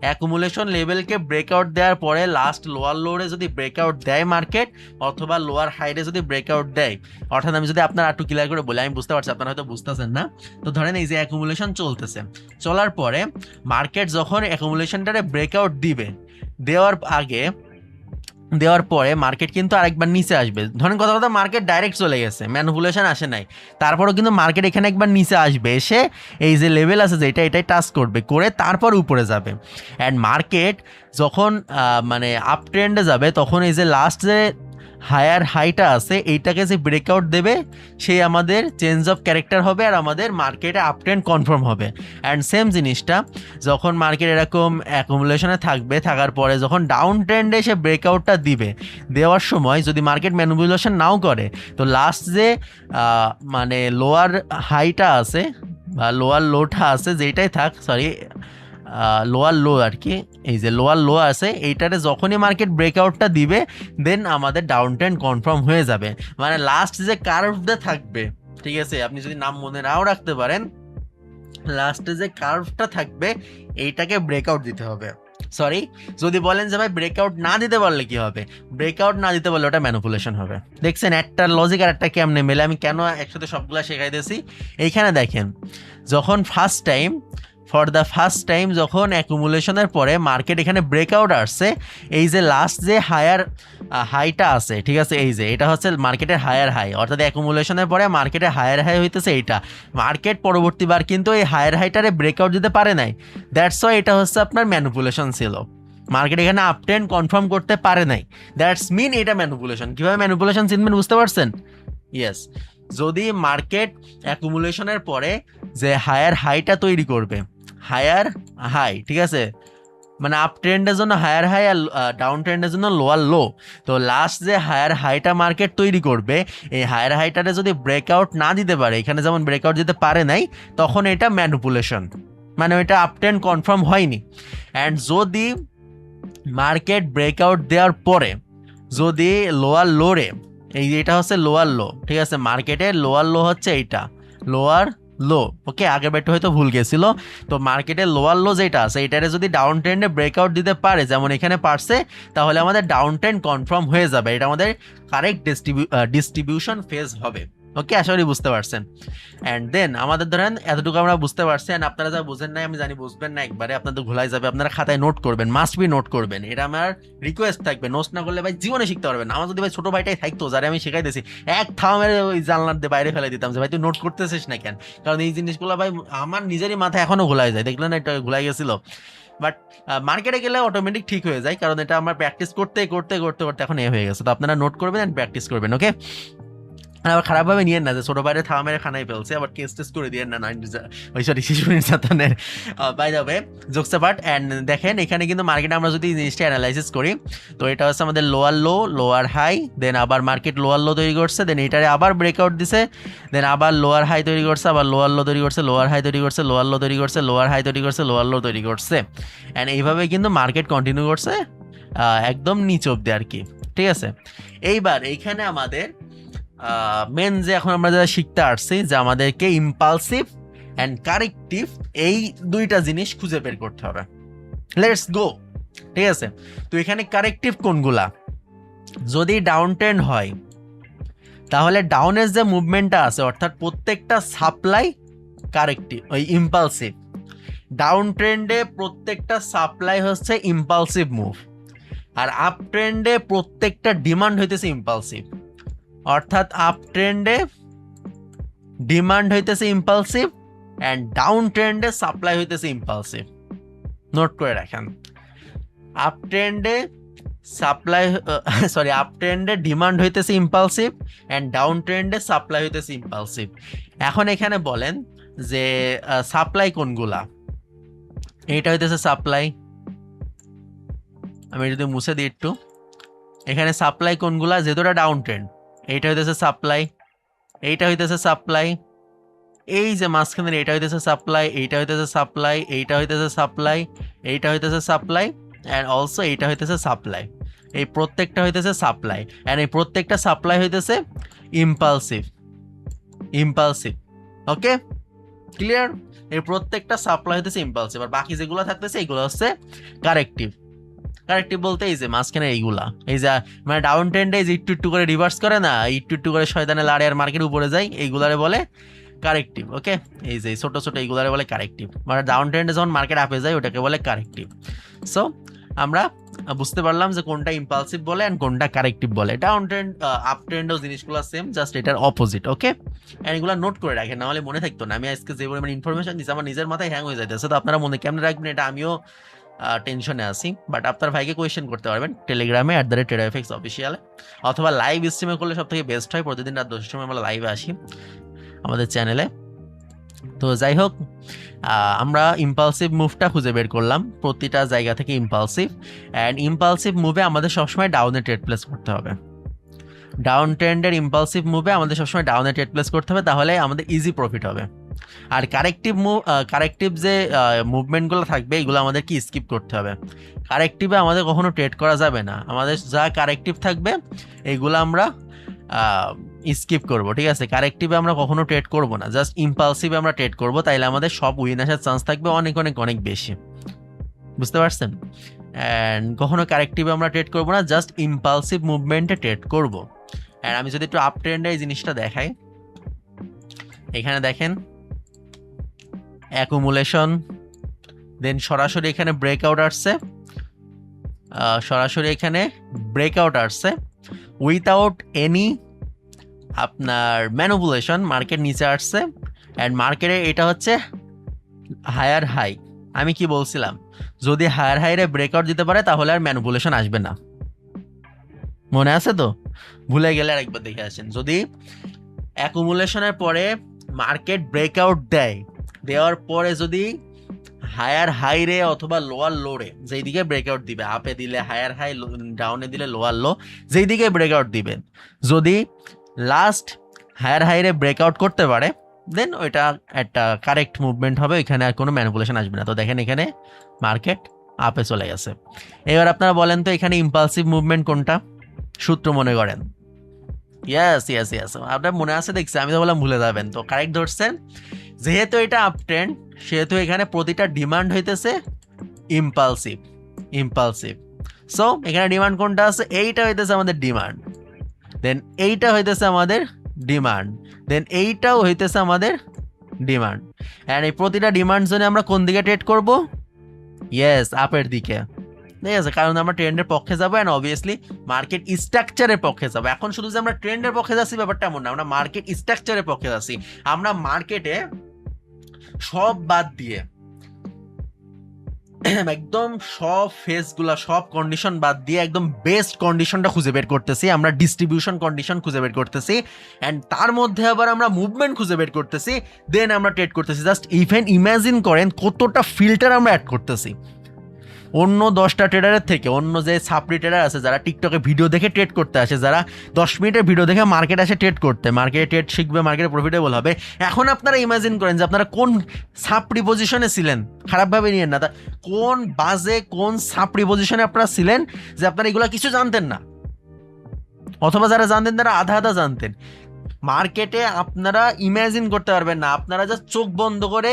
অ্যাকুমুলেশন লেভেলকে ব্রেকআউট দেওয়ার পরে লাস্ট লোয়ার লোরে যদি ব্রেকআউট দেয় মার্কেট, অথবা লোয়ার হাইডে যদি ব্রেকআউট দেয়, অর্থাৎ আমি যদি আপনার একটু ক্লিয়ার করে বলি, আমি বুঝতে পারছি আপনারা হয়তো বুঝতেছেন না। তো ধরেন এই যে অ্যাকুমুলেশন চলতেছে, চলার পরে মার্কেট যখন অ্যাকুমুলেশনটারে ব্রেকআউট দিবে, দেওয়ার পরে মার্কেট কিন্তু আরেকবার নিচে আসবে। ধরেন কথা কথা মার্কেট ডাইরেক্ট চলে গেছে, ম্যানুপুলেশন আসে নাই, তারপরও কিন্তু মার্কেট এখানে একবার নিচে আসবে, এসে এই যে লেভেল আছে যেটা, এটাই টাচ করবে, করে তারপর উপরে যাবে। অ্যান্ড মার্কেট যখন মানে আপ ট্রেন্ডে যাবে, তখন এই যে লাস্ট যে হায়ার হাইটা আছে এইটাকে যে ব্রেকআউট দেবে সেই আমাদের চেঞ্জ অফ ক্যারেক্টার হবে আর আমাদের মার্কেটে আপ ট্রেন্ড কনফার্ম হবে। অ্যান্ড সেম জিনিসটা যখন মার্কেট এরকম অ্যাকুমুলেশনে থাকবে, থাকার পরে যখন ডাউন ট্রেন্ডে সে ব্রেকআউটটা দিবে, দেওয়ার সময় যদি মার্কেট ম্যানিপুলেশন নাও করে, তো লাস্ট যে মানে লোয়ার হাইটা আছে বা লোয়ার লোটা আছে, যেটাই থাক, সরি লোয়ার লো আর কি, এই যে লোয়ার লো আছে এইটারে যখনই মার্কেট ব্রেকআউটটা দিবে দেন আমাদের ডাউন ট্রেন্ড কনফার্ম হয়ে যাবে। মানে লাস্ট যে কার্ভটা থাকবে, ঠিক আছে, আপনি যদি নাম মনে নাও রাখতে পারেন, লাস্টে যে কার্ভটা থাকবে এইটাকে ব্রেকআউট দিতে হবে। সরি, যদি বলেন যে ভাই ব্রেকআউট না দিতে পারলে কি হবে, ব্রেকআউট না দিতে পারলে ওটা ম্যানিপুলেশন হবে। দেখছেন একটা লজিক আর একটা কেমনে মেলে, আমি কেন একসাথে সবগুলো শেখাই দিয়েছি। এইখানে দেখেন যখন ফর দ্য ফার্স্ট টাইম যখন অ্যাকুমুলেশনের পরে মার্কেট এখানে ব্রেকআউট আসছে, এই যে লাস্ট যে হায়ার হাইটা আছে, ঠিক আছে, এই যে এটা হচ্ছে মার্কেটের হায়ার হাই, অর্থাৎ অ্যাকুমুলেশনের পরে মার্কেটের হায়ার হাই হইতেছে এইটা। মার্কেট পরবর্তীবার কিন্তু এই হায়ার হাইটারে ব্রেকআউট দিতে পারে নাই, দ্যাটস ওয়াই এটা হচ্ছে আপনার ম্যানিপুলেশন ছিল। মার্কেট এখানে আপ ট্রেন্ড কনফার্ম করতে পারে নাই, দ্যাটস মিন এটা ম্যানিপুলেশন। কীভাবে ম্যানিপুলেশন চিনবেন বুঝতে পারছেন? ইয়েস, যদি মার্কেট অ্যাকুমুলেশনের পরে যে হায়ার হাইটা তৈরি করবে, হায়ার হাই, ঠিক আছে, মানে আপ ট্রেন্ডের জন্য হায়ার হাই আর ডাউন ট্রেন্ডের জন্য লোয়ার লো, তো লাস্ট যে হায়ার হাইটা মার্কেট তৈরি করবে, এই হায়ার হাইটারে যদি ব্রেকআউট না দিতে পারে, এখানে যেমন ব্রেকআউট দিতে পারে নাই, তখন এটা ম্যানিপুলেশন, মানে ওইটা আপ ট্রেন্ড কনফার্ম হয়নি। অ্যান্ড যদি মার্কেট ব্রেকআউট দেওয়ার পরে যদি লোয়ার লোরে, এই এটা হচ্ছে লোয়ার লো, ঠিক আছে, মার্কেটের লোয়ার লো হচ্ছে এইটা লোয়ার লো, ওকে, আগের বেটটা হয়তো ভুল গেছিল। তো মার্কেটের লোয়ার লো যেটা আছে এইটারে যদি ডাউন ট্রেন্ডে ব্রেকআউট দিতে পারে, যেমন এখানে পারছে, তাহলে আমাদের ডাউন ট্রেন্ড কনফার্ম হয়ে যাবে, এটা আমাদের কারেক্ট ডিস্ট্রিবিউশন ফেজ হবে। ওকে, আশা করি বুঝতে পারছেন। অ্যান্ড দেন আমাদের ধরেন এতটুকু আমরা বুঝতে পারছি, অ্যান্ড আপনারা যা বুঝেন নাই আমি জানি বুঝবেন না একবারে, আপনাদের ভুলাই যাবে, আপনারা খাতায় নোট করবেন, মাস্ট বি নোট করবেন, এটা আমার রিকোয়েস্ট থাকবে। নোট না করলে ভাই জীবনে শিখতে পারবেন। আমার যদি ভাই ছোটো ভাইটাই থাকতো যারে আমি শেখাইতেছি, এক থামের ওই জানলার দিয়ে বাইরে ফেলে দিতাম যে ভাই তুই নোট করতেছিস না কেন, কারণ এই জিনিসগুলো ভাই আমার নিজেরই মাথায় এখনও ঘোলাই যায়, দেখলেন এটা ঘোলাই গেছিল। বাট মার্কেটে গেলে অটোমেটিক ঠিক হয়ে যায়, কারণ এটা আমার প্র্যাকটিস করতে করতে করতে করতে এখন হয়ে গেছে। তো আপনারা নোট করবেন অ্যান্ড প্র্যাকটিস করবেন, ওকে। আবার খারাপভাবে নিয়েন না যে ছোটো বাইরে থামা মেরে খানাই ফেলছে, আবার কেস টেস করে দিয়ে না, ওই সরি শিশু নির্যাতনের বাই যাবে জোকসা পার্ট। অ্যান্ড দেখেন এখানে কিন্তু মার্কেটে আমরা যদি জিনিসটা অ্যানালাইসিস করি, তো এটা হচ্ছে আমাদের লোয়ার লো, লোয়ার হাই, দেন আবার মার্কেট লোয়ার লো তৈরি করছে, দেন এটারে আবার ব্রেকআউট দিছে, দেন আবার লোয়ার হাই তৈরি করছে, আবার লোয়ার লো তৈরি করছে, লোয়ার হাই তৈরি করছে, লোয়ার লো তৈরি করছে, লোয়ার হাই তৈরি করছে, লোয়ার লো তৈরি করছে। অ্যান্ড এইভাবে কিন্তু মার্কেট কন্টিনিউ করছে একদম নিচ অব্দি আর কি, ঠিক আছে। এইবার এইখানে আমাদের মেন যে এখন আমরা যারা শিখতে আসছি যে আমাদেরকে ইম্পালসিভ অ্যান্ড কারেক্টিভ এই দুইটা জিনিস খুঁজে বের করতে হবে। লেটস গো, ঠিক আছে। তো এখানে কারেক্টিভ কোনগুলা, যদি ডাউন ট্রেন্ড হয় তাহলে ডাউনের যে মুভমেন্টটা আছে, অর্থাৎ প্রত্যেকটা সাপ্লাই কারেক্টিভ ওই ইম্পালসিভ, ডাউন ট্রেন্ডে প্রত্যেকটা সাপ্লাই হচ্ছে ইম্পালসিভ মুভ, আর আপ ট্রেন্ডে প্রত্যেকটা ডিমান্ড হইতেছে ইম্পালসিভ, অর্থাৎ আপ ট্রেন্ডে ডিমান্ড হইতেছে ইম্পালসিভ অ্যান্ড ডাউন ট্রেন্ডে সাপ্লাই হইতেছে ইম্পালসিভ। নোট করে রাখেন, আপ ট্রেন্ডে সাপ্লাই আপ ট্রেন্ডে ডিমান্ড হইতেছে ইম্পালসিভ অ্যান্ড ডাউন ট্রেন্ডে সাপ্লাই হইতেছে ইম্পালসিভ। এখন এখানে বলেন যে সাপ্লাই কোনগুলা, এইটা হইতেছে সাপ্লাই, আমি যদি মুছে দিই একটু, এখানে সাপ্লাই কোনগুলা, যেহেতু এটা ডাউন ট্রেন্ড, এইটা হইতেছে সাপ্লাই, এইটা হইতেছে সাপ্লাই, এই যে মাঝখানের এইটা হইতেছে সাপ্লাই, এইটা হইতেছে সাপ্লাই, এইটা হইতেছে সাপ্লাই, এইটা হইতেছে সাপ্লাই, অ্যান্ড অলসো এইটা হইতেছে সাপ্লাই। এই প্রত্যেকটা হইতেছে সাপ্লাই, অ্যান্ড এই প্রত্যেকটা সাপ্লাই হইতেছে ইম্পালসিভ, ওকে, ক্লিয়ার। এই প্রত্যেকটা সাপ্লাই হইতেছে ইম্পালসিভ, আর বাকি যেগুলো থাকতেছে এইগুলো হচ্ছে কারেক্টিভ। কারেক্টিভ বলতে এই যে মাঝখানে এইগুলা, এই যে মানে ডাউন ট্রেন্ডে যে একটু একটু করে রিভার্স করে না, একটু একটু করে শয়তানে লাড়ে আর মার্কেট উপরে যায়, এইগুলারে বলে কারেক্টিভ, ওকে। এই যে ছোট ছোট এইগুলারে বলে কারেক্টিভ, মানে ডাউন ট্রেন্ডে যখন মার্কেট আপে যায় ওটাকে বলে কারেক্টিভ। সো আমরা বুঝতে পারলাম যে কোনটা ইম্পালসিভ বলে অ্যান্ড কোনটা কারেক্টিভ বলে। ডাউন ট্রেন্ড আপ ট্রেন্ডও জিনিসগুলো সেম, জাস্ট এটার অপোজিট, ওকে। অ্যান্ড এগুলো নোট করে রাখেন, নাহলে মনে থাকতো না। আমি আজকে যে পরিমাণ ইনফরমেশন দিচ্ছি আমার নিজের মাথায় হ্যাং হয়ে যাইতেছে, তো আপনারা মনে কেমন রাখবেন এটা আমিও টেনশনে আছি, বাট আপনার ভাইকে কোয়েশ্চেন করতে পারবেন টেলিগ্রামে @TraderFX অফিসিয়ালে, অথবা লাইভ স্ট্রিমে করলে সব থেকে বেস্ট হয়। প্রতিদিন রাত 10টার সময় আমরা লাইভে আসি আমাদের চ্যানেলে। তো যাই হোক, আমরা ইম্পালসিভ মুভটা খুঁজে বের করলাম, প্রতিটা জায়গা থেকে ইম্পালসিভ। অ্যান্ড ইম্পালসিভ মুভে আমাদের সবসময় ডাউনে ট্রেড প্লেস করতে হবে। ডাউন ট্রেন্ডের ইম্পালসিভ মুভে আমাদের সবসময় ডাউনে ট্রেড প্লেস করতে হবে, তাহলে আমাদের ইজি প্রফিট হবে। আর কারেক্টিভ যে মুভমেন্টগুলো থাকবে এগুলো আমাদের কি স্কিপ করতে হবে। কারেক্টিভে আমাদের কখনো ট্রেড করা যাবে না, আমাদের যা কারেক্টিভ থাকবে এগুলো আমরা স্কিপ করব, ঠিক আছে। কারেক্টিভে আমরা কখনো ট্রেড করব না, জাস্ট ইম্পালসিভে আমরা ট্রেড করব, তাইলে আমাদের সব উইন আসার চান্স থাকবে অনেক অনেক অনেক বেশি, বুঝতে পারছেন। অ্যান্ড কখনো কারেক্টিভে আমরা ট্রেড করব না, জাস্ট ইম্পালসিভ মুভমেন্টে ট্রেড করব। অ্যান্ড আমি যদি একটু আপ ট্রেন্ডে এই জিনিসটা দেখাই, এখানে দেখেন অ্যাকুমুলেশন, দেন সরাসরি এখানে ব্রেকআউট আসছে, উইথাউট এনি আপনার ম্যানিপুলেশন মার্কেট নিচে আসছে। অ্যান্ড মার্কেটে এটা হচ্ছে হায়ার হাই। আমি কি বলছিলাম, যদি হায়ার হাইরে ব্রেকআউট দিতে পারে তাহলে আর ম্যানিপুলেশন আসবে না, মনে আছে তো? ভুলে গেলে আরেকবার দেখে আসেন। যদি অ্যাকুমুলেশনের পরে মার্কেট ব্রেকআউট দেওয়ার পরে যদি হায়ার হাই রে অথবা লোয়ার লো রে, যেই দিকে ব্রেকআউট দিবে, আপে দিলে হায়ার হাই, ডাউনে দিলে লোয়ার লো, যেই দিকে ব্রেকআউট দিবেন, যদি লাস্ট হায়ার হাই রে ব্রেকআউট করতে পারে, দেন ওইটা একটা কারেক্ট মুভমেন্ট হবে, ওইখানে আর কোনো ম্যানিপুলেশন আসবে না। তো দেখেন এখানে মার্কেট আপে চলে গেছে। এবার আপনারা বলেন তো এখানে ইম্পালসিভ মুভমেন্ট কোনটা সূত্র মনে করেন? ইয়েস, আপনার মনে আছে দেখছি, আমি তো বললাম ভুলে যাবেন। তো কারেক্ট ধরছেন, যেহেতু এটা আপ ট্রেন্ড সেহেতু এখানে প্রতিটা ডিমান্ড হইতেছে ইম্পালসিভ। সো এখানে ডিমান্ড কোনটা আছে? এইটা হইতেছে আমাদের ডিমান্ড, দেন এইটা হইতেছে আমাদের ডিমান্ড, দেন এইটাও হইতেছে আমাদের ডিমান্ড। অ্যান্ড এই প্রতিটা ডিমান্ড জোনে আমরা কোন দিকে ট্রেড করব? ইয়েস, আপের দিকে, ঠিক আছে, কারণ আমরা ট্রেন্ডের পক্ষে যাবো অ্যান্ড অবভিয়াসলি মার্কেট স্ট্রাকচারের পক্ষে যাবো। এখন শুধু যে আমরা ট্রেন্ডের পক্ষে যাচ্ছি ব্যাপারটা এমন না, আমরা মার্কেট স্ট্রাকচারের পক্ষে যাচ্ছি। আমরা মার্কেটে সব বাদ দিয়ে একদম সব ফেজগুলা, সব কন্ডিশন বাদ দিয়ে একদম বেস্ট কন্ডিশনটা খুঁজে বের করতেছি, আমরা ডিস্ট্রিবিউশন কন্ডিশন খুঁজে বের করতেছি, অ্যান্ড তার মধ্যে আবার আমরা মুভমেন্ট খুঁজে বের করতেছি, দেন আমরা ট্রেড করতেছি। জাস্ট ইমাজিন করেন কতটা ফিল্টার আমরা অ্যাড করতেছি অন্য 10টা ট্রেডারের থেকে। অন্য যে সাপ্রি ট্রেডার আছে যারা টিকটকে ভিডিও দেখে ট্রেড করতে আসে, যারা 10 মিনিটের ভিডিও দেখে মার্কেট আসে ট্রেড করতে, মার্কেটে ট্রেড শিখবে, মার্কেটে প্রফিটেবল হবে। এখন আপনারা ইমাজিন করেন যে আপনারা কোন সাপ্রি পজিশনে ছিলেন, খারাপভাবে নিয়েন না, কোন বাজে কোন সাপ্রি পজিশনে আপনারা ছিলেন যে আপনারা এগুলো কিছু জানতেন না, অথবা যারা জানতেন তারা আধা আধা জানতেন। মার্কেটে আপনারা ইমাজিন করতে পারবেন না, আপনারা জাস্ট চোখ বন্ধ করে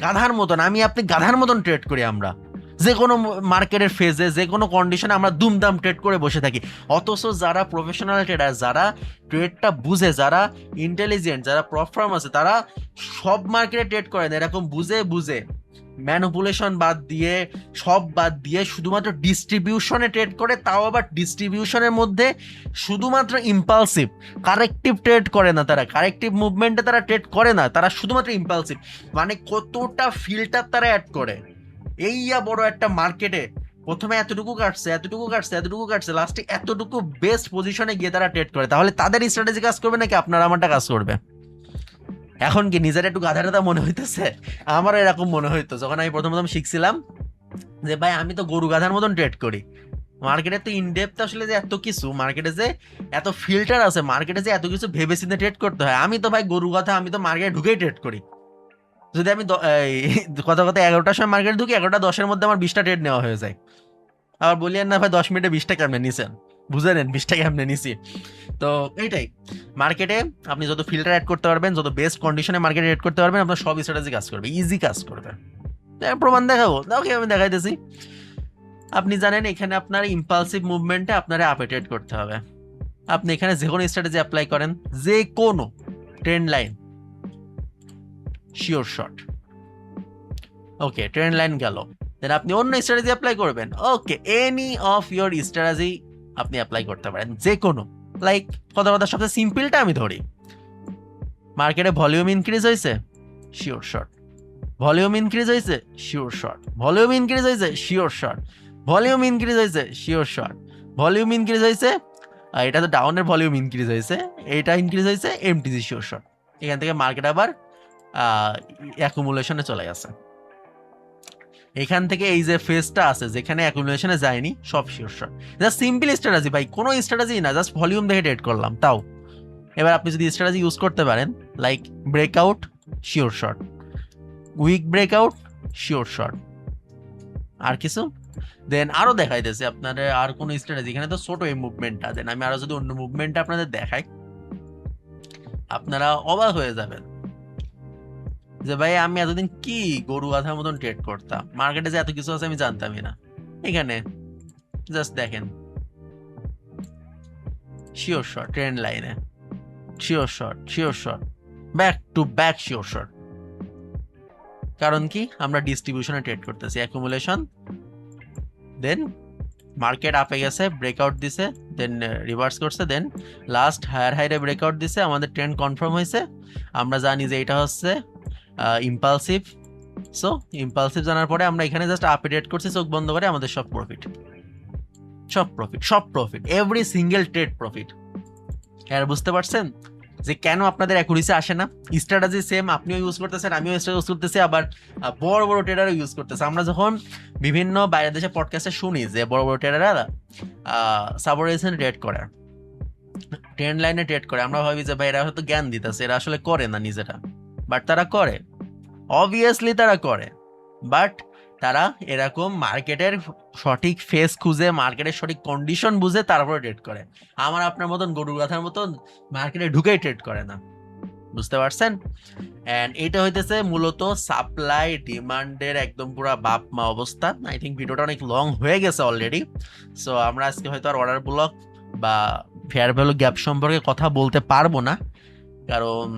গাধার মতন, আপনি গাধার মতন ট্রেড করি আমরা, যে কোনো মার্কেটের ফেজে যে কোনো কন্ডিশনে আমরা দুমদাম ট্রেড করে বসে থাকি। অথচ যারা প্রফেশনাল ট্রেডার, যারা ট্রেডটা বুঝে, যারা ইন্টেলিজেন্ট, যারা পারফর্ম আছে, তারা সব মার্কেটে ট্রেড করেন এরকম বুঝে ম্যানিপুলেশন বাদ দিয়ে, সব বাদ দিয়ে শুধুমাত্র ডিস্ট্রিবিউশনে ট্রেড করে, তাও আবার ডিস্ট্রিবিউশনের মধ্যে শুধুমাত্র ইম্পালসিভ, কারেক্টিভ ট্রেড করে না তারা, কারেক্টিভ মুভমেন্টে তারা ট্রেড করে না, তারা শুধুমাত্র ইম্পালসিভ। মানে কতটা ফিল্টার তারা অ্যাড করে। এইয়া বড় একটা মার্কেটে প্রথমে এতটুকু কাটছে, লাস্টে এতটুকু বেস্ট পজিশনে গিয়ে তারা ট্রেড করে। তাহলে তাদের স্ট্র্যাটেজি কাজ করবে নাকি আপনার আমারটা কাজ করবে? এখন কি নিজের একটু গাধাটা মনে হইতেছে? আমার এরকম মনে হইতো যখন আমি প্রথম শিখছিলাম, যে ভাই আমি তো গরু গাধার মতন ট্রেড করি। মার্কেটে তো ইনডেপথ আসলে যে এত কিছু, মার্কেটে যে এত ফিল্টার আছে, মার্কেটে যে এত কিছু ভেবে চিন্তে ট্রেড করতে হয়, আমি তো ভাই গরু গাধা, আমি তো মার্কেটে ঢুকেই ট্রেড করি। যদি আমি কথা 11টার সময় মার্কেটে ঢুকি, 11:10 মধ্যে আমার 20টা ট্রেড নেওয়া হয়ে যায়। আবার বলিয়েন না ভাই 10 মিনিটে 20টা কেমনে নিছেন, বুঝে নেন 20টা কেমনে নিছি। তো এইটাই, মার্কেটে আপনি যত ফিল্টার অ্যাড করতে পারবেন, যত বেস্ট কন্ডিশনে মার্কেটে অ্যাড করতে পারবেন, আপনার সব স্ট্র্যাটেজি কাজ করবে, ইজি কাজ করবে। প্রমাণ দেখাবো, ওকে আমি দেখাইতেছি। আপনি জানেন এখানে আপনার ইম্পালসিভ মুভমেন্টে আপনার আপে ট্রেড করতে হবে। আপনি এখানে যে কোনো স্ট্র্যাটেজি অ্যাপ্লাই করেন, যে কোনো ট্রেন্ড লাইন, শিওর শট, ওকে ট্রেন্ড লাইন গেল, দেন আপনি অন্য স্ট্র্যাটেজি অ্যাপ্লাই করবেন। ওকে, এনি অফ ইয়োর স্ট্র্যাটেজি আপনি অ্যাপ্লাই করতে পারেন, যে কোনো। লাইক কথা সবচেয়ে সিম্পলটা আমি ধরি, মার্কেটে ভলিউম ইনক্রিজ হয়েছে, শিওর শট, ভলিউম ইনক্রিজ হয়েছে, শিওর শর্ট। ভলিউম ইনক্রিজ হয়েছে, শিওর শর্ট। ভলিউম ইনক্রিজ হয়েছে, শিওর শর্ট। ভলিউম ইনক্রিজ হয়েছে, এটা তো ডাউনের ভলিউম ইনক্রিজ হয়েছে, এটা ইনক্রিজ হয়েছে, এমটিজি শিওর শর্ট। এখান থেকে মার্কেট আবার অ্যাকুমুলেশনে চলে গেছে। এখান থেকে এই যে ফেজটা আছে যেখানে অ্যাকুমুলেশনে যায়নি, সব sure short. Just simple strategy ভাই, কোনো স্ট্র্যাটেজি না, জাস্ট ভলিউম দেখে ট্রেড করলাম তাও। এবার আপনি যদি স্ট্র্যাটেজি ইউজ করতে পারেন, like breakout, sure short, weak breakout, sure short, আর কিছু দেন আরো দেখাইতেছে আপনাদের আর কোন স্ট্র্যাটেজি। এখানে তো ছোট এই মুভমেন্টটা, দেন আমি আরো যদি অন্য মুভমেন্টটা আপনাদের দেখাই, আপনারা অবাক হয়ে যাবেন যে ভাই আমি এতদিন কি গরু গাধার মতন ট্রেড করতাম, মার্কেটে যে এত কিছু আছে আমি জানতামই না। এখানে জাস্ট দেখেন, শিওর শর্ট ট্রেন্ড লাইনে, sure short, sure short, back to back sure short. কারণ কি, আমরা ডিস্ট্রিবিউশনে ট্রেড করতেছি, অ্যাকুমুলেশন, দেন মার্কেট আপে গেছে, ব্রেকআউট দিছে, দেন রিভার্স করছে, দেন লাস্ট হায়ার হাইরে ব্রেকআউট দিছে, আমাদের ট্রেন্ড কনফার্ম হয়েছে। আমরা জানি যে এটা হচ্ছে ইম্পালসিভ। সো ইম্পালসিভ জানার পরে আমরা এখানে জাস্ট আপে ট্রেড করছি, চোখ বন্ধ করে, আমাদের সব প্রফিট, সব প্রফিট, সব profit, every single trade profit. আর বুঝতে পারছেন যে কেন আপনাদের অ্যাকুরেসি আসে না? স্ট্র্যাটেজি সেম, আপনিও ইউজ করতেছেন, আমিও ইউজ করতেছি, আবার বড় বড় ট্রেডারও ইউজ করতেছে। আমরা যখন বিভিন্ন বাইরের দেশে পডকাস্টে শুনি যে বড় বড় ট্রেডাররা সাবঅর্ডিনেশন ট্রেড করে, ট্রেন্ড লাইনে ট্রেড করে, আমরা ভাবি যে ভাই এরা হয়তো জ্ঞান দিতেছে, এরা আসলে করে না নিজেরা, বাট তারা করে, অবভিয়াসলি তারা করে। বাট তারা এরকম মার্কেটের সঠিক ফেস খুঁজে, মার্কেটের সঠিক কন্ডিশন বুঝে তারপরে ট্রেড করে। আমার আপনার মতন গরু গাথার মতন মার্কেটে ঢুকেই ট্রেড করে না, বুঝতে পারছেন? অ্যান্ড এটা হইতেছে মূলত সাপ্লাই ডিমান্ডের একদম পুরো বাপ মা অবস্থা। আই থিঙ্ক ভিডিওটা অনেক লং হয়ে গেছে অলরেডি। সো আমরা আজকে হয়তো আর অর্ডার ব্লক বা ফেয়ার ভ্যালু গ্যাপ সম্পর্কে কথা বলতে পারবো না, কারণ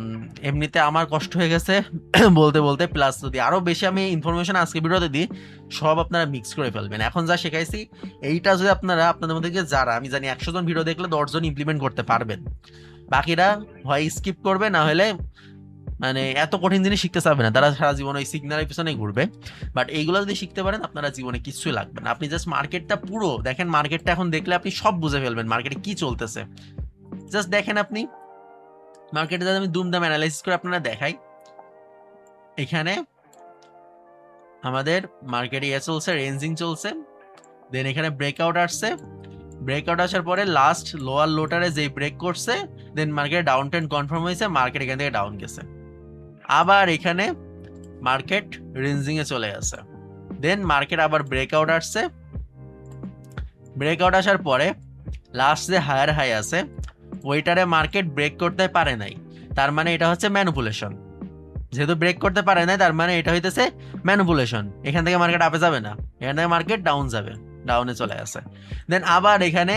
এমনিতে আমার কষ্ট হয়ে গেছে বলতে বলতে, প্লাস যদি আরো বেশি আমি ইনফরমেশন আজকে ভিডিওতে দিই, সব আপনারা মিক্স করে ফেলবেন। এখন যা শেখাইছি এইটা যদি আপনারা, আপনাদের মধ্যে যারা, আমি জানি 100 জন ভিডিও দেখলে 10 জন ইমপ্লিমেন্ট করতে পারবেন, বাকিরা হয় স্কিপ করবে, না হলে মানে এত কঠিন জিনিস শিখতে চাবে না, তারা সারা জীবন ওই সিগন্যালের পিছনে ঘুরবে। বাট এইগুলো যদি শিখতে পারেন, আপনারা জীবনে কিছুই লাগবে না। আপনি জাস্ট মার্কেটটা পুরো দেখেন, মার্কেটটা এখন দেখলে আপনি সব বুঝে ফেলবেন মার্কেটে কি চলতেছে। জাস্ট দেখেন আপনি মার্কেটে, যদি আমি দুমদাম অ্যানালাইসিস করে আপনারা দেখাই, এখানে আমাদের মার্কেটে চলছে, রেঞ্জিং চলছে, দেন এখানে ব্রেকআউট আসছে, ব্রেকআউট আসার পরে লাস্ট লোয়ার লোটারে যেই ব্রেক করছে, দেন মার্কেট ডাউন ট্রেন্ড কনফার্ম হয়েছে, মার্কেট এখান থেকে ডাউন গেছে, আবার এখানে মার্কেট রেঞ্জিং এ চলে গেছে, দেন মার্কেট আবার ব্রেকআউট আসছে, ব্রেকআউট আসার পরে লাস্ট যে হায়ার হাই আছে ওইটারে মার্কেট ব্রেক করতে পারে নাই, তার মানে এটা হচ্ছে ম্যানিপুলেশন। যেহেতু ব্রেক করতে পারে নাই, তার মানে এটা হইতেছে ম্যানিপুলেশন। এখান থেকে মার্কেট আপে যাবে না, এখান থেকে মার্কেট ডাউন যাবে, ডাউনে চলে গেছে। দেন আবার এখানে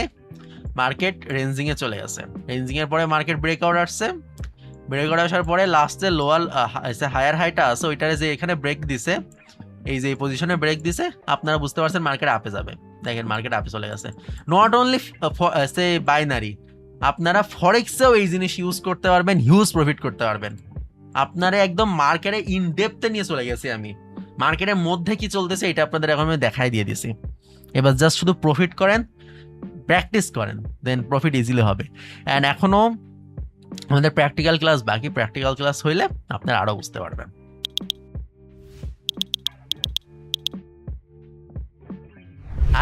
মার্কেট রেঞ্জিং এ চলে গেছে, রেঞ্জিং এর পরে মার্কেট ব্রেকআউট আসছে, ব্রেকআউট আসার পরে লাস্টে লোয়ার হায়ার হাইটা আছে ওইটারে যে এখানে ব্রেক দিছে, এই যে পজিশনে ব্রেক দিছে, আপনারা বুঝতে পারছেন মার্কেট আপে যাবে। দেখেন মার্কেট আপে চলে গেছে। নট অনলি সে বাইনারি, আপনারা ফরেক্সেও এই জিনিস ইউজ করতে পারবেন, হিউজ প্রফিট করতে পারবেন। আপনারা একদম মার্কেটে ইন ডেপথে নিয়ে চলে গেছি আমি, মার্কেটের মধ্যে কি চলতেছে এটা আপনাদের এখন আমি দেখাই দিয়ে দিছি। এবার জাস্ট শুধু প্রফিট করেন, প্র্যাকটিস করেন, দেন প্রফিট ইজিলি হবে। অ্যান্ড এখনো আমাদের প্র্যাকটিক্যাল ক্লাস বাকি, প্র্যাকটিক্যাল ক্লাস হইলে আপনারা আরো বুঝতে পারবেন।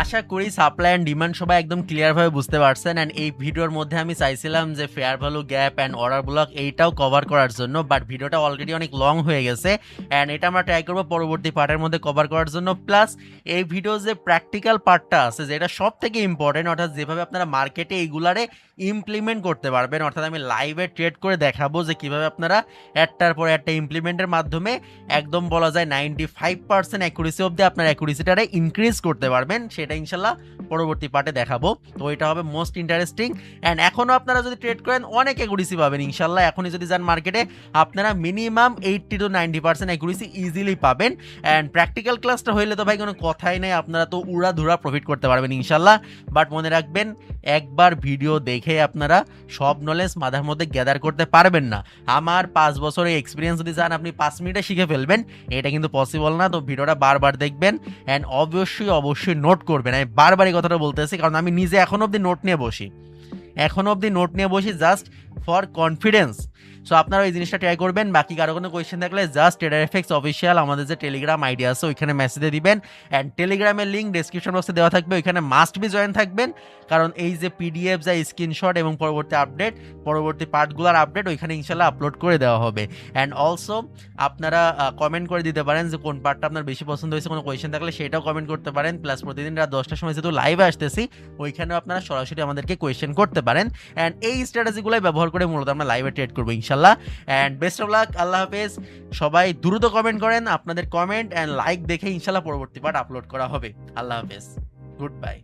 আশা করি সাপ্লাই অ্যান্ড ডিমান্ড সবাই একদম ক্লিয়ারভাবে বুঝতে পারছেন। অ্যান্ড এই ভিডিওর মধ্যে আমি চাইছিলাম যে fair value gap and order block এইটাও কভার করার জন্য, বাট ভিডিওটা অলরেডি অনেক লং হয়ে গেছে, অ্যান্ড এটা আমরা ট্রাই করবো পরবর্তী পার্টের মধ্যে কভার করার জন্য। প্লাস এই ভিডিও যে প্র্যাকটিক্যাল পার্টটা আছে, যেটা সব থেকে ইম্পর্টেন্ট, অর্থাৎ যেভাবে আপনারা মার্কেটে এইগুলারে ইমপ্লিমেন্ট করতে পারবেন, অর্থাৎ আমি লাইভে ট্রেড করে দেখাবো যে কীভাবে আপনারা একটার পর একটা ইমপ্লিমেন্টের মাধ্যমে একদম বলা যায় 95% অ্যাকুরেসি অবধি আপনার অ্যাকুরেসিটারে ইনক্রিজ করতে পারবেন, সেটা এটা ইনশাল্লাহ পরবর্তী পার্টে দেখাবো। তো এটা হবে মোস্ট ইন্টারেস্টিং। অ্যান্ড এখনও আপনারা যদি ট্রেড করেন অনেক অ্যাকুরেসি পাবেন ইনশাল্লাহ। এখনই যদি যান মার্কেটে আপনারা মিনিমাম 80 to 90% অ্যাকুরেসি ইজিলি পাবেন। অ্যান্ড প্র্যাকটিক্যাল ক্লাসটা হইলে তো ভাই কোনো কথাই নেই, আপনারা তো উড়াধুরা প্রফিট করতে পারবেন ইনশাল্লাহ। বাট মনে রাখবেন, একবার ভিডিও দেখে আপনারা সব নলেজ মাথার মধ্যে গ্যাদার করতে পারবেন না। আমার 5 বছরের এক্সপিরিয়েন্স যদি চান আপনি 5 মিনিটে শিখে ফেলবেন, এটা কিন্তু পসিবল না। তো ভিডিওটা বারবার দেখবেন অ্যান্ড অবশ্যই নোট করবেন। আমি বারবার এই কথাটা বলতেছি কারণ আমি নিজে এখনো অবধি নোট নিয়ে বসি জাস্ট ফর কনফিডেন্স। সো আপনারা এই জিনিসটা ট্রাই করবেন। বাকি কারো কোনো কোয়েশ্চেন থাকলে জাস্ট ট্রেডার এফএক্স অফিসিয়াল আমাদের যে টেলিগ্রাম আইডি আছে ওইখানে মেসেজে দিবেন। অ্যান্ড টেলিগ্রামের লিঙ্ক ডেসক্রিপশন বক্সে দেওয়া থাকবে, ওইখানে মাস্ট বি জয়েন থাকবেন। কারণ এই যে পিডিএফ যা স্ক্রিনশট এবং পরবর্তী পার্টগুলোর আপডেট ওইখানে ইনশাল্লাহ আপলোড করে দেওয়া হবে। অ্যান্ড অলসো আপনারা কমেন্ট করে দিতে পারেন যে কোন পার্টটা আপনার বেশি পছন্দ হয়েছে, কোনো কোয়েশ্চেন থাকলে সেটাও কমেন্ট করতে পারেন। প্লাস প্রতিদিন রাত 10টার সময় যেহেতু লাইভে আসতেছি ওইখানেও আপনারা সরাসরি আমাদেরকে কোয়েশ্চেন করতে পারেন। অ্যান্ড এই স্ট্র্যাটেজিগুলোই ব্যবহার করে মূলত আমরা লাইভে ট্রেড করবো ইনশাল্লাহ। অ্যান্ড বেস্ট অফ লাক, আল্লাহ হাফেজ। সবাই দ্রুত কমেন্ট করেন, আপনাদের কমেন্ট অ্যান্ড লাইক দেখে ইনশাল্লাহ পরবর্তী পার্ট আপলোড করা হবে। আল্লাহ হাফেজ, গুড বাই।